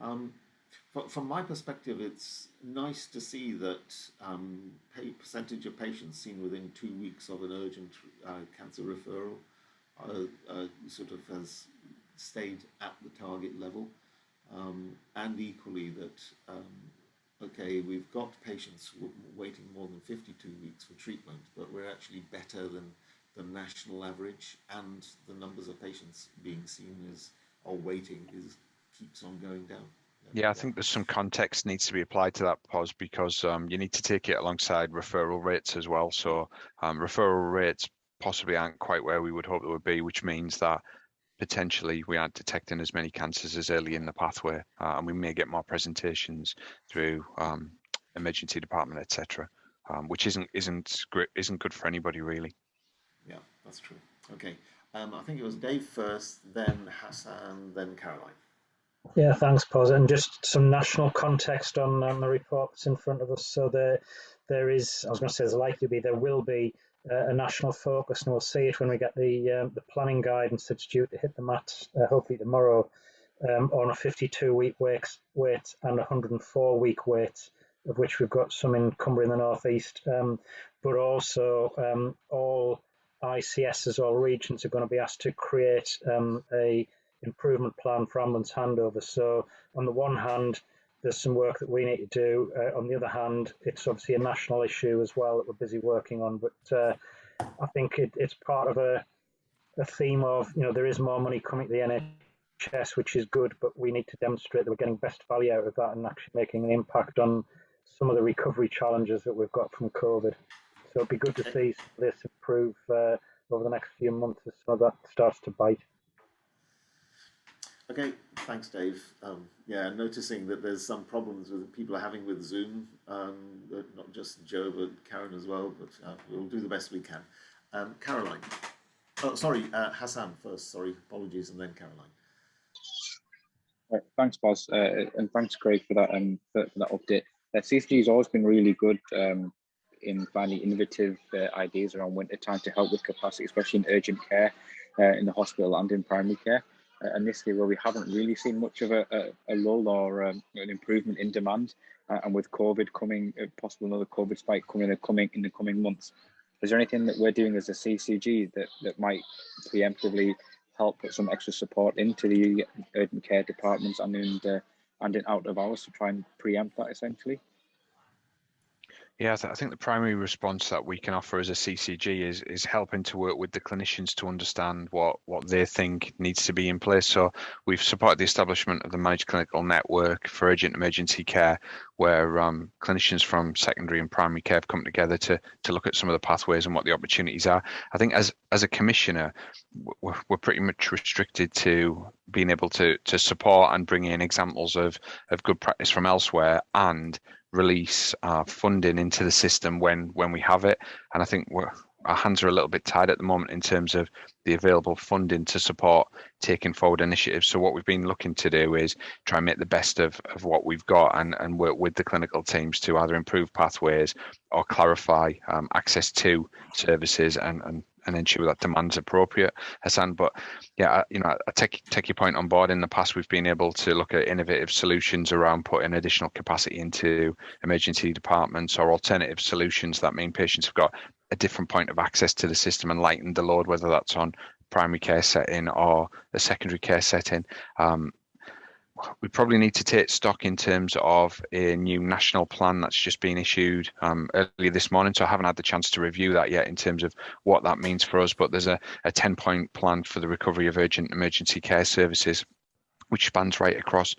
From my perspective, it's nice to see that percentage of patients seen within 2 weeks of an urgent cancer referral sort of has stayed at the target level, and equally that okay, we've got patients waiting more than 52 weeks for treatment, but we're actually better than the national average, and the numbers of patients being seen or waiting keeps on going down. Yeah, I think there's some context needs to be applied to that, Pos, because you need to take it alongside referral rates as well. So referral rates possibly aren't quite where we would hope they would be, which means that potentially we aren't detecting as many cancers as early in the pathway, and we may get more presentations through emergency department, etc., which isn't good for anybody really. Yeah, that's true. Okay, I think it was Dave first, then Hassan, then Caroline. Yeah, thanks, Pos. And just some national context on the report that's in front of us. So there is, I was going to say, there will be a national focus, and we'll see it when we get the planning guidance that's due to hit the mat hopefully tomorrow, on a 52-week wait and 104-week wait, of which we've got some in Cumbria in the North East, but also all ICSs, all regions, are going to be asked to create a improvement plan for ambulance handover. So on the one hand, there's some work that we need to do. On the other hand, it's obviously a national issue as well that we're busy working on. But I think it's part of a theme of, there is more money coming to the NHS, which is good, but we need to demonstrate that we're getting best value out of that and actually making an impact on some of the recovery challenges that we've got from COVID. So it'd be good to see some of this improve over the next few months as some of that starts to bite. Okay, thanks, Dave. Yeah, noticing that there's some problems with people are having with Zoom, not just Joe, but Karen as well, but we'll do the best we can. Caroline. Oh, sorry, Hassan first, sorry, apologies, and then Caroline. Thanks, Boz, and thanks, Craig, for that for that update. CCG has always been really good in finding innovative ideas around winter time to help with capacity, especially in urgent care, in the hospital and in primary care. And this year, where we haven't really seen much of a lull or an improvement in demand, and with COVID coming, possible another COVID spike coming in the coming months, is there anything that we're doing as a CCG that might preemptively help put some extra support into the urgent care departments and in out of hours to try and preempt that essentially? Yeah, I think the primary response that we can offer as a CCG is helping to work with the clinicians to understand what they think needs to be in place. So we've supported the establishment of the managed clinical network for urgent emergency care, where clinicians from secondary and primary care have come together to look at some of the pathways and what the opportunities are. I think as a commissioner, we're pretty much restricted to being able to support and bring in examples of good practice from elsewhere and release funding into the system when we have it. And I think our hands are a little bit tied at the moment in terms of the available funding to support taking forward initiatives. So what we've been looking to do is try and make the best of what we've got and work with the clinical teams to either improve pathways or clarify access to services and ensure that demand's appropriate, Hassan. But yeah, I take your point on board. In the past, we've been able to look at innovative solutions around putting additional capacity into emergency departments or alternative solutions that mean patients have got a different point of access to the system and lighten the load, whether that's on primary care setting or a secondary care setting. We probably need to take stock in terms of a new national plan that's just been issued earlier this morning. So I haven't had the chance to review that yet in terms of what that means for us. But there's a 10-point plan for the recovery of urgent emergency care services, which spans right across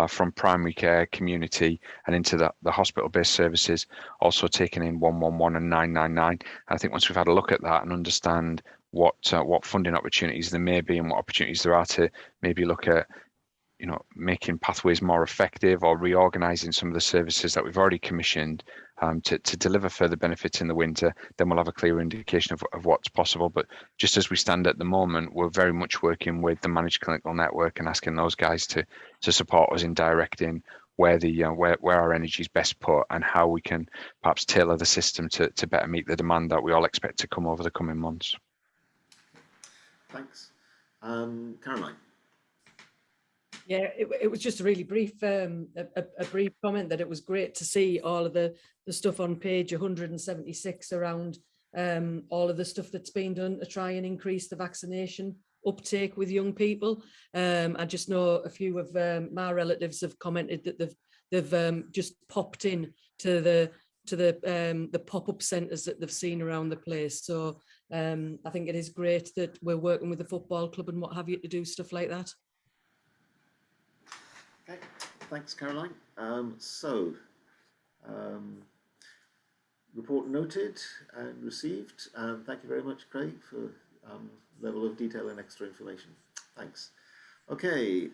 from primary care, community, and into the hospital-based services, also taking in 111 and 999. And I think once we've had a look at that and understand what funding opportunities there may be and what opportunities there are to maybe look at making pathways more effective or reorganising some of the services that we've already commissioned to deliver further benefits in the winter, then we'll have a clearer indication of what's possible. But just as we stand at the moment, we're very much working with the managed clinical network and asking those guys to support us in directing where our energy is best put and how we can perhaps tailor the system to better meet the demand that we all expect to come over the coming months. Thanks. Caroline. Yeah, it was just a really brief, a brief comment that it was great to see all of the stuff on page 176 around all of the stuff that's been done to try and increase the vaccination uptake with young people. I just know a few of my relatives have commented that they've just popped in to the pop-up centres that they've seen around the place. So I think it is great that we're working with the football club and what have you to do stuff like that. Okay, thanks, Caroline. Report noted and received. Thank you very much, Craig, for level of detail and extra information. Thanks. Okay,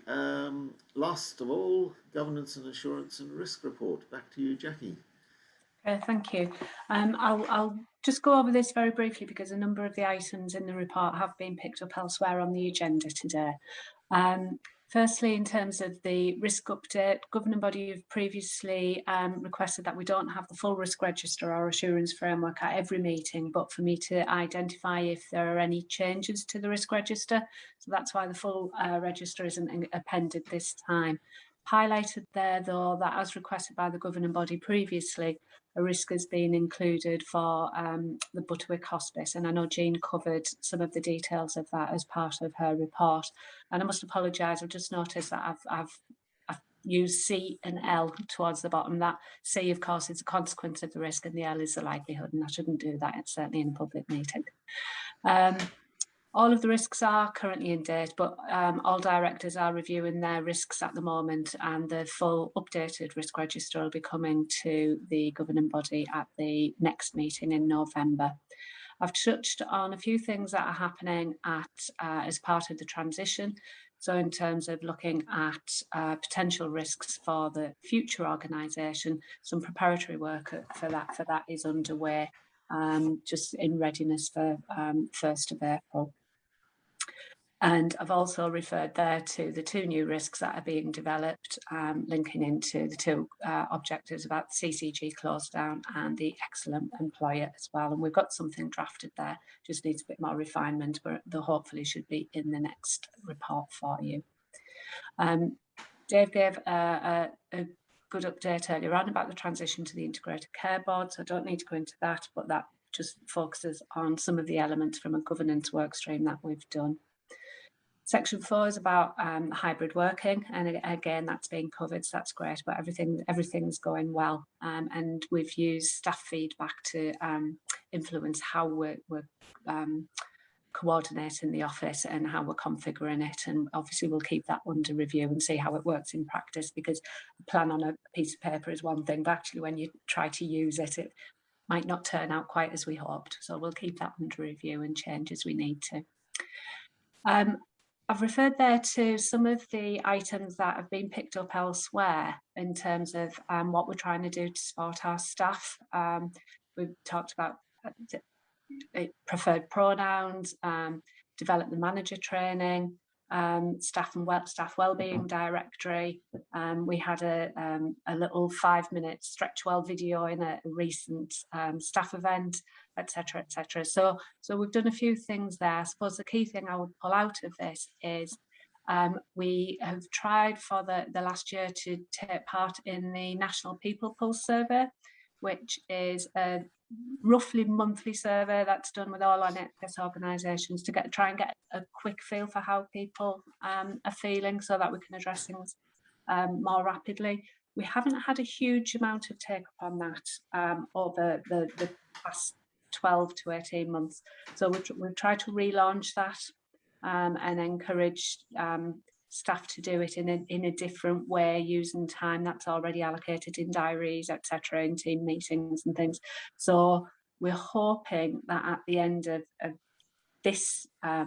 last of all, governance and assurance and risk report. Back to you, Jackie. Okay, thank you. I'll just go over this very briefly because a number of the items in the report have been picked up elsewhere on the agenda today. Firstly, in terms of the risk update, governing body have previously requested that we don't have the full risk register or assurance framework at every meeting, but for me to identify if there are any changes to the risk register. So that's why the full register isn't appended this time. Highlighted there, though, that as requested by the governing body previously, a risk has been included for the Butterwick Hospice, and I know Jean covered some of the details of that as part of her report. And I must apologise, I've just noticed that I've used C and L towards the bottom. That C, of course, is a consequence of the risk, and the L is the likelihood, and I shouldn't do that, it's certainly in a public meeting. All of the risks are currently in date, but all directors are reviewing their risks at the moment, and the full updated risk register will be coming to the governing body at the next meeting in November. I've touched on a few things that are happening as part of the transition. So in terms of looking at potential risks for the future organisation, some preparatory work for that is underway, just in readiness for 1st of April. And I've also referred there to the 2 new risks that are being developed, linking into the 2 objectives about the CCG close down and the excellent employer as well. And we've got something drafted there, just needs a bit more refinement, but the hopefully should be in the next report for you. Dave gave a good update earlier on about the transition to the integrated care board, so I don't need to go into that, but that just focuses on some of the elements from a governance work stream that we've done. Section 4 is about hybrid working, and again that's being covered, so that's great. But everything's going well, and we've used staff feedback to influence how we're coordinating the office and how we're configuring it. And obviously we'll keep that under review and see how it works in practice, because a plan on a piece of paper is one thing, but actually when you try to use it, it might not turn out quite as we hoped. So we'll keep that under review and change as we need to. I've referred there to some of the items that have been picked up elsewhere in terms of what we're trying to do to support our staff. We've talked about preferred pronouns, develop the manager training, staff wellbeing directory. We had a little 5-minute stretch well video in a recent staff event, etc., etc. So we've done a few things there. I suppose the key thing I would pull out of this is we have tried for the last year to take part in the National People Pulse survey, which is a roughly monthly survey that's done with all our NHS organisations to try and get a quick feel for how people are feeling, so that we can address things more rapidly. We haven't had a huge amount of take up on that over the past 12 to 18 months. So we've tried to relaunch that and encourage staff to do it in a different way, using time that's already allocated in diaries, etc., in team meetings and things. So we're hoping that at the end of this, I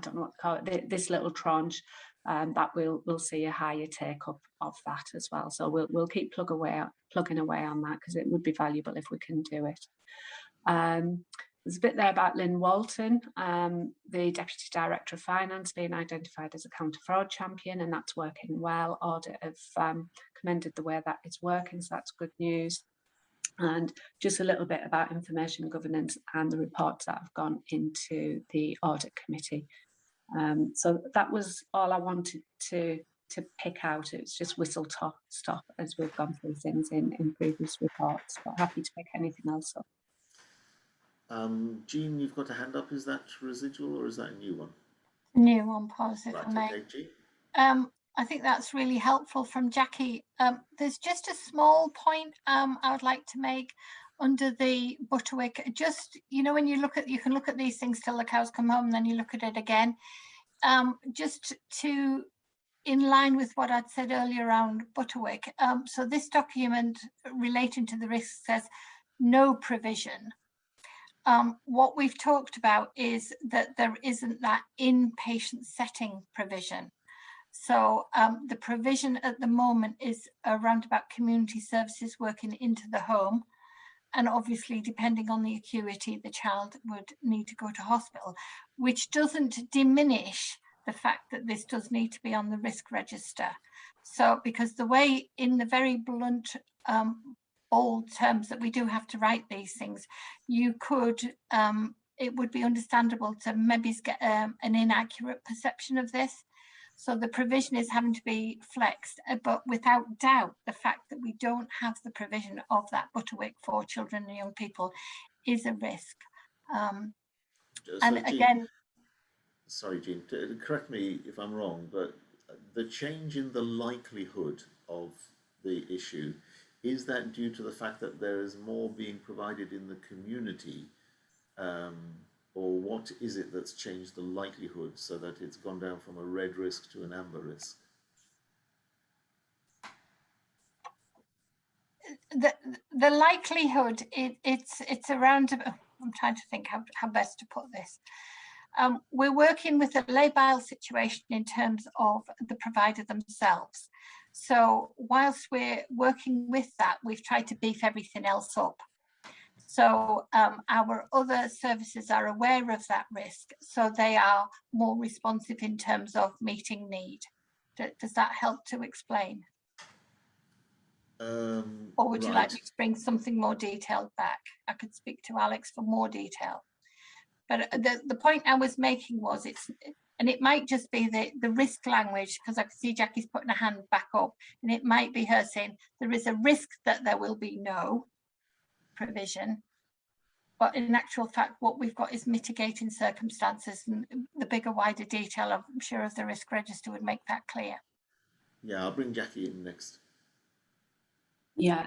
don't know what to call it, this little tranche, that we'll see a higher take up of that as well. So we'll keep plugging away on that, because it would be valuable if we can do it. There's a bit there about Lynn Walton, the Deputy Director of Finance, being identified as a counter-fraud champion, and that's working well. Audit have commended the way that it's working, so that's good news. And just a little bit about information governance and the reports that have gone into the Audit Committee. So that was all I wanted to pick out. It was just whistle stop as we've gone through things in previous reports, but happy to pick anything else up. Jean, you've got a hand up. Is that residual or is that a new one? New one, pause if I may. Okay, Jean. I think that's really helpful from Jackie. There's just a small point I would like to make under the Butterwick. Just, you know, when you can look at these things till the cows come home, and then you look at it again. Just to, in line with what I'd said earlier around Butterwick. So this document relating to the risk says no provision. What we've talked about is that there isn't that inpatient setting provision. So the provision at the moment is around about community services working into the home. And obviously, depending on the acuity, the child would need to go to hospital, which doesn't diminish the fact that this does need to be on the risk register. So because the way, in the very blunt, bold terms that we do have to write these things, you could, it would be understandable to maybe get an inaccurate perception of this. So the provision is having to be flexed, but without doubt, the fact that we don't have the provision of that Butterwick for children and young people is a risk. And again, sorry, Jean, correct me if I'm wrong, but the change in the likelihood of the issue, is that due to the fact that there is more being provided in the community or what is it that's changed the likelihood so that it's gone down from a red risk to an amber risk? The likelihood, it's around, I'm trying to think how best to put this. We're working with a labile situation in terms of the provider themselves. So whilst we're working with that, we've tried to beef everything else up. So our other services are aware of that risk, so they are more responsive in terms of meeting need. Does that help to explain? Or would you like me to bring something more detailed back? I could speak to Alex for more detail. But the point I was making was and it might just be the risk language, because I can see Jackie's putting her hand back up, and it might be her saying there is a risk that there will be no provision. But in actual fact, what we've got is mitigating circumstances, and the bigger, wider detail, I'm sure, of the risk register would make that clear. Yeah, I'll bring Jackie in next. Yeah,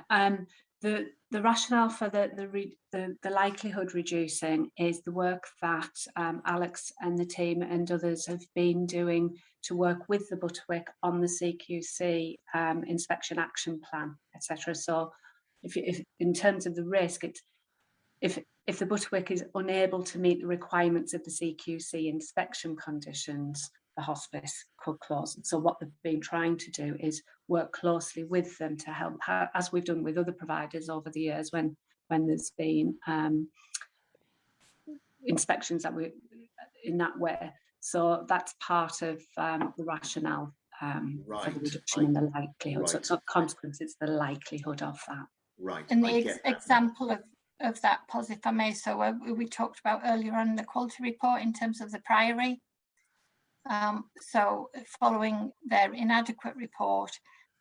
the rationale for the likelihood reducing is the work that Alex and the team and others have been doing to work with the Butterwick on the CQC inspection action plan, etc. So, if in terms of the risk, if the Butterwick is unable to meet the requirements of the CQC inspection conditions, the hospice could close. So what they've been trying to do is work closely with them to help, as we've done with other providers over the years when there's been inspections that were in that way. So that's part of the rationale for the reduction in the likelihood. So it's not consequence, it's the likelihood of that. Right. And the example of that, Pos, if I may, so we talked about earlier on the quality report in terms of the Priory. So following their inadequate report,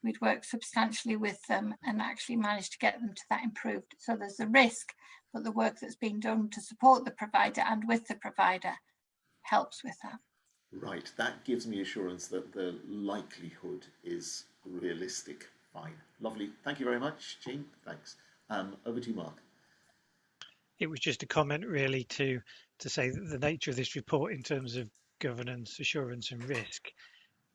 we'd worked substantially with them and actually managed to get them to that improved. So there's a risk, but the work that's being done to support the provider and with the provider helps with that. Right, that gives me assurance that the likelihood is realistic. Fine, lovely. Thank you very much, Jean. Thanks. Over to you, Mark. It was just a comment really to say that the nature of this report in terms of governance, assurance and risk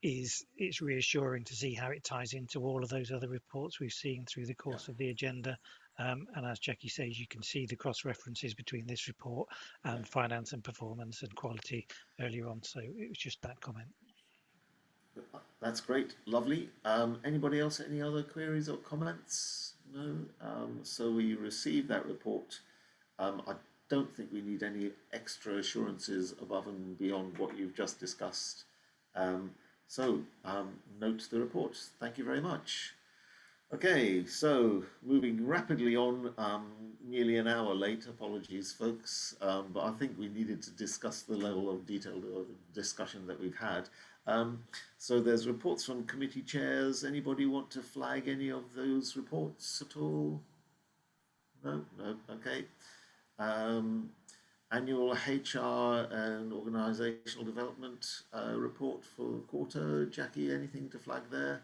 it's reassuring to see how it ties into all of those other reports we've seen through the course of the agenda. And as Jackie says, you can see the cross references between this report and finance and performance and quality earlier on. So it was just that comment. That's great, lovely. Anybody else, any other queries or comments? No. So we received that report. I don't think we need any extra assurances above and beyond what you've just discussed. So note the report. Thank you very much. Okay, so moving rapidly on, nearly an hour late, apologies folks, but I think we needed to discuss the level of detailed discussion that we've had. So there's reports from committee chairs. Anybody want to flag any of those reports at all? No, okay. Annual HR and organisational development report for the quarter. Jackie, anything to flag there?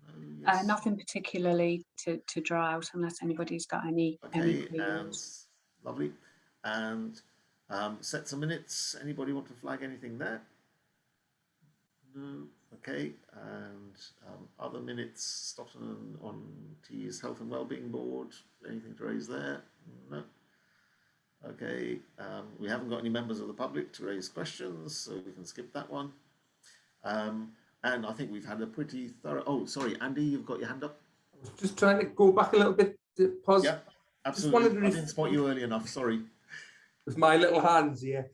No, yes. Nothing particularly to draw out unless anybody's got any. Okay, and lovely. And sets of minutes. Anybody want to flag anything there? No. Okay, and other minutes. Stoughton on T's Health and Wellbeing Board. Anything to raise there? No. Okay, we haven't got any members of the public to raise questions, so we can skip that one. And I think we've had a pretty thorough. Oh, sorry, Andy, you've got your hand up. I was just trying to go back a little bit to pause. Yeah, absolutely. I didn't spot you early enough. Sorry. With my little hands, yeah.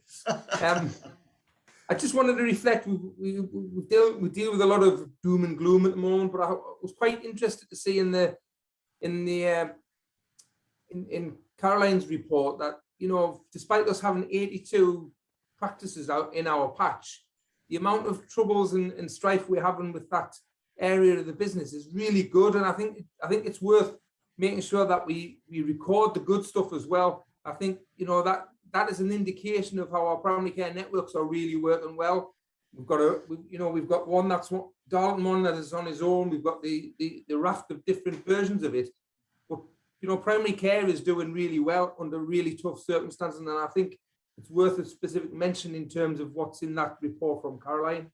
I just wanted to reflect. We deal with a lot of doom and gloom at the moment, but I was quite interested to see in Caroline's report that, you know, despite us having 82 practices out in our patch, the amount of troubles and strife we're having with that area of the business is really good, and I think it's worth making sure that we record the good stuff as well. I think, you know, that is an indication of how our primary care networks are really working well. We've got one that's Darlington one that is on his own. We've got the raft of different versions of it. But you know, primary care is doing really well under really tough circumstances, and I think it's worth a specific mention in terms of what's in that report from Caroline.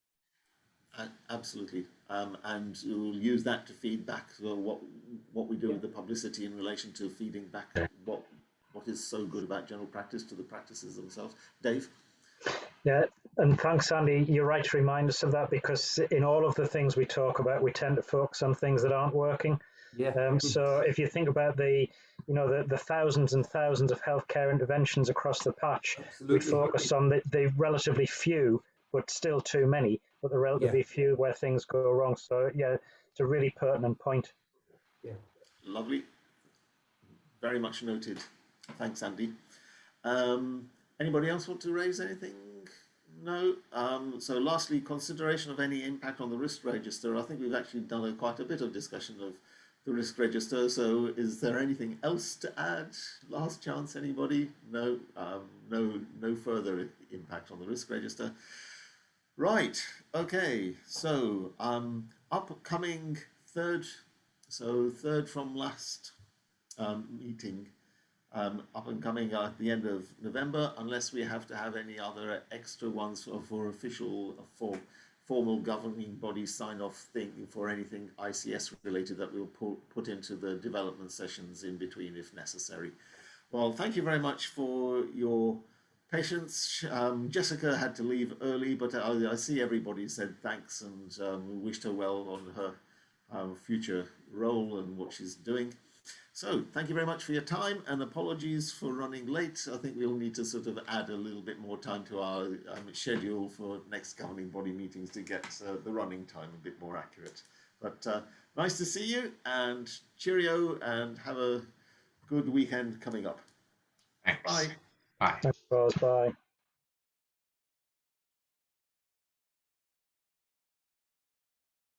Absolutely, and we'll use that to feed back what we do with the publicity in relation to feeding back what is so good about general practice to the practices themselves. Dave? Yeah, and thanks, Andy. You're right to remind us of that, because in all of the things we talk about, we tend to focus on things that aren't working. Yeah. So if you think about the thousands and thousands of healthcare interventions across the patch, we focus on the relatively few, but still too many, but the relatively few where things go wrong. So yeah, it's a really pertinent point. Yeah. Lovely. Very much noted. Thanks, Andy. Anybody else want to raise anything? No. So lastly, consideration of any impact on the risk register. I think we've actually done quite a bit of discussion of the risk register. So is there anything else to add? Last chance, anybody? No. No further impact on the risk register. Right. Okay. So upcoming third from last meeting. Up and coming at the end of November, unless we have to have any other extra ones for official, formal governing body sign-off thing for anything ICS related that we'll put into the development sessions in between if necessary. Well, thank you very much for your patience. Jessica had to leave early, but I see everybody said thanks and wished her well on her future role and what she's doing. So thank you very much for your time, and apologies for running late. I think we'll need to sort of add a little bit more time to our schedule for next governing body meetings to get the running time a bit more accurate. But nice to see you, and cheerio, and have a good weekend coming up. Thanks. Bye. Bye. Thanks, Bye.